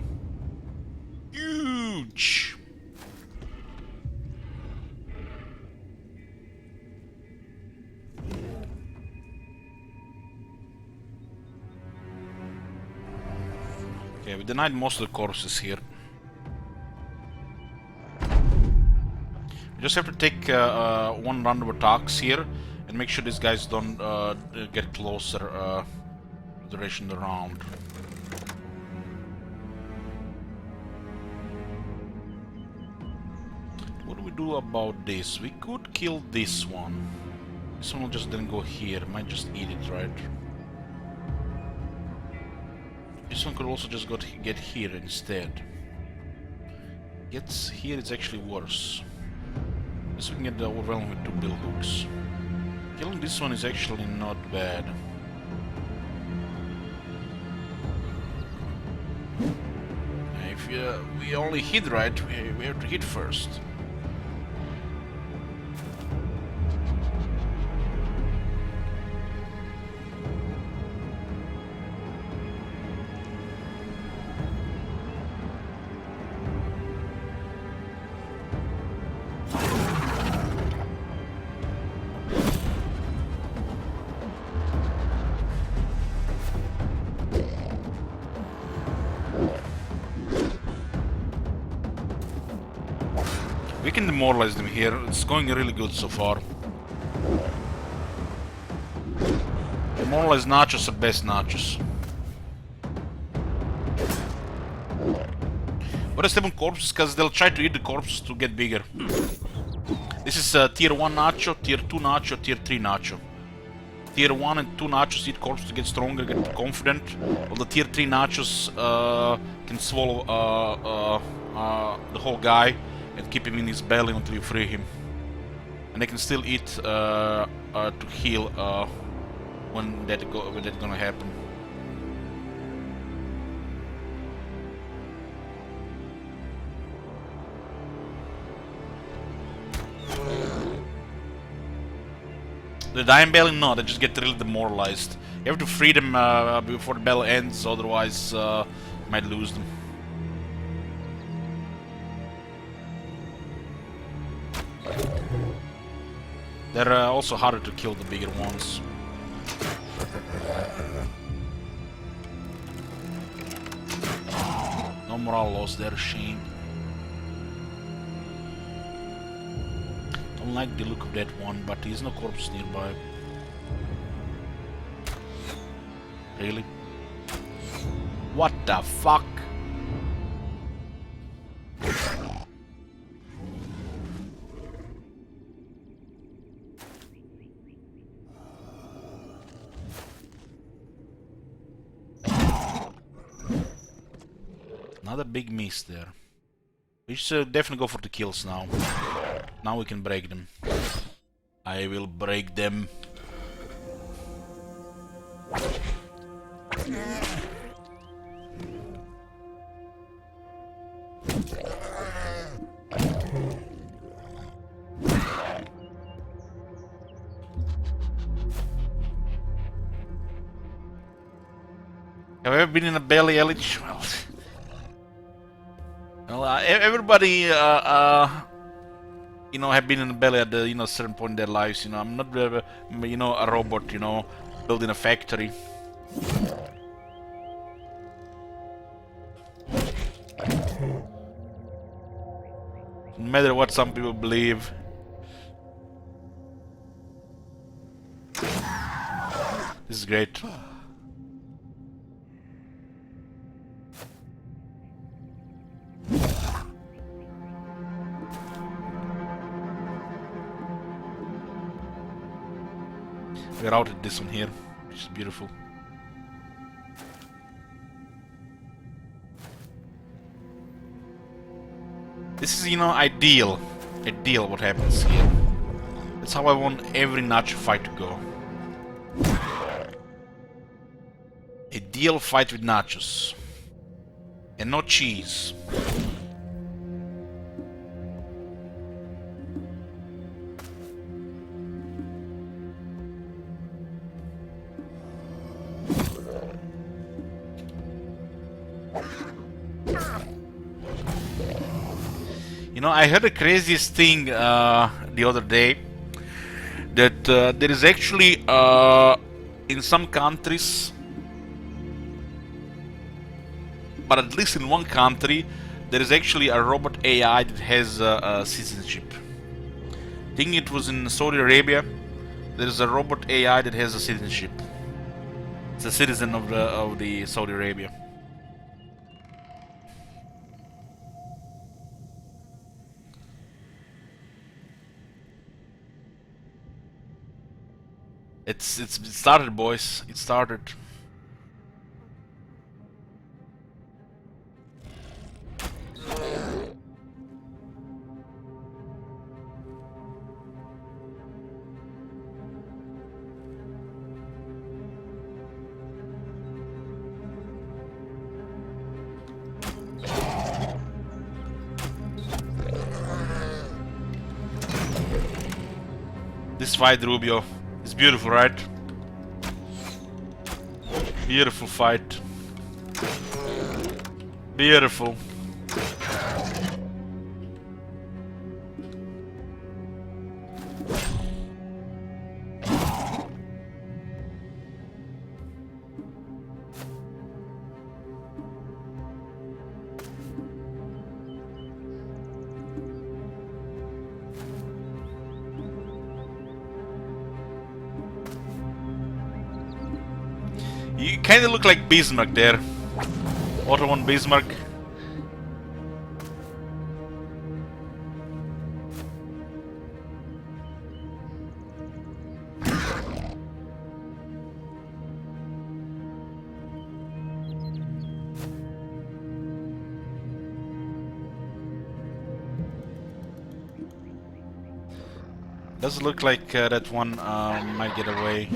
Huge! Okay, we denied most of the corpses here. We just have to take one round of attacks here, And make sure these guys don't get closer duration the round. What do we do about this? We could kill this one. This one will just then go here. Might just eat it, right? This one could also just get here instead. Gets here, it's actually worse. This we can get overwhelmed with 2 bill hooks. Killing this one is actually not bad. If we only hit right, we have to hit first. We can demoralize them here. It's going really good so far. Demoralize nachos are best nachos. What is 7 corpses? Because they'll try to eat the corpses to get bigger. This is tier 1 nacho, tier 2 nacho, tier 3 nacho. Tier 1 and 2 nachos eat corpses to get stronger, get confident. While the tier 3 nachos can swallow the whole guy and keep him in his belly until you free him. And they can still eat to heal when that's gonna happen. The dying belly, no, they just get really demoralized. You have to free them before the bell ends, otherwise you might lose them. They're also harder to kill, the bigger ones. No morale loss there, shame. Don't like the look of that one, but there's no corpse nearby. Really? What the fuck? Another big miss there. We should definitely go for the kills now. Now we can break them. I will break them. Have you ever been in a belly, Elich? Well, everybody, you know, have been in the belly at the, you know, certain point in their lives. You know, I'm not, you know, a robot. You know, building a factory. No matter what some people believe. This is great. We routed this one here, which is beautiful. This is, you know, ideal what happens here. That's how I want every nacho fight to go. Ideal fight with nachos. And no cheese. You know, I heard the craziest thing the other day, that there is actually in some countries, but at least in one country, there is actually a robot AI that has citizenship. I think it was in Saudi Arabia, There's a robot AI that has a citizenship. It's a citizen of the Saudi Arabia. It started, boys. It started. This fight, Rubio, is beautiful, right? Beautiful fight. Beautiful. You kinda look like Bismarck there. Otto Bismarck. Does look like that one might get away.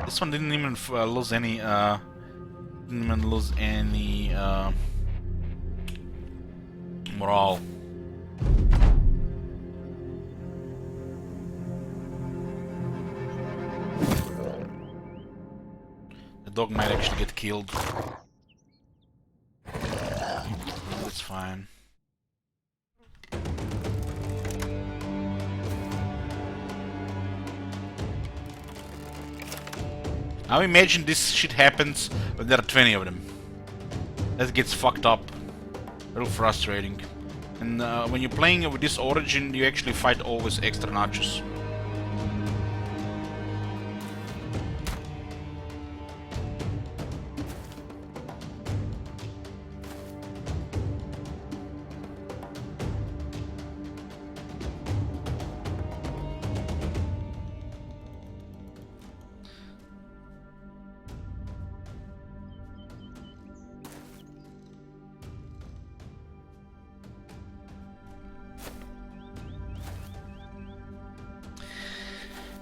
This one didn't even lose any. Didn't even lose any morale. The dog might actually get killed. That's fine. Now imagine this shit happens when there are 20 of them. That gets fucked up. Real frustrating. And when you're playing with this origin, you actually fight always extra nachos.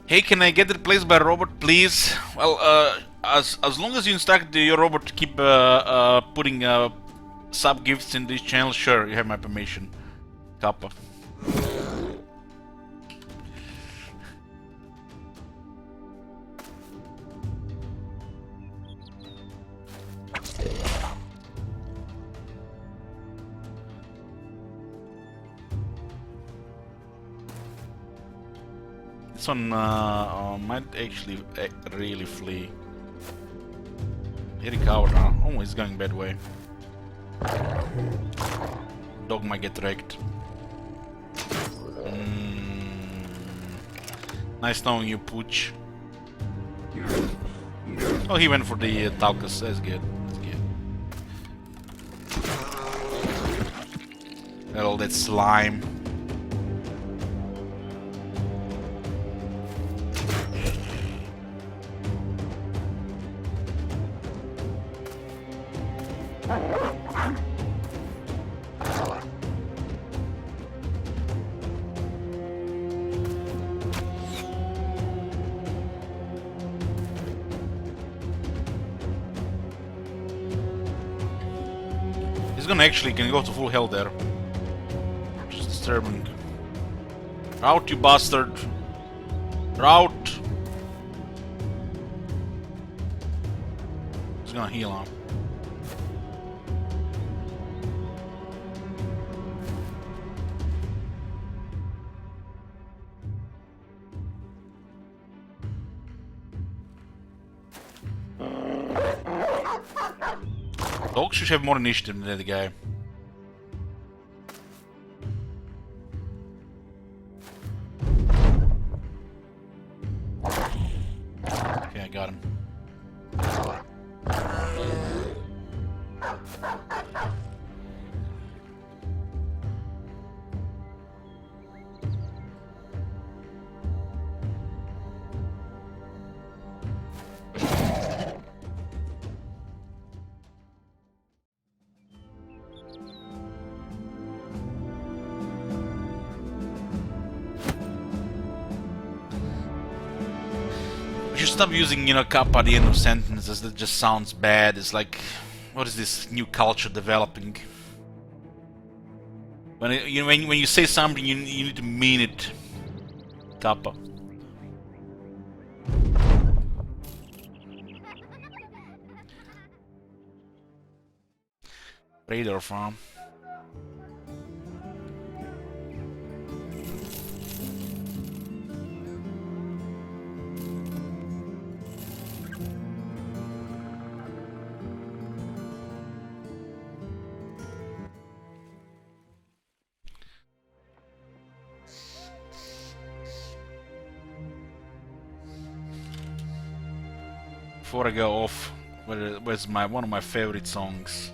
Hey, can I get replaced by a robot, please? Well, as long as you instruct your robot to keep putting sub gifts in this channel, sure, you have my permission. Kappa. This one might actually really flee. He recovered now. Oh, he's going bad way. Dog might get wrecked. Nice knowing you, Pooch. Oh, he went for the Talcus. That's good. That's good. Got all that slime. He's gonna actually can go to full hell there. Just disturbing. Out, you bastard! Out! He's gonna heal him. Dogs should have more initiative than the other guy. Okay, I got him. We should stop using, you know, kappa at the end of sentences. That just sounds bad. It's like, what is this new culture developing? When when you say something, you need to mean it. Kappa. Radar farm. Before I go off, where's one of my favorite songs?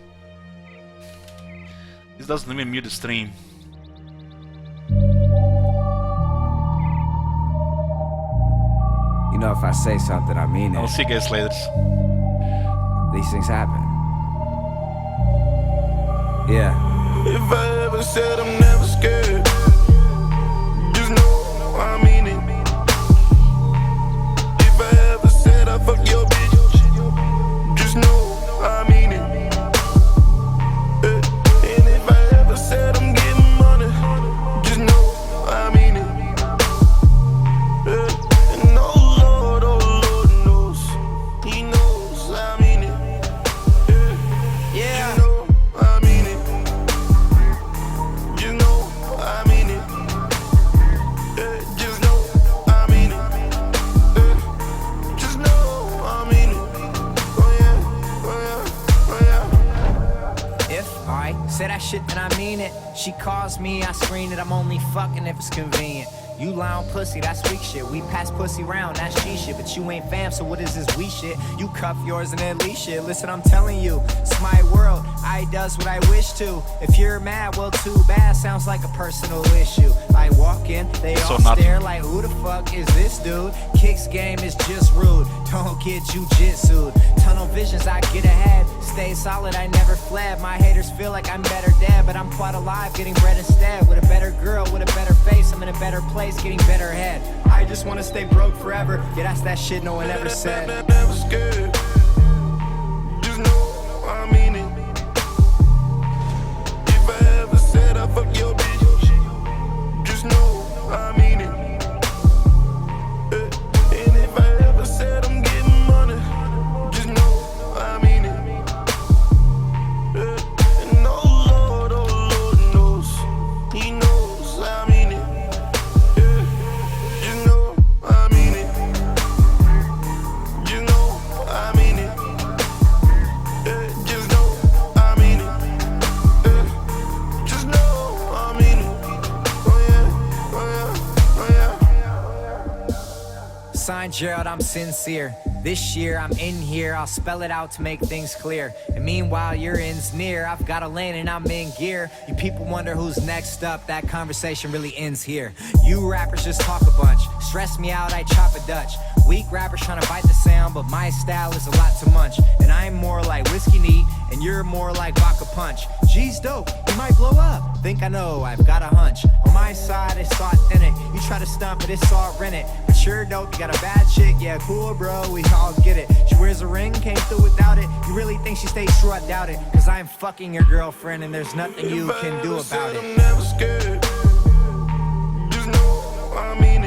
This doesn't even mute the stream. You know, if I say something, I mean it. I'll see you guys later. These things happen. Yeah. If I ever said I'm never scared, just know I mean it. If I ever said I fuck your bitch, just know I mean it. And if I ever said I'm getting money, just know I mean it. And oh Lord knows, He knows I mean it. Yeah. You know I mean it. You know I mean it. Just know I mean it. Just know I mean it. Oh yeah, oh yeah, oh yeah. If I say that shit, then I mean it. She calls me, I screen it. I'm only fucking if it's convenient. You lie on pussy, that's weak shit. We pass pussy round, that's G shit. But you ain't fam, so what is this we shit? You cuff yours and then leash shit. Listen, I'm telling you, it's my world. I does what I wish to. If you're mad, well, too bad. Sounds like a personal issue. I walk in, they all stare like, who the fuck is this dude? Kicks game is just rude. Don't get jujitsu'd. Tunnel visions, I get ahead. Stay solid, I never fled. My haters feel like I'm better dead, but I'm quite alive, getting bread instead. With a better girl, with a better face, I'm in a better place, getting better head. I just wanna stay broke forever. Yeah, that's that shit no one ever said. Never scared. Just know I mean it. If I ever said I fuck your bitch, just know I mean it. And if I ever said I'm getting money, just know I mean it. And oh Lord knows, He knows I mean it. You know I mean it. You know I mean it. Just know I mean it. Just know I mean it. Oh yeah, oh yeah, oh yeah. Signed Gerald, I'm sincere. This year I'm in here, I'll spell it out to make things clear. And meanwhile your end's near, I've got a lane and I'm in gear. You people wonder who's next up, that conversation really ends here. You rappers just talk a bunch, stress me out, I chop a Dutch. Weak rappers trying to bite the sound, but my style is a lot to munch. And I'm more like whiskey neat, and you're more like vodka punch. G's dope, you might blow up. Think I know, I've got a hunch. On my side, it's authentic. You try to stump it, it's all rented. But you're dope, you got a bad chick, yeah, cool, bro, we all get it. She wears a ring, came through without it. You really think she stays true? I doubt it. Cause I'm fucking your girlfriend, and there's nothing you can do about it. I'm never scared. Just know I mean it.